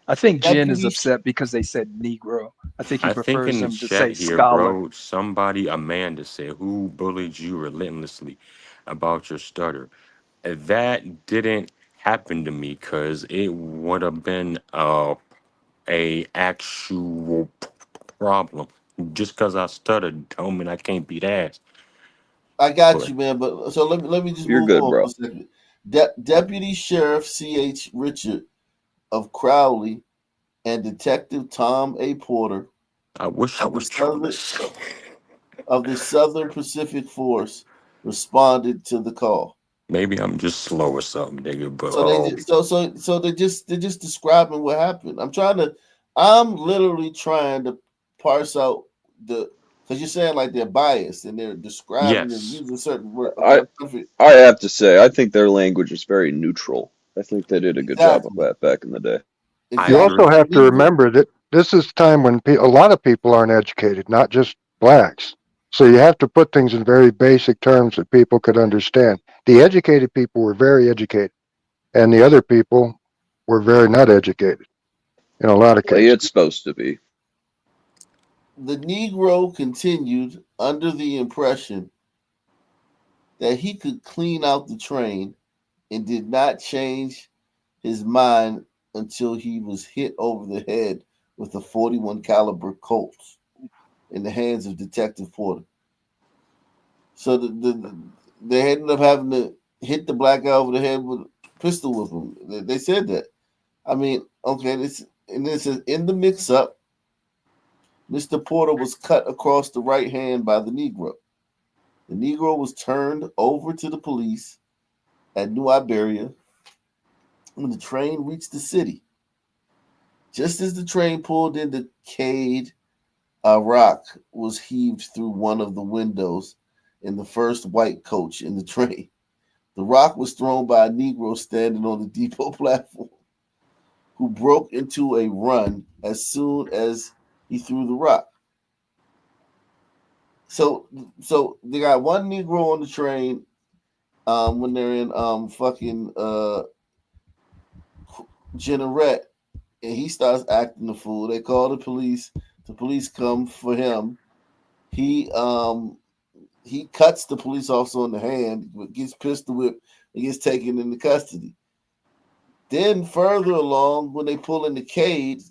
I think Jen is
Deputy,
upset because they said Negro. I think he
I think
prefers
in the
them to say
chat here,
scholar.
bro, somebody, Amanda, said, "Who bullied you relentlessly about your stutter?" That didn't happen to me because it would have been a actual problem. Just because I stuttered don't mean I can't beat ass.
I got
But
you, man. But so let me just
You're
move
good,
on for a
bro.
second. Deputy Sheriff C.H. Richard of Crowley and Detective Tom A. Porter
I wish I
of the
was trolling.
Southern Pacific Force responded to the call.
Maybe I'm just slow or something, nigga. But
So they're just describing what happened. I'm literally trying to parse out the because you're saying like they're biased and they're describing and
yes,
using certain word. Okay,
I
I'm perfect.
I have to say, I think their language is very neutral. I think they did a good job of
Exactly.
that back in the day.
I
You
Exactly.
also
agree.
have to remember that this is time when a lot of people aren't educated, not just blacks. So you have to put things in very basic terms that people could understand. The educated people were very educated. and the other people were very not educated in a lot of
Well,
cases.
it's supposed to be.
The Negro continued under the impression that he could clean out the train and did not change his mind until he was hit over the head with a 41 caliber Colt in the hands of Detective Porter. So they ended up having to hit the black guy over the head with a pistol with him. They said that. I mean, okay, this is in the mix-up. Mr. Porter was cut across the right hand by the Negro. The Negro was turned over to the police at New Iberia when the train reached the city. Just as the train pulled into Cade, a rock was heaved through one of the windows in the first white coach in the train. The rock was thrown by a Negro standing on the depot platform, who broke into a run as soon as he threw the rock. So they got one Negro on the train when they're in fucking Generette, and he starts acting the fool. They call the police. The police come for him. He cuts the police officer in the hand, gets pistol whipped, and gets taken into custody. Then further along, when they pull in the cage,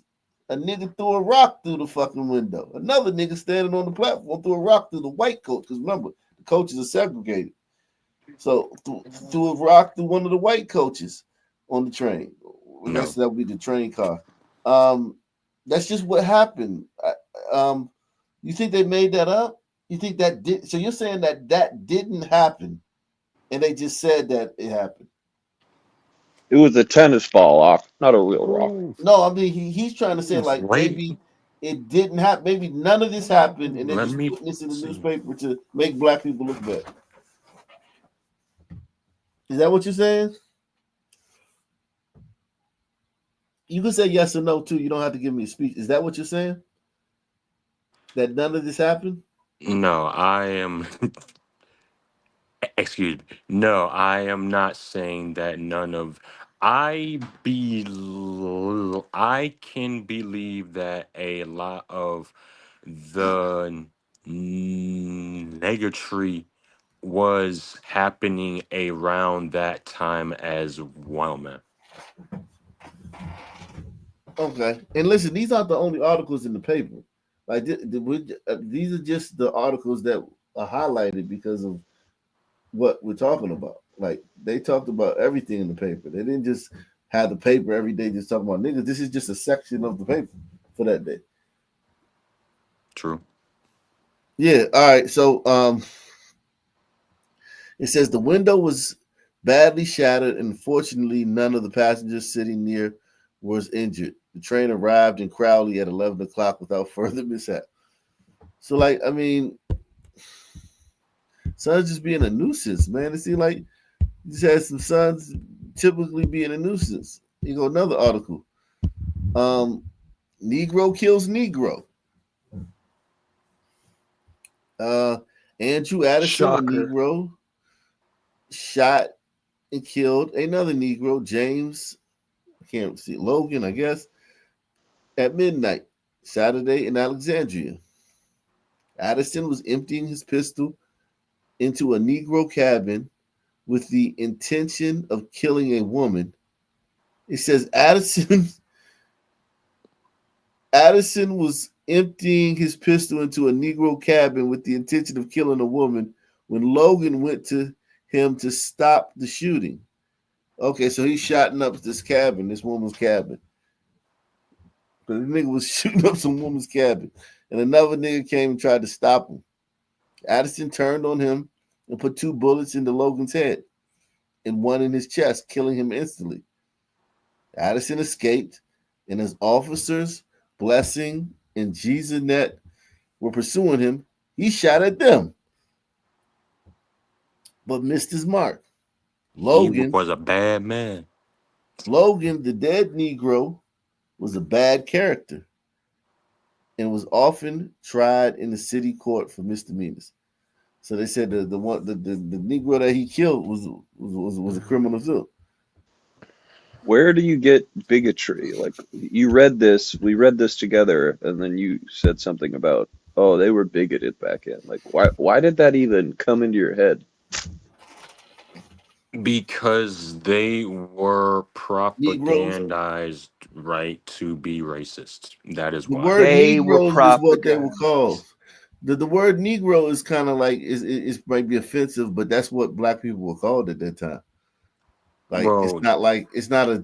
a nigga threw a rock through the fucking window. Another nigga standing on the platform threw a rock through the white coach, because remember, the coaches are segregated. So threw a rock through one of the white coaches on the train. I guess that would be the train car. That's just what happened. You think they made that up? You think that did? So you're saying that didn't happen, and they just said that it happened?
It was a tennis ball, not a real rock.
No, I mean he's trying to say like maybe it didn't happen. Maybe none of this happened, and they're just putting this in the newspaper to make black people look bad. Is that what you're saying? You can say yes or no too. You don't have to give me a speech. Is that what you're saying? That none of this happened?
No, I am. Excuse me. No, I am not saying that none of. I can believe that a lot of the negatory was happening around that time as well, man.
Okay. And listen, these aren't the only articles in the paper. Like these are just the articles that are highlighted because of what we're talking about. Like they talked about everything in the paper. They didn't just have the paper every day just talking about niggas. This is just a section of the paper for that day.
True.
Yeah. All right. So it says the window was badly shattered, and fortunately, none of the passengers sitting near was injured. The train arrived in Crowley at 11 o'clock without further mishap. So, like, I mean, sons just being a nuisance, man. It seems like you just had some sons typically being a nuisance. You go another article. Negro kills Negro. Andrew Addison, a Negro, shot and killed another Negro, James, I can't see, Logan, I guess, at midnight, Saturday in Alexandria. Addison was emptying his pistol into a Negro cabin with the intention of killing a woman. It says Addison was emptying his pistol into a Negro cabin with the intention of killing a woman when Logan went to him to stop the shooting. Okay, so he's shotting up this cabin, this woman's cabin. But the nigga was shooting up some woman's cabin. And another nigga came and tried to stop him. Addison turned on him and put 2 bullets into Logan's head and 1 in his chest, killing him instantly. Addison escaped, and as officers, Blessing and Jesunet, were pursuing him, he shot at them, but missed his mark. Logan
He was a bad man.
Logan, the dead Negro, was a bad character and was often tried in the city court for misdemeanors. So they said the Negro that he killed was a criminal too.
Where do you get bigotry? Like you read this, we read this together, and then you said something about, oh, they were bigoted back in. Like why did that even come into your head?
Because they were
Negroes.
propagandized, right, to be racist. That is
The
why.
word
They were
Negroes is what they were called.
propagandized.
The word Negro is kind of like is might be offensive, but that's what black people were called at that time.
Well,
It's not a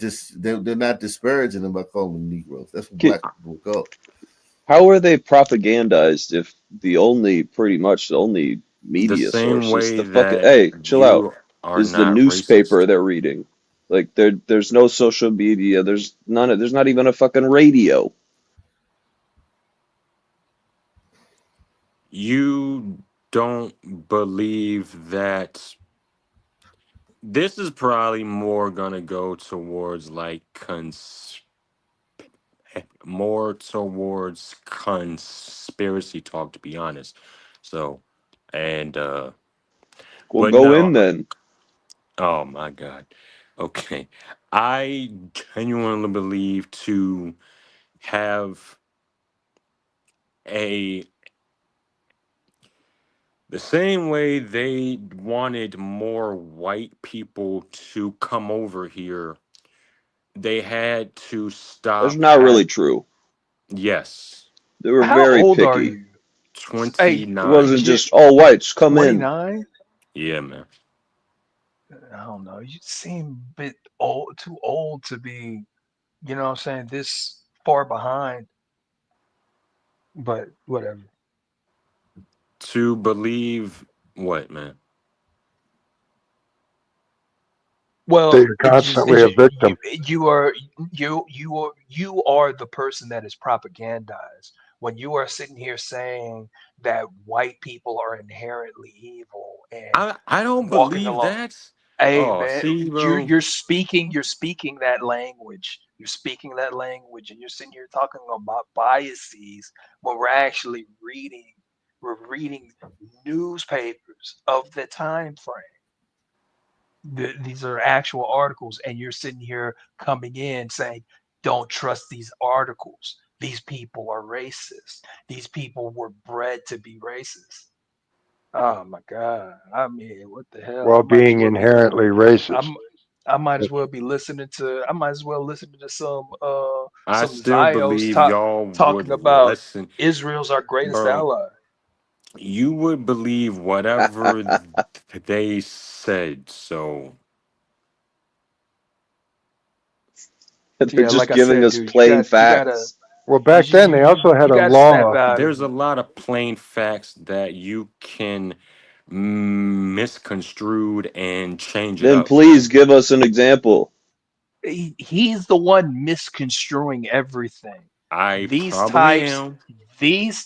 they're not disparaging them by calling them Negroes. That's what
Ki-
black people were called.
How are they propagandized if pretty much the only
the
media
same
source is
way
the fucking,
that
hey, chill out,
you are
is the
not
newspaper
racist.
they're reading. Like there's no social media, there's not even a fucking radio.
You don't believe that this is probably more gonna go towards like more towards conspiracy talk, to be honest. So, and
Well,
but
go
no,
in then.
oh my God. Okay. I genuinely believe to have a the same way they wanted more white people to come over here, they had to
That's
stop
not
at
really true.
yes,
They were
How
very
old are
picky.
you? Hey,
It
29.
wasn't just all whites come in.
29?
Yeah, man.
I don't know. You seem a bit old, too old to be, you know what I'm saying, this far behind, but whatever.
To believe what, man?
That
Well,
you're
it's just
constantly a victim.
you are the person that is propagandized when you are sitting here saying that white people are inherently evil and
I don't
walking
believe
along.
that.
Hey
Oh,
man,
see,
you're
bro.
you're speaking you're speaking that language. You're speaking that language, and you're sitting here talking about biases when we're reading newspapers of the time frame. These are actual articles, and you're sitting here coming in saying, "Don't trust these articles. These people are racist. These people were bred to be racist." Oh my God. I mean, what the hell?
While being inherently racist.
I'm I might as well be listening to I might as well listen to
I
some
still
Zios
believe y'all
talking
would
about
listen,
Israel's our greatest
bro.
ally.
You would believe whatever they said. So
They're
Yeah,
just
like I
giving
said,
us
dude,
plain
you gotta
facts.
Well,
you
back
you
then
you
they
you
also had
you
a
gotta snap
law.
out of
there's
it.
a lot of plain facts that you can misconstrued and change it
Then
up.
please give us an example.
He's the one misconstruing everything.
I
These
probably
types,
am.
these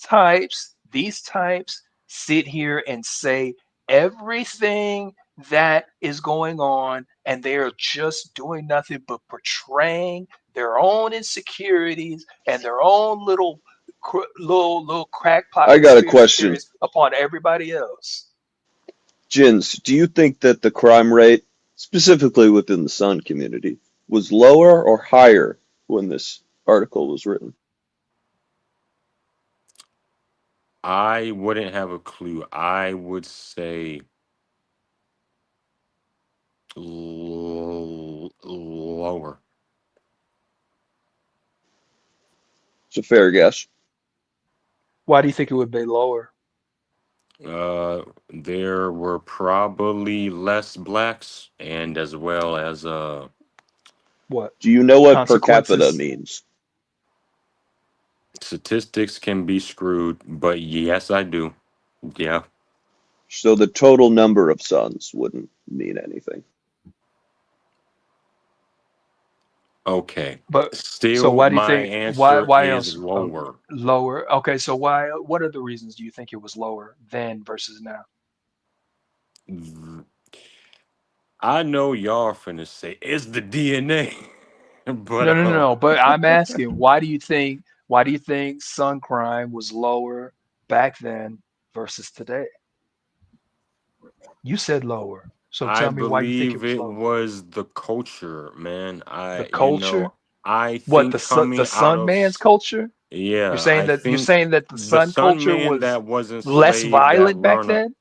types sit here and say everything that is going on, and they're just doing nothing but portraying their own insecurities and their own little crackpot
I got a
conspiracy
question.
theories upon everybody else.
Jins, do you think that the crime rate, specifically within the Sun community, was lower or higher when this article was written?
I wouldn't have a clue. I would say lower.
It's a fair guess.
Why do you think it would be lower?
There were probably less blacks, and as well as
What
Do you know what per capita
consequences?
means?
statistics can be screwed. But yes, I do. Yeah.
So the total number of Suns wouldn't mean anything.
Okay.
But so
Still,
why do you
my
think why
answer
why
is
else
lower.
lower? Okay, so what are the reasons do you think it was lower then versus now?
I know y'all finna say it's the DNA,
No, no,
but
no, no. But I'm asking, why do you think sun crime was lower back then versus today? You said lower. So
I
tell me why you think it
believe
was
it
lower.
was the culture, man.
The culture?
I
What
think
the
coming out
Sun
of
Man's culture?
yeah, I
You're
think
saying that the
the
Sun
Sun
culture
man
was
that was
less
enslaved that
violent back
learn
then?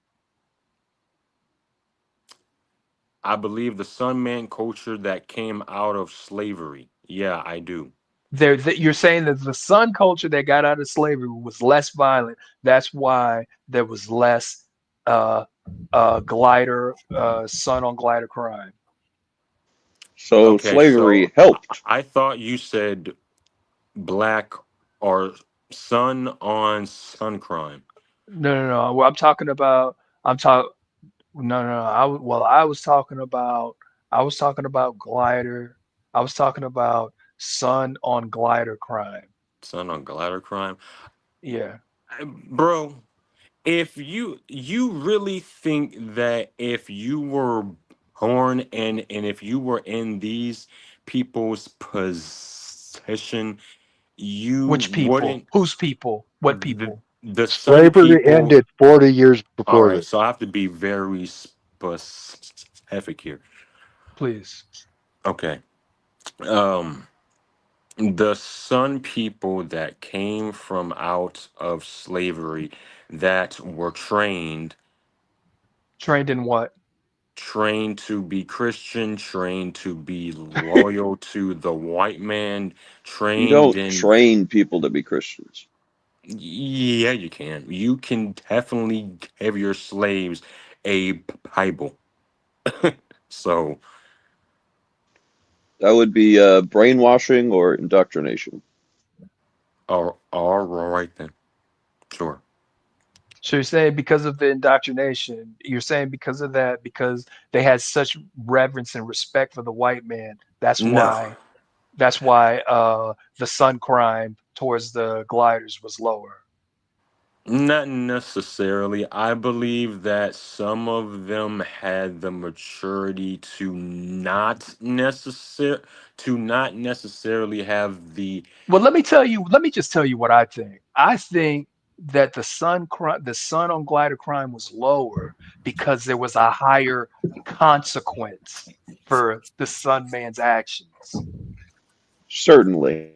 I believe the Sun man culture that came out of slavery. Yeah, I do.
You're saying that the Sun culture that got out of slavery was less violent. That's why there was less uh, Sun on glider crime.
So
Okay, so
slavery helped.
I thought you said black or sun on sun crime.
No. Well, I'm talking about. I'm talking. No. I was talking about. I was talking about glider. I was talking about Sun on glider crime.
Sun on glider crime.
Yeah.
Bro, if you really think that if you were born and if you were in these people's position, you
Which people?
wouldn't
Whose people? What
the,
people?
the sun
Slavery
people.
ended 40 years
All
before
right,
this.
so I have to be very specific here.
Please.
Okay. Um the Sun people that came from out of slavery that were
Trained in what?
trained to be Christian, trained to be loyal to the white man,
You
trained
don't
in
train people to be Christians.
yeah, you can definitely give your slaves a Bible. So
That would be brainwashing or indoctrination.
all right then, sure.
So you're saying because of the indoctrination, you're saying because of that, because they had such reverence and respect for the white man,
No,
that's why the Sun crime towards the gliders was lower.
not necessarily. I believe that some of them had the maturity to not necessarily have the
Well, let me just tell you what I think. I think that the Sun on glider crime was lower because there was a higher consequence for the Sun man's actions.
Certainly.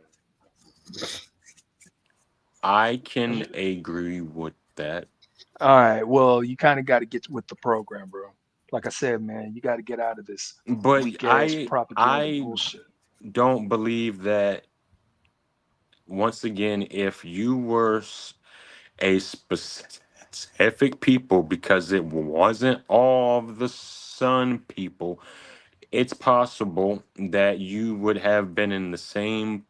I can agree with that.
All right, well, you kind of got to get with the program, bro. Like I said, man, you got to get out of this
But
weak ass propaganda
I
bullshit.
don't believe that once again if you were a specific people because it wasn't all of the Sun people, it's possible that you would have been in the same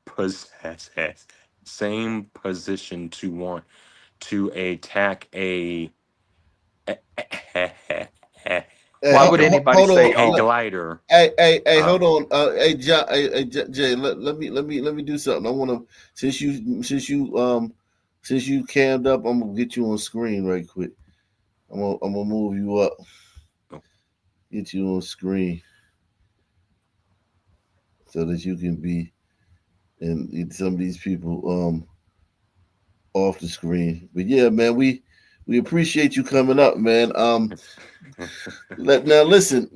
position to want to attack
Hey,
Why would anybody
hold
say,
on.
a
"Oh,
glider.
Hey,
Uh,
hold on. Hey, John, Jay, let me do something. I want to since you cammed up, I'm gonna get you on screen right quick. I'm gonna move you up, get you on screen so that you can be and get some of these people off the screen. But yeah, man, we appreciate you coming up, man. Now listen.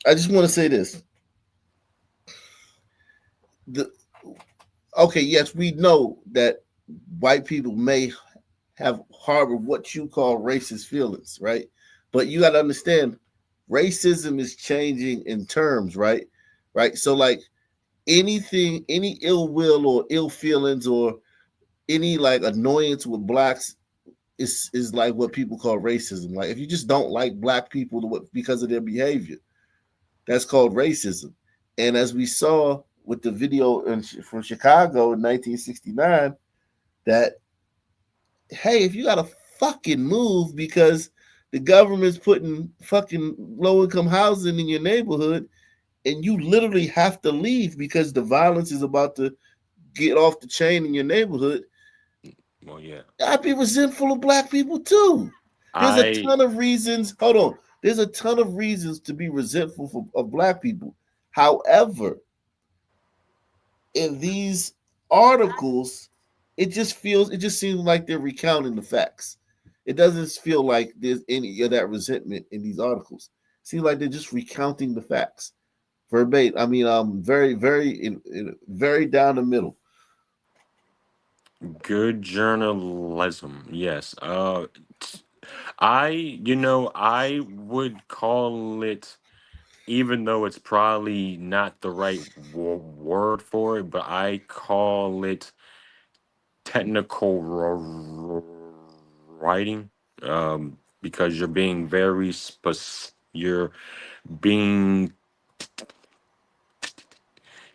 I just want to say this. The Okay, yes, we know that white people may have harbored what you call racist feelings, right? But you got to understand, racism is changing in terms, right? Right. So, like any ill will or ill feelings or any like annoyance with blacks is like what people call racism. Like if you just don't like black people because of their behavior, that's called racism. And as we saw with the video from Chicago in 1969, that hey, if you got to fucking move because the government's putting fucking low income housing in your neighborhood, and you literally have to leave because the violence is about to get off the chain in your neighborhood.
well, yeah.
I'd be resentful of black people too. There's a
I
ton of reasons. Hold on. There's a ton of reasons to be resentful of black people. However, in these articles, it just seems like they're recounting the facts. It doesn't feel like there's any of that resentment in these articles. Seems like they're just recounting the facts, verbatim. I mean, very down the middle.
Good journalism. Yes. I would call it, even though it's probably not the right word for it, but I call it technical writing, because you're being very you're being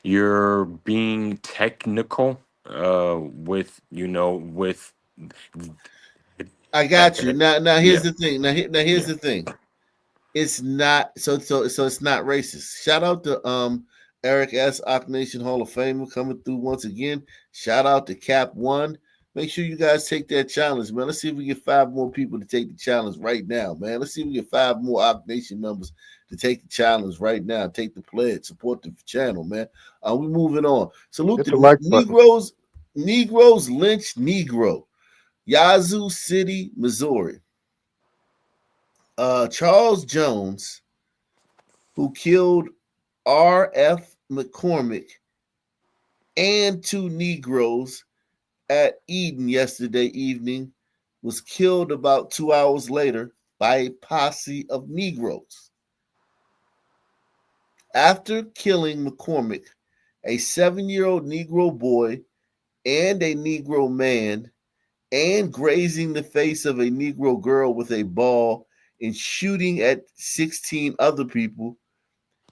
you're being technical, with with
I got you. Now here's
yeah.
the thing. Now here's
Yeah.
the thing. It's not so it's not racist. Shout out to Eric S. Ock Nation Hall of Famer coming through once again. Shout out to Cap One. Make sure you guys take that challenge, man. Let's see if we get 5 more people to take the challenge right now, man. Let's see if we get 5 more Ock Nation members to take the challenge right now. Take the pledge, support the channel, man. We moving on. Salute
Hit
the
the like button.
Negroes lynch Negro. Yazoo City, Missouri. Charles Jones, who killed R.F. McCormick and 2 Negroes at Eden yesterday evening, was killed about 2 hours later by a posse of Negroes. After killing McCormick, a 7-year-old Negro boy and a Negro man, and grazing the face of a Negro girl with a ball and shooting at 16 other people,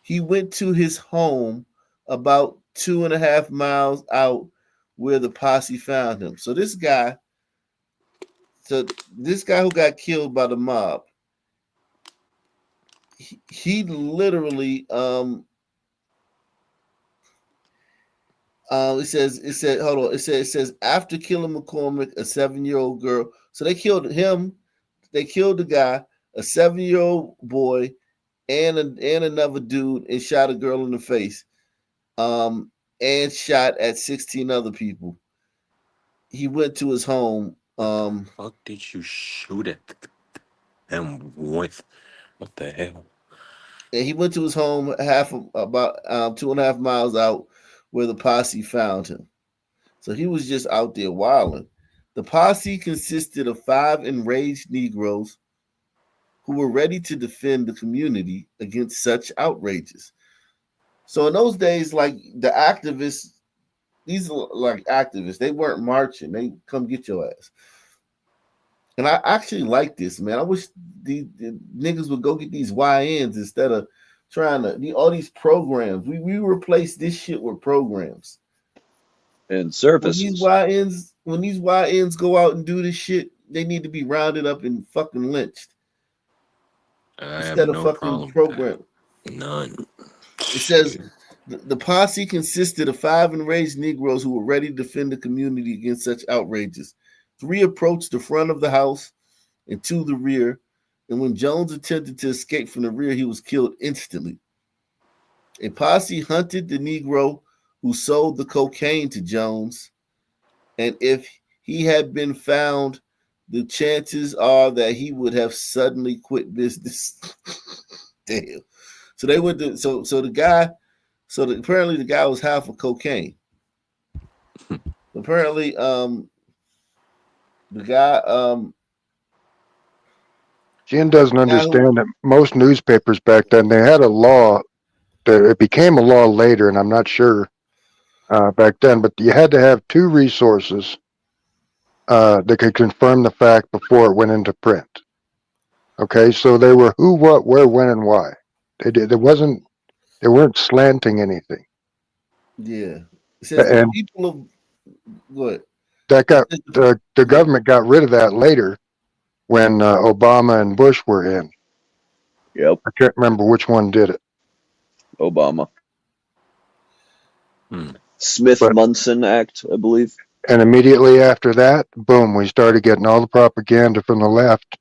he went to his home about 2.5 miles out where the posse found him. So this guy who got killed by the mob, he literally it says after killing McCormick, a 7-year-old girl. So they killed him, they killed the guy, a 7-year-old boy, and another dude, and shot a girl in the face. And shot at 16 other people. He went to his home.
Fuck did you shoot at them with? What the hell?
And he went to his home about 2.5 miles out where the posse found him. So he was just out there wilding. The posse consisted of 5 enraged Negroes who were ready to defend the community against such outrages. So in those days, like the activists, these are like activists. They weren't marching. They come get your ass. And I actually like this, man. I wish the niggas would go get these YNs instead of trying to all these programs. We replace this shit with programs
and services.
When these YNs go out and do this shit, they need to be rounded up and fucking lynched instead of fucking program.
None.
It says the posse consisted of 5 enraged Negroes who were ready to defend the community against such outrages. 3 approached the front of the house and 2 the rear, and when Jones attempted to escape from the rear, he was killed instantly. A posse hunted the Negro who sold the cocaine to Jones, and if he had been found, the chances are that he would have suddenly quit business. Damn. So they went to apparently the guy was high for cocaine. Apparently, the guy
Jen doesn't understand that most newspapers back then, they had a law that it became a law later, and I'm not sure back then, but you had to have 2 resources that could confirm the fact before it went into print. Okay, so they were who, what, where, when, and why. They weren't slanting anything.
Yeah. It says
and
the people of what?
That got the government got rid of that later when Obama and Bush were in.
Yep.
I can't remember which one did it.
Obama. Smith-Munson Act, I believe.
And immediately after that, boom, we started getting all the propaganda from the left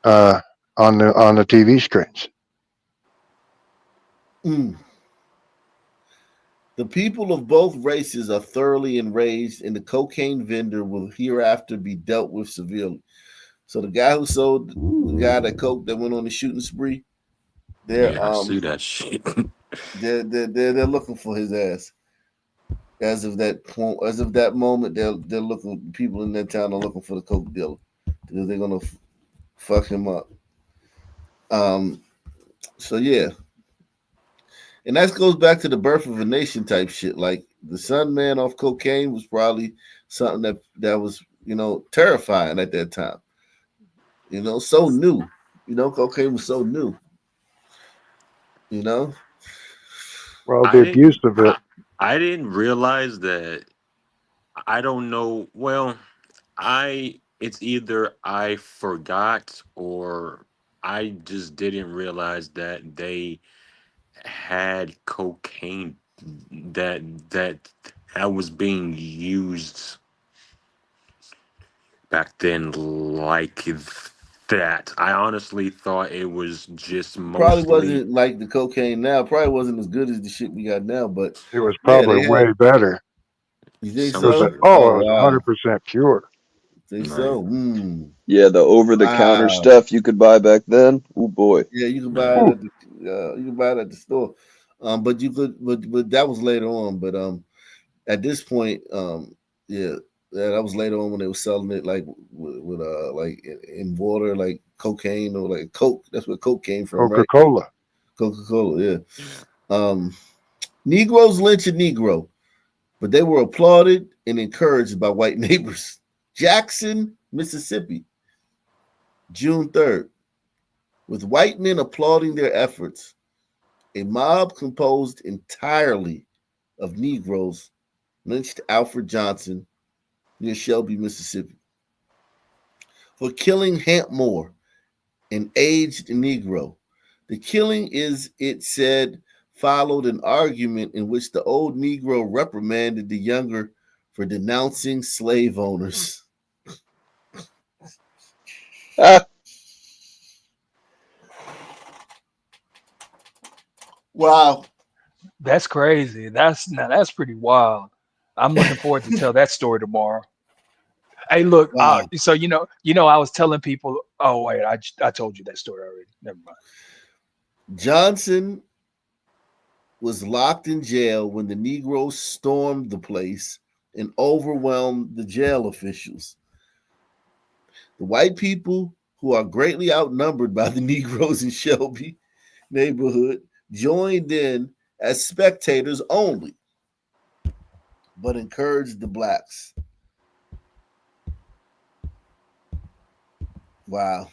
on the TV screens.
The people of both races are thoroughly enraged, and the cocaine vendor will hereafter be dealt with severely. So the guy who sold the guy that went on the shooting spree, They're
Yeah, I see that shit.
they're looking for his ass. As of that point, as of that moment, they're looking. People in that town are looking for the coke dealer because they're gonna fuck him up. Um. So yeah, and that goes back to the birth of a nation type shit. Like the Sun Man off cocaine was probably something that was terrifying at that time. So new. Cocaine was so new. You know.
Well,
I
the
didn't
abuse of it.
I didn't realize that. I don't know. Well, it's either I forgot or I just didn't realize that they had cocaine that that that was being used back then like that. I honestly thought it was just
Probably
mostly
wasn't like the cocaine now. Probably wasn't as good as the shit we got now. But
It was
yeah,
probably
they had.
way better.
You think
It was
some
like,
so?
oh,
Oh
it was
wow.
100% pure.
Think
right,
so?
Yeah, the over-the-counter
Wow.
stuff you could buy back then. Oh boy.
Yeah, you can buy
right.
it
Ooh,
at the store. But you could, but that was later on. But at this point, yeah, that was later on when they were selling it like with like in water, like cocaine or like Coke. That's where Coke came from, right?
Coca-Cola.
Coca Cola. Yeah.
Yeah.
Negroes lynch a Negro, but they were applauded and encouraged by white neighbors. Jackson, Mississippi, June 3rd. With white men applauding their efforts, a mob composed entirely of Negroes lynched Alfred Johnson near Shelby, Mississippi, for killing Hamp Moore, an aged Negro. The killing, it said, followed an argument in which the old Negro reprimanded the younger for denouncing slave owners.
Ah,
Wow.
That's crazy. That's pretty wild. I'm looking forward to tell that story tomorrow. Hey, look.
Wow.
So I was telling people. Oh wait, I told you that story already. Never mind.
Johnson was locked in jail when the Negroes stormed the place and overwhelmed the jail officials. The white people, who are greatly outnumbered by the Negroes in Shelby neighborhood, joined in as spectators only, but encouraged the blacks. Wow.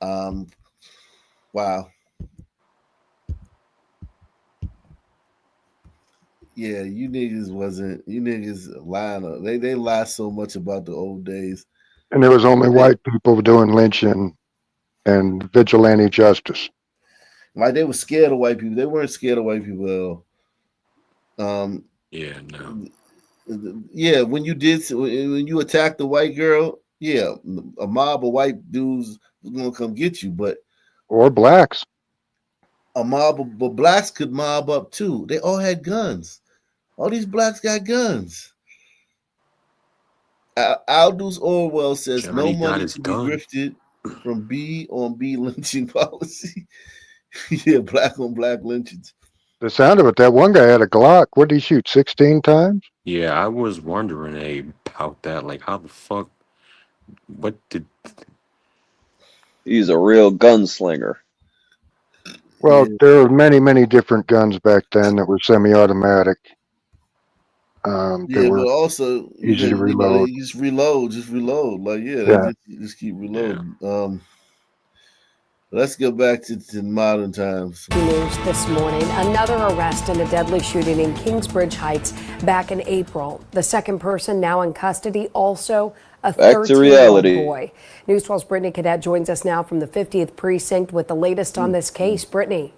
Um, wow. Yeah, you niggas lying. They lie so much about the old days.
And there was only
They,
white people doing lynching and vigilante justice.
like they were scared of white people. They weren't scared of white people at all.
Yeah, no.
Yeah, when you attacked the white girl, yeah, a mob of white dudes was gonna come get you, but
Or blacks.
but blacks could mob up too. They all had guns. All these blacks got guns. Aldous Orwell says no
Johnny got
money
his
to be
gun.
grifted from B on B lynching policy. Yeah, black on black lynchings.
The sound of it, that one guy had a Glock. What did he shoot? 16 times?
Yeah, I was wondering about that. Like, how the fuck? What did?
he's a real gunslinger.
Well,
Yeah,
there were many, many different guns back then that were semi-automatic. That
yeah,
were
but also
easy to
they
reload.
just reload. Like yeah, they
Yeah.
just keep
Yeah.
reloading. Let's go back to modern times.
News this morning. Another arrest in a deadly shooting in Kingsbridge Heights back in April. The second person now in custody, also a
Back to
13-year-old
reality.
boy. News 12's Brittany Cadet joins us now from the 50th Precinct with the latest on this case. Brittany.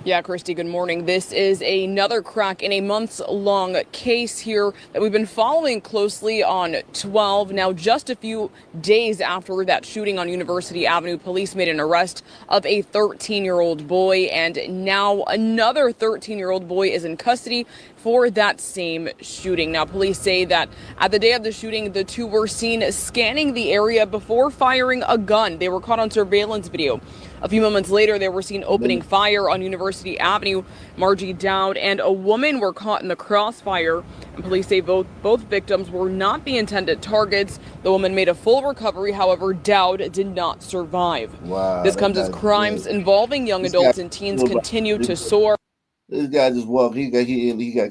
Yeah, Christy, good morning. This is another crack in a months-long case here that we've been following closely on 12. Now, just a few days after that shooting on University Avenue, police made an arrest of a 13-year-old boy, and now another 13-year-old boy is in custody for that same shooting. Now, police say that at the day of the shooting, the two were seen scanning the area before firing a gun. They were caught on surveillance video. A few moments later, they were seen opening fire on University Avenue. Margie Dowd and a woman were caught in the crossfire. And police say both victims were not the intended targets. The woman made a full recovery. However, Dowd did not survive.
Wow.
This comes as crimes involving young adults and teens continue to soar.
This guy just walked. He got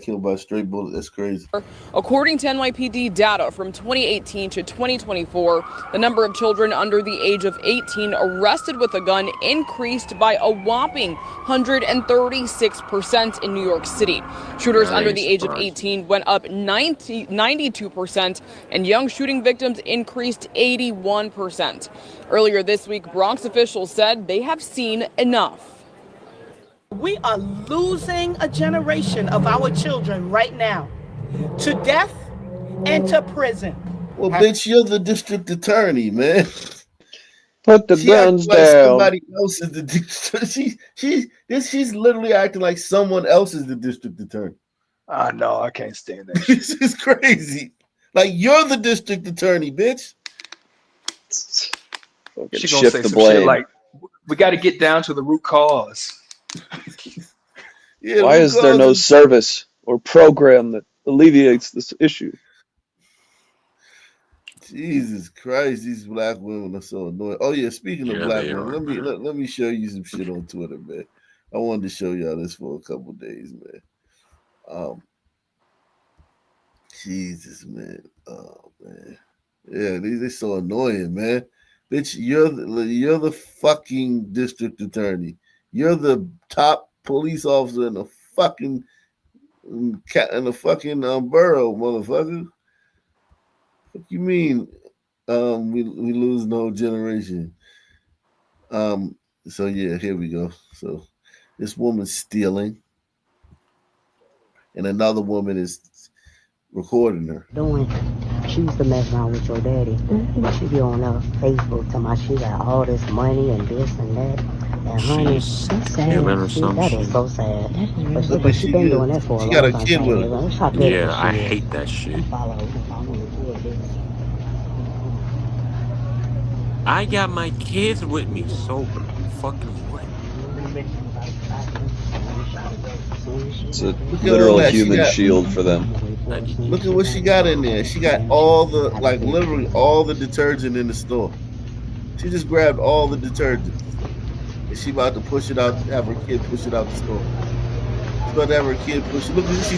killed by a straight bullet. That's crazy.
According to NYPD data from 2018 to 2024, the number of children under the age of 18 arrested with a gun increased by a whopping 136% in New York City. Shooters under the age of 18 went up 92%, and young shooting victims increased 81%. Earlier this week, Bronx officials said they have seen enough.
We are losing a generation of our children right now to death and to prison.
Well, bitch, you're the district attorney, man.
Put the guns
like
down.
Somebody else is the district. She's literally acting like someone else is the district attorney.
No, I can't stand that.
This is crazy. Like, you're the district attorney, bitch.
She's gonna say some shit like, "We got to get down to the root cause."
Yeah,
why is there no service or program that alleviates this issue?
Jesus Christ, these black women are so annoying. Oh yeah, speaking of black women, let me show you some shit on Twitter, man. I wanted to show y'all this for a couple of days, man. Jesus, man. Oh man. Yeah, they're so annoying, man. Bitch, you're the fucking district attorney. You're the top police officer in the fucking borough, motherfucker. What you mean? We lose no generation. So yeah, here we go. So this woman's stealing, and another woman is recording her.
She used to mess around with your daddy. She be on Facebook talking about she got all this money and this and that. And honey,
She's
sad.
killing or some
That
shit.
is so sad. But she been doing that for a long time.
She got a kid with her.
Yeah, I hate that shit. I got my kids with me, so fucking what?
It's a literal human shield for them.
Look at what she got in there. She got all the, like, literally all the detergent in the store. She just grabbed all the detergent. And she about to push it out, have her kid push it out the store. She's about to have her kid push it. Look at she.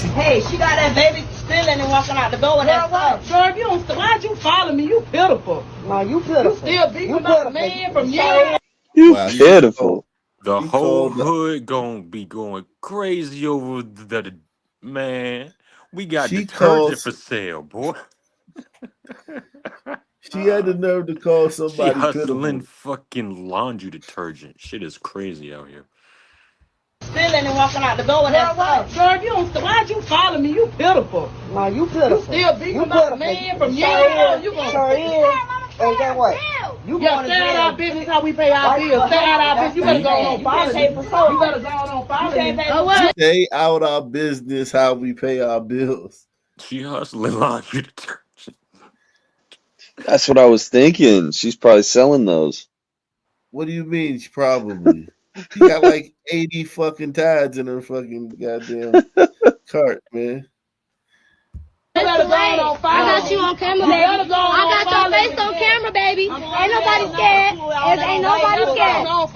Hey, she got that baby stealing and walking out the door with that stuff. Girl, you don't. Why'd you follow me? You pitiful. No, you pitiful. You still beating about a man from years.
You pitiful.
The whole hood gonna be going crazy over the man. We got detergent for sale, boy.
She had the nerve to call somebody
She hustling
pitiful.
fucking laundry detergent. Shit is crazy out here.
Stealing and walking out the door with that stuff. Girl, you don't. Why'd you follow me? You pitiful. No, you pitiful. You still beating about a man from years. You gonna sure is. And get what? You going to stay out our business how we pay our bills. Stay out our business. You better go on follow me. You better go on follow me.
Stay out our business how we pay our bills.
She hustling laundry detergent.
That's what I was thinking. She's probably selling those.
What do you mean? She probably. She got like 80 fucking Tides in her fucking goddamn cart, man.
I
got you on camera, baby. I got your face on camera, baby. Ain't nobody scared. Ain't nobody scared.
Y'all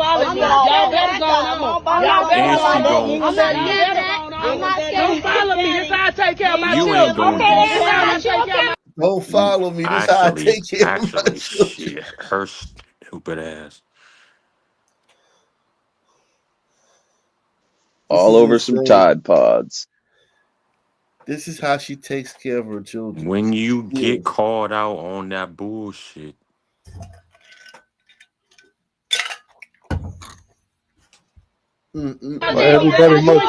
better go on. I'm not scared.
I'm not scared.
Don't follow me. This how I take care of my
You
children.
ain't gonna do
Don't follow me. This how I take care of my children.
Shit, her stupid ass.
All over some Tide Pods.
This is how she takes care of her children.
When you get called out on that bullshit.
Everybody must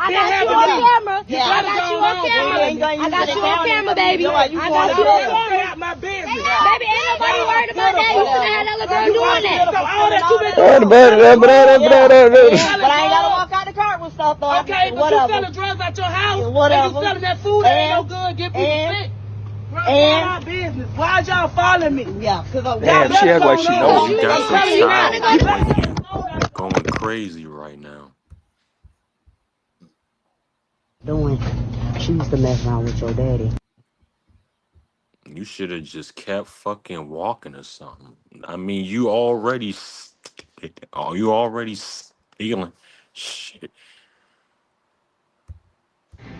I got you on camera. I got you on camera. I got you on camera, baby. I got you on camera. Baby, ain't nobody worried about that. You should have had that little girl doing that.
But I ain't gotta walk out the car with stuff though.
Okay, but
whatever.
you selling drugs out your house,
Whatever.
and you selling that food that ain't no good, get people sick. And our business. Why y'all following me?
Yeah, because
Damn, she act like she knows.
You got some child boy going crazy right now.
Doing. She used to mess around with your daddy.
You should have just kept fucking walking or something. I mean, you already stealing shit.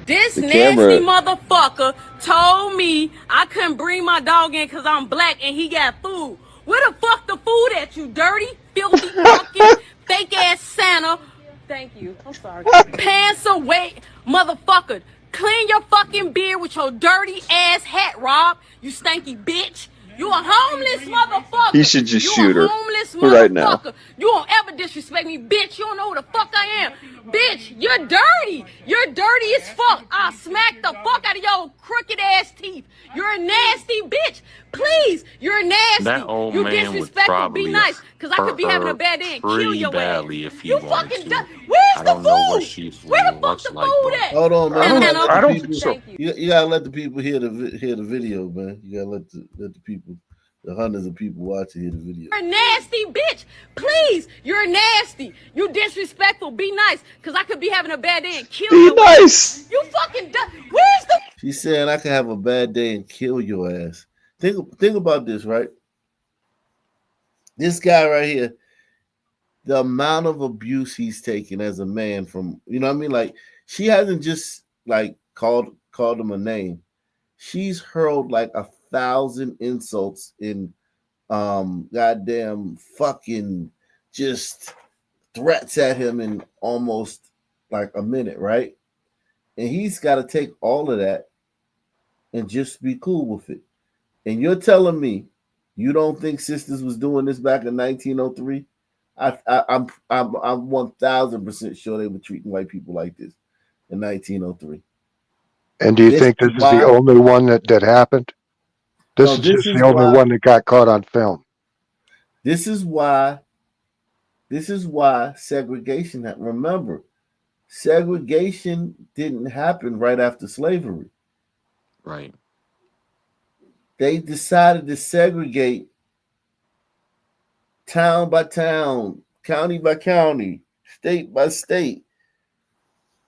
This
The
nasty
camera.
motherfucker told me I couldn't bring my dog in because I'm black and he got food. Where the fuck the food at, you dirty, filthy, fucking, fake ass Santa? Thank you. I'm sorry. Pants away, motherfucker. Clean your fucking beard with your dirty ass hat, Rob. You stanky bitch. You a homeless motherfucker.
He should just
You
shoot
a
her
homeless
right now.
motherfucker. You don't ever disrespect me, bitch. You don't know who the fuck I am. Bitch, you're dirty. You're dirty as fuck. I'll smack the fuck out of your crooked ass teeth. You're a nasty bitch. Please, you're nasty.
That old
You
man would
disrespectful.
probably
Be nice, because I could be having a
her
bad day and kill
pretty
your ass.
badly if he
You
wanted
fucking
to.
Where's
I
the
don't know what
food?
she's
Where the fuck
looks
the
like,
food
but
at?
Hold on, man.
I don't think so.
You gotta let the people hear the video, man. You gotta let the people, the hundreds of people watching, hear the video.
You're a nasty bitch. Please, you're nasty. You disrespectful. Be nice, because I could be having a bad day and kill
Be
your
nice.
ass. You fucking where's the
She's saying I can have a bad day and kill your ass. Think about this, right? This guy right here, the amount of abuse he's taken as a man from, you know what I mean? Like, she hasn't just like called him a name. She's hurled like 1,000 insults in goddamn fucking just threats at him in almost like a minute, right? And he's got to take all of that and just be cool with it. And you're telling me you don't think sisters was doing this back in 1903? I'm 1,000% sure they were treating white people like this in 1903.
And do you think this is the only one that happened? This is just the only one that got caught on film.
This is why segregation happened. Remember, segregation didn't happen right after slavery.
right.
They decided to segregate town by town, county by county, state by state,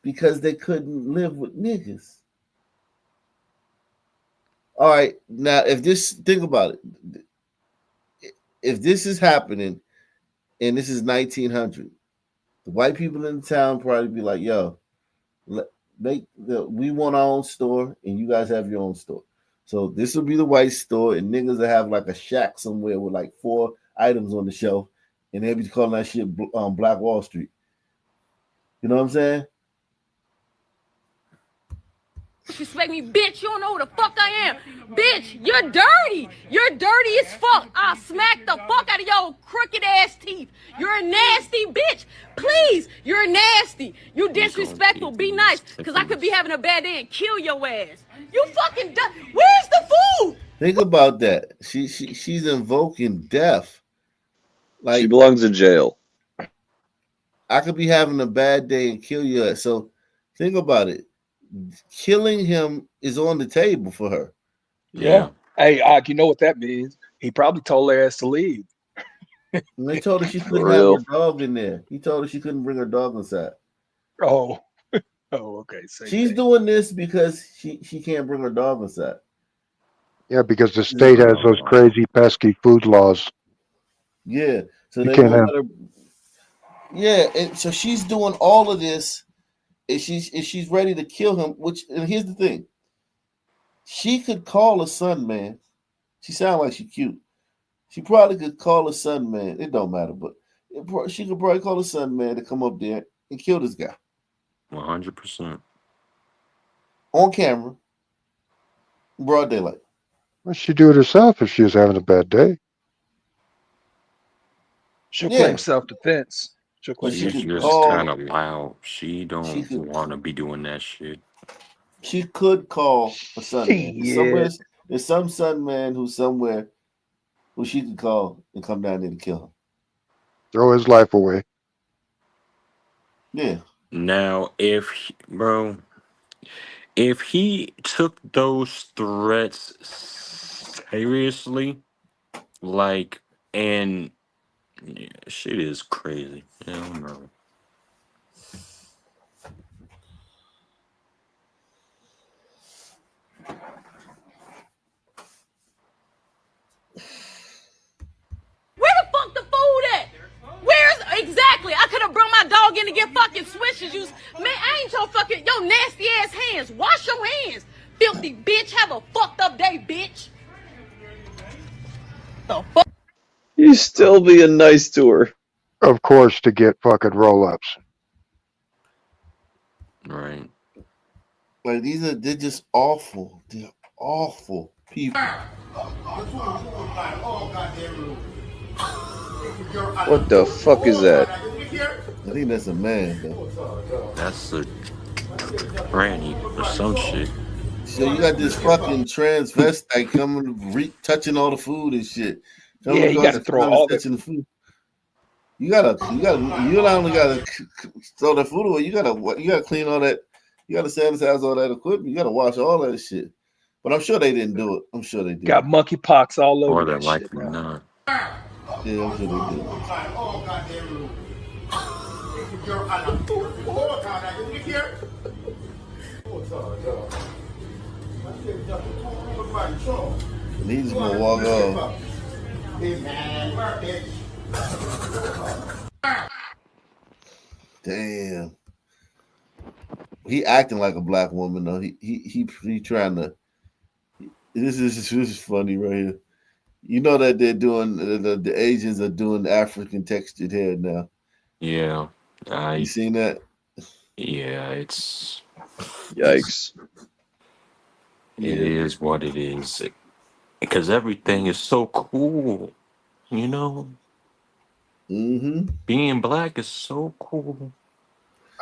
because they couldn't live with niggas. All right, now think about it. If this is happening and this is 1900, the white people in the town probably be like, yo, we want our own store and you guys have your own store. So this will be the white store, and niggas will have like a shack somewhere with like 4 items on the shelf, and they'll be calling that shit Black Wall Street. You know what I'm saying?
disrespect me, bitch. You don't know who the fuck I am. Bitch, you're dirty. You're dirty as fuck. I'll smack the fuck out of your crooked ass teeth. You're a nasty bitch. Please, you're nasty. You disrespectful. Be nice, because I could be having a bad day and kill your ass. You fucking where's the food?
Think about that. She's invoking death. Like,
she belongs in jail.
I could be having a bad day and kill you. So think about it. Killing him is on the table for her.
Yeah. Hey, you know what that means? He probably told her ass to leave.
And they told her she couldn't have her dog in there. He told her she couldn't bring her dog inside.
Oh, okay.
She's doing this because she can't bring her dog inside.
Yeah, because the state has those crazy, pesky food laws.
Yeah, so
You
they
can't
won't
have.
let her. Yeah, and so she's doing all of this, and she's ready to kill him. And here's the thing: she could call her son, man. She sounds like she's cute. She probably could call her son, man. It don't matter, but she could probably call her son, man, to come up there and kill this guy
100%.
on camera, broad daylight.
Well, she'd do it herself if she was having a bad day.
She'll claim self-defense. She'll claim
She's
self-defense.
just kind of loud. She don't want to be doing that shit.
She could call a son, man. There's some son, man, who's somewhere who she could call and come down there to kill him.
Throw his life away.
Yeah.
Now, if he took those threats seriously, like, and yeah, shit is crazy. I don't know.
Where the fuck the food at? Where's exactly? I could have brought my dog in to get fucking swishes. Man, I ain't your fucking your nasty ass hands. Wash your hands, filthy bitch. Have a fucked up day, bitch. The fuck?
You still being nice to her.
Of course, to get fucking roll-ups.
Right.
Like they're just awful. They're awful people.
What the fuck is that?
I think that's a man though.
That's a granny or some shit.
So you got this fucking transvestite coming, touching all the food and shit. Coming
Yeah, you got to throw all that.
touching the food. You not only gotta throw the food away. You gotta clean all that. You gotta sanitize all that equipment. You gotta wash all that shit. But I'm sure they didn't do it. I'm sure they did.
Got monkeypox all over
Or they're
that
likely
shit.
not.
Yeah, I'm sure they did. And he's gonna walk off. Damn. He acting like a black woman though. He trying to. This is funny right here. You know that they're doing the Asians are doing African textured hair now.
Yeah.
You seen that?
Yeah, it's
Yikes.
It is what it is. Because everything is so cool, you know?
Mm-hmm.
Being black is so cool.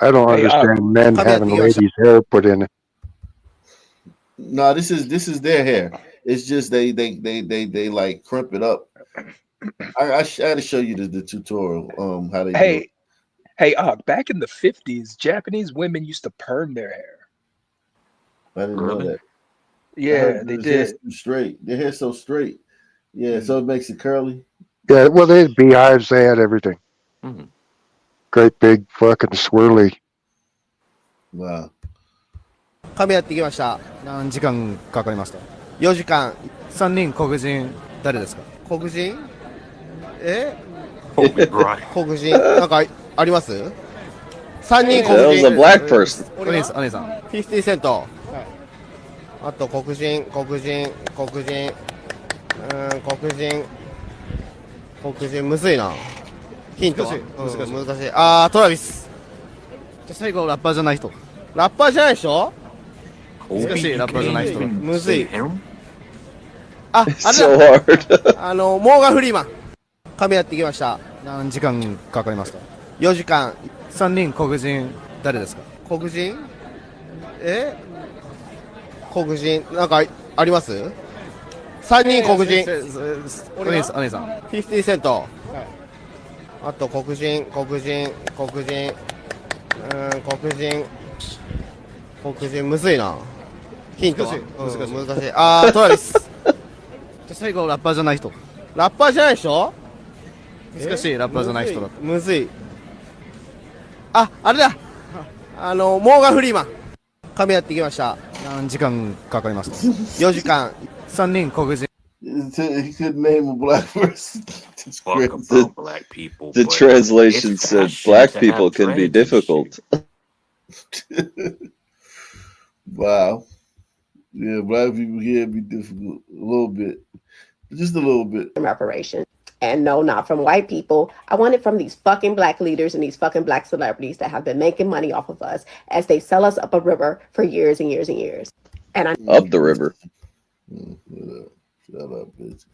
I don't understand men having ladies' hair put in it.
No, this is their hair. It's just they like crimp it up. I had to show you the tutorial how they do it.
Hey, back in the 50s, Japanese women used to perm their hair.
I didn't know that.
Yeah, they did.
Straight. Their hair's so straight. Yeah, so it makes it curly.
Yeah, well, they had beehives. They had everything.
Mm-hmm.
Great big fucking swirly.
Wow.
髪やってきました。何時間かかりました ?4 時間。3人黒人、誰ですか黒人黒人、なんかあります ?3 人黒人。
That was a black person.
お姉さん。50セント。あと黒人。黒人、むずいな。ヒントは難しい。トラビス。じゃ最後ラッパーじゃない人。ラッパーじゃないでしょ難しいラッパーじゃない人。むずい。あれだ。モーガン・フリーマン。髪やってきました。何時間かかりました ?4 時間。3人黒人、誰ですか黒人黒人、なんかあります ?3 人黒人。お姉さん。50セント。あと黒人。むずいな。ヒントは難しい。トラビス。じゃ最後ラッパーじゃない人。ラッパーじゃないでしょ難しいラッパーじゃない人だ。むずい。あれだ。モーガン・フリーマン。髪やってきました。何時間かかりました ?4 時間。3人黒人。
He couldn't name a black person.
Black people.
The translation said black people can be difficult.
Wow. Yeah, black people can be difficult. A little bit. Just a little bit.
Reparation. And no, not from white people. I want it from these fucking black leaders and these fucking black celebrities that have been making money off of us as they sell us up a river for years and years and years. And
Up the river.
Shut up, bitch.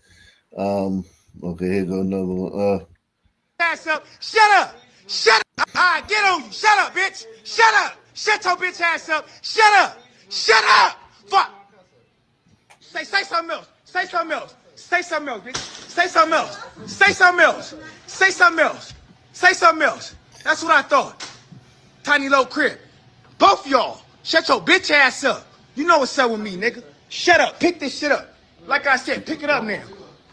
Okay, here go another one.
Ass up. Shut up. Shut up. Get on you. Shut up, bitch. Shut up. Shut your bitch ass up. Shut up. Shut up. Fuck. Say something else. Say something else. Say something else, bitch. Say something else. Say something else. Say something else. Say something else. That's what I thought. tiny little crib. Both of y'all, shut your bitch ass up. You know what's up with me, nigga. Shut up. Pick this shit up. Like I said, pick it up now.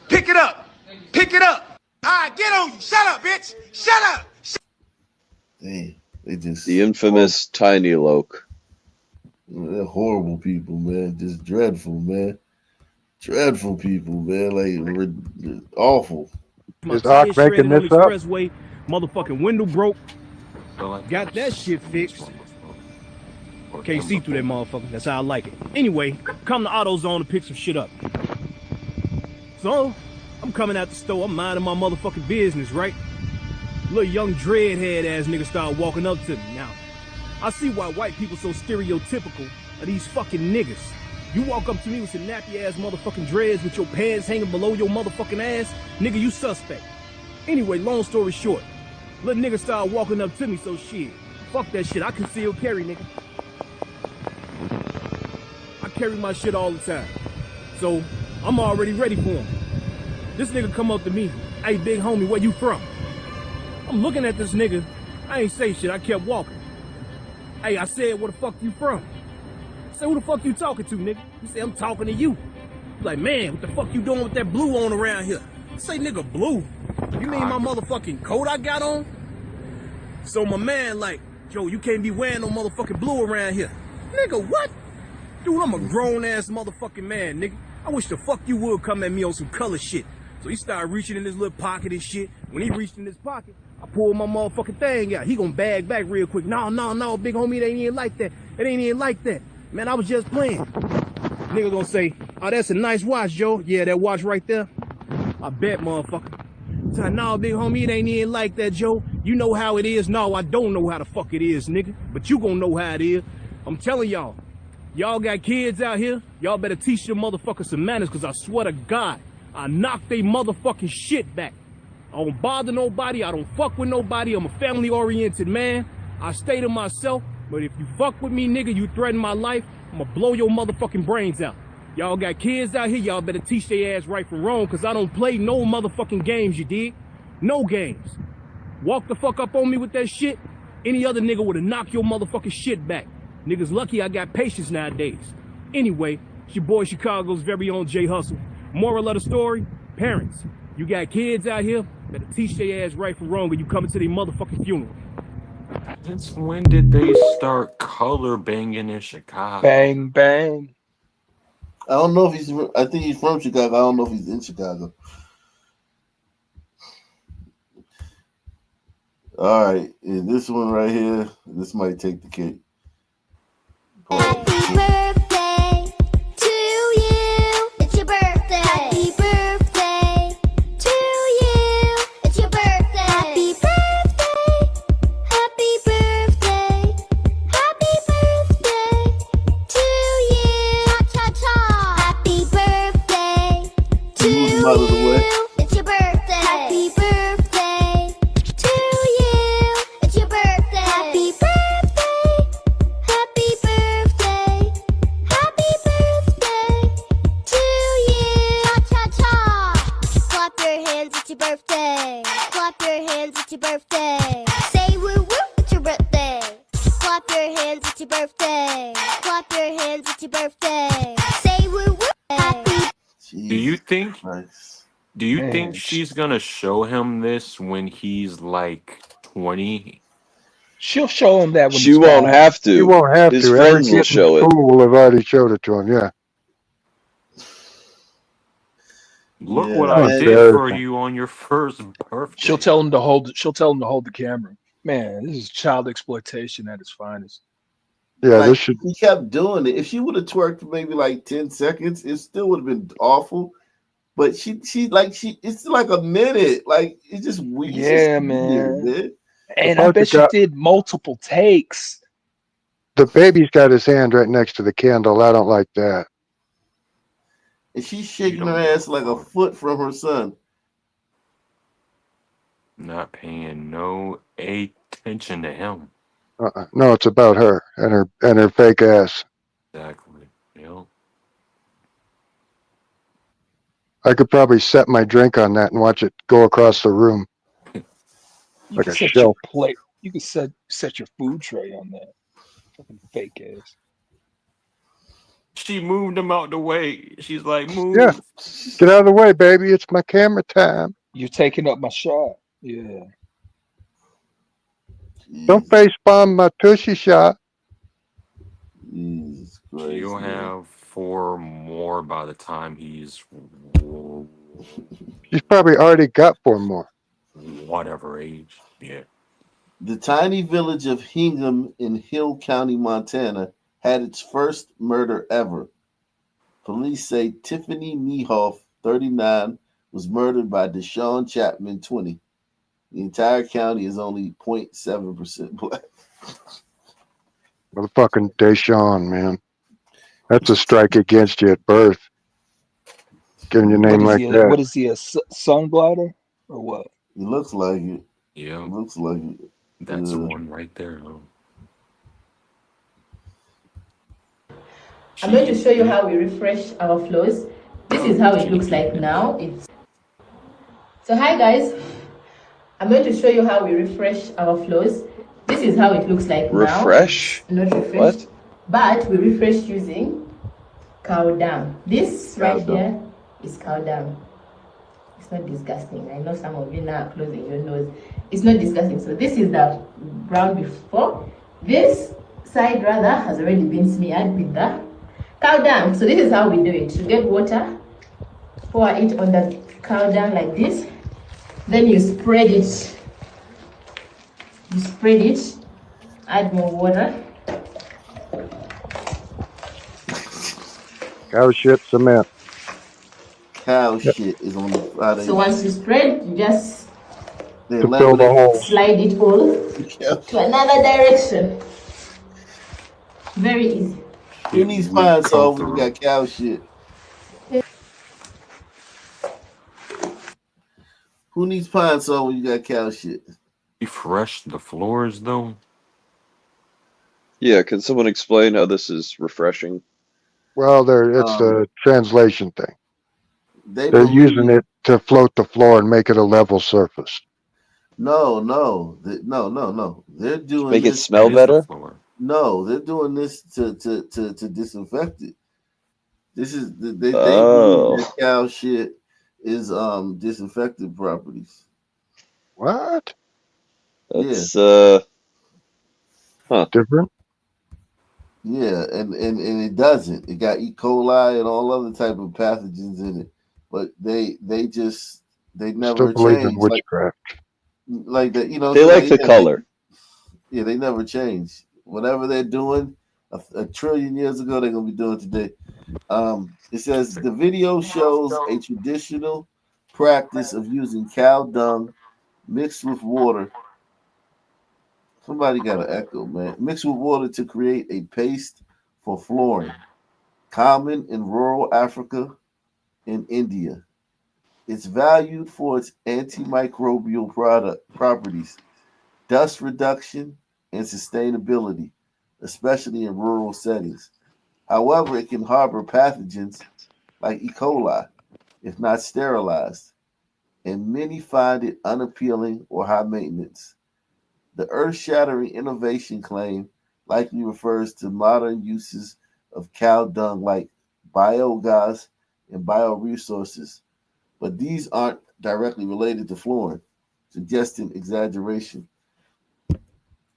Pick it up. Pick it up. All right, get on you. Shut up, bitch. Shut up.
Damn, they just
The infamous Tiny Loke.
They're horrible people, man. Just dreadful, man. Dreadful people, man. Like awful.
Is Ock making this up?
Expressway, motherfucking window broke. Got that shit fixed. Can't see through that motherfucker. That's how I like it. Anyway, come to AutoZone to pick some shit up. So, I'm coming out the store. I'm minding my motherfucking business, right? Little young dreadhead ass nigga start walking up to me. Now, I see why white people so stereotypical of these fucking niggas. You walk up to me with some nappy ass motherfucking dreads with your pants hanging below your motherfucking ass, nigga, you suspect. Anyway, long story short, little nigga started walking up to me, so shit. Fuck that shit, I conceal carry, nigga. I carry my shit all the time. So, I'm already ready for him. This nigga come up to me, hey big homie, where you from? I'm looking at this nigga, I ain't say shit, I kept walking. Hey, I said, where the fuck you from? I said, who the fuck you talking to, nigga? He said, I'm talking to you. He's like, man, what the fuck you doing with that blue on around here? I say, nigga, blue? You mean my motherfucking coat I got on? So my man like, yo, you can't be wearing no motherfucking blue around here. Nigga, what? Dude, I'm a grown-ass motherfucking man, nigga. I wish the fuck you would come at me on some color shit. So he started reaching in his little pocket and shit. When he reached in his pocket, I pulled my motherfucking thing out. He gonna bag back real quick. No, big homie, it ain't even like that. It ain't even like that. Man, I was just playing. Nigga gonna say, oh, that's a nice watch, Joe. Yeah, that watch right there. I bet, motherfucker. So, no, big homie, it ain't even like that, Joe. You know how it is. No, I don't know how the fuck it is, nigga. But you gonna know how it is. I'm telling y'all. Y'all got kids out here, y'all better teach your motherfuckers some manners, because I swear to God, I knock they motherfucking shit back. I don't bother nobody, I don't fuck with nobody, I'm a family-oriented man. I stay to myself, but if you fuck with me, nigga, you threaten my life, I'm gonna blow your motherfucking brains out. Y'all got kids out here, y'all better teach their ass right from wrong, because I don't play no motherfucking games, you dig? No games. Walk the fuck up on me with that shit, any other nigga would've knocked your motherfucking shit back. Niggas lucky I got patience nowadays. Anyway, it's your boy Chicago's very own J Hustle. Moral of the story, parents, you got kids out here, better teach their ass right from wrong or you coming to their motherfucking funeral.
Since when did they start color banging in Chicago?
Bang, bang.
I don't know if he's, I think he's from Chicago. I don't know if he's in Chicago. All right, and this one right here, this might take the cake.
Happy birthday to you. It's your birthday. Happy birthday to you. It's your birthday. Happy birthday. Happy birthday. Happy birthday to you. Cha cha cha. Happy birthday to you. It's your birthday. Happy birthday to you. It's your birthday. Happy birthday. Happy birthday. Happy birthday to you. Cha cha cha. Clap your hands, it's your birthday. Clap your hands, it's your birthday. Say woo woo, it's your birthday. Clap your hands, it's your birthday. Clap your hands, it's your birthday. Say woo woo. Happy.
Do you think she's gonna show him this when he's like 20?
She'll show him that when
She won't have to.
He won't have
His
to.
friends
Every
will
kid in
show it.
school will have already showed it to him. Yeah.
Look
Yeah,
what I
that's
did for
embarrassing.
you on your first birthday.
She'll tell him to hold. She'll tell him to hold the camera. Man, this is child exploitation at its finest.
Yeah,
like,
this should.
he kept doing it. If she would have twerked for maybe like 10 seconds, it still would have been awful. But she it's like a minute. Like it's just weird.
Yeah,
Weird,
man. And I bet she did multiple takes.
The baby's got his hand right next to the candle. I don't like that.
And she's shaking her ass like a foot from her son.
Not paying no attention to him.
No, it's about her and her fake ass.
Exactly. Yep.
I could probably set my drink on that and watch it go across the room.
You
Like
can
a
set
shelf.
You can set your food tray on that. Fucking fake ass.
She moved him out the way. She's like, move.
Yeah. Get out of the way, baby. It's my camera time.
You're taking up my shot. Yeah.
Don't face bomb my tushy shot.
Jesus Christ,
She'll
man.
have 4 more by the time he's
She's probably already got 4 more.
whatever age. Yeah.
The tiny village of Hingham in Hill County, Montana, had its first murder ever. Police say Tiffany Niehoff, 39, was murdered by Deshaun Chapman, 20. The entire county is only 0.7% black.
Motherfucking Deshaun, man. That's a strike against you at birth. Giving your name like that.
What is he? A sun glider or what?
It looks like it.
Yeah.
It looks like it.
That's the one right there.
I'm going to show you how we refresh our flows. This is how it looks like now. So hi guys, I'm going to show you how we refresh our flows. This is how it looks like
Refresh?
now. Not refresh, but we refresh using cow dung. This
Cow
right
dung.
here is cow dung. It's not disgusting. I know some of you now are closing your nose. It's not disgusting. So this is the brown before. This side rather has already been smeared with the cow dung. So this is how we do it. You get water, pour it on the cow dung like this. Then you spread it. You spread it. Add more water.
Cow shit cement.
Cow shit is on the Friday.
So once you spread, you just
They
To
level
fill the
it.
hole.
slide it all to another direction. Very easy.
Who needs pine saw when you got cow shit? Who needs pine saw when you got cow shit?
Refresh the floors though.
Yeah, can someone explain how this is refreshing?
Well, it's a translation thing.
They
They're using
believe
it to float the floor and make it a level surface.
no. They're doing
Make it
this.
smell better?
No, they're doing this to disinfect it. This is they
Oh.
believe that cow shit is disinfectant properties.
What?
That's
Different?
Yeah, and it doesn't. It got E. coli and all other type of pathogens in it. But they never
Still believe in
change.
witchcraft.
Like that, you know.
They like the color.
They never change. Whatever they're doing a trillion years ago, they're gonna be doing today. It says the video shows a traditional practice of using cow dung mixed with water. Somebody got an echo, man. Mixed with water to create a paste for flooring, common in rural Africa and India. It's valued for its antimicrobial properties, dust reduction, and sustainability, especially in rural settings. However, it can harbor pathogens like E. coli if not sterilized, and many find it unappealing or high maintenance. The earth shattering innovation claim likely refers to modern uses of cow dung like biogas and bioresources, but these aren't directly related to flooring, suggesting exaggeration.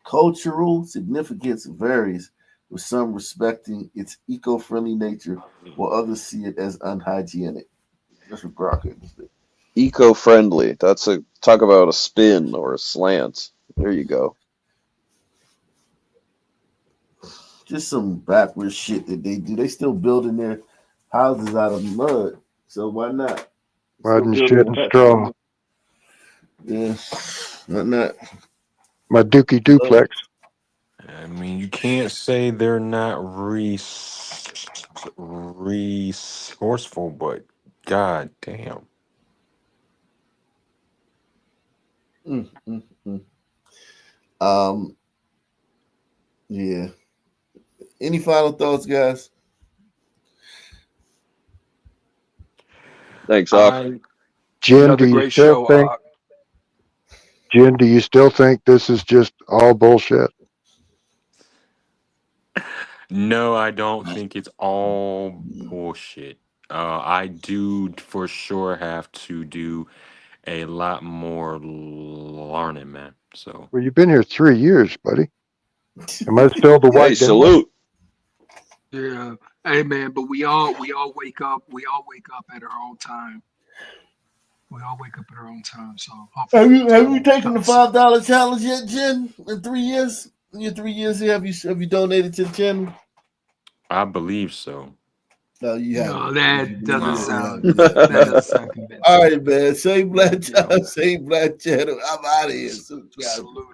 Cultural significance varies, with some respecting its eco-friendly nature while others see it as unhygienic. That's what Crockett said.
Eco-friendly. That's talk about a spin or a slant. There you go.
Just some backward shit that they do. They still building their houses out of mud, so why not?
Mud
Still
and
building
shit and
their
straw.
Yeah, why not?
My dookie duplex.
I mean, you can't say they're not resourceful, but god damn.
Mm, mm, mm. Um, yeah. Any final thoughts, guys?
Thanks, Ock.
Jim,
Another great show,
Jen, do you still think this is just all bullshit?
No, I don't think it's all bullshit. I do for sure have to do a lot more learning, man. So
Well, you've been here 3 years, buddy. Am I still the
Hey,
white devil?
salute.
Yeah. Hey man, but we all wake up at our own time. We all wake up at our own time. So hopefully
Have you taken the
something
$5 challenge yet, Jen? In 3 years? In your 3 years here, have you donated to the channel?
I believe so.
No, you
No,
haven't.
that doesn't
Yeah,
sound
yeah,
that
yeah.
doesn't sound convincing.
All right, man. Same black
Yeah.
channel, same black channel. I'm out of here.
Salute.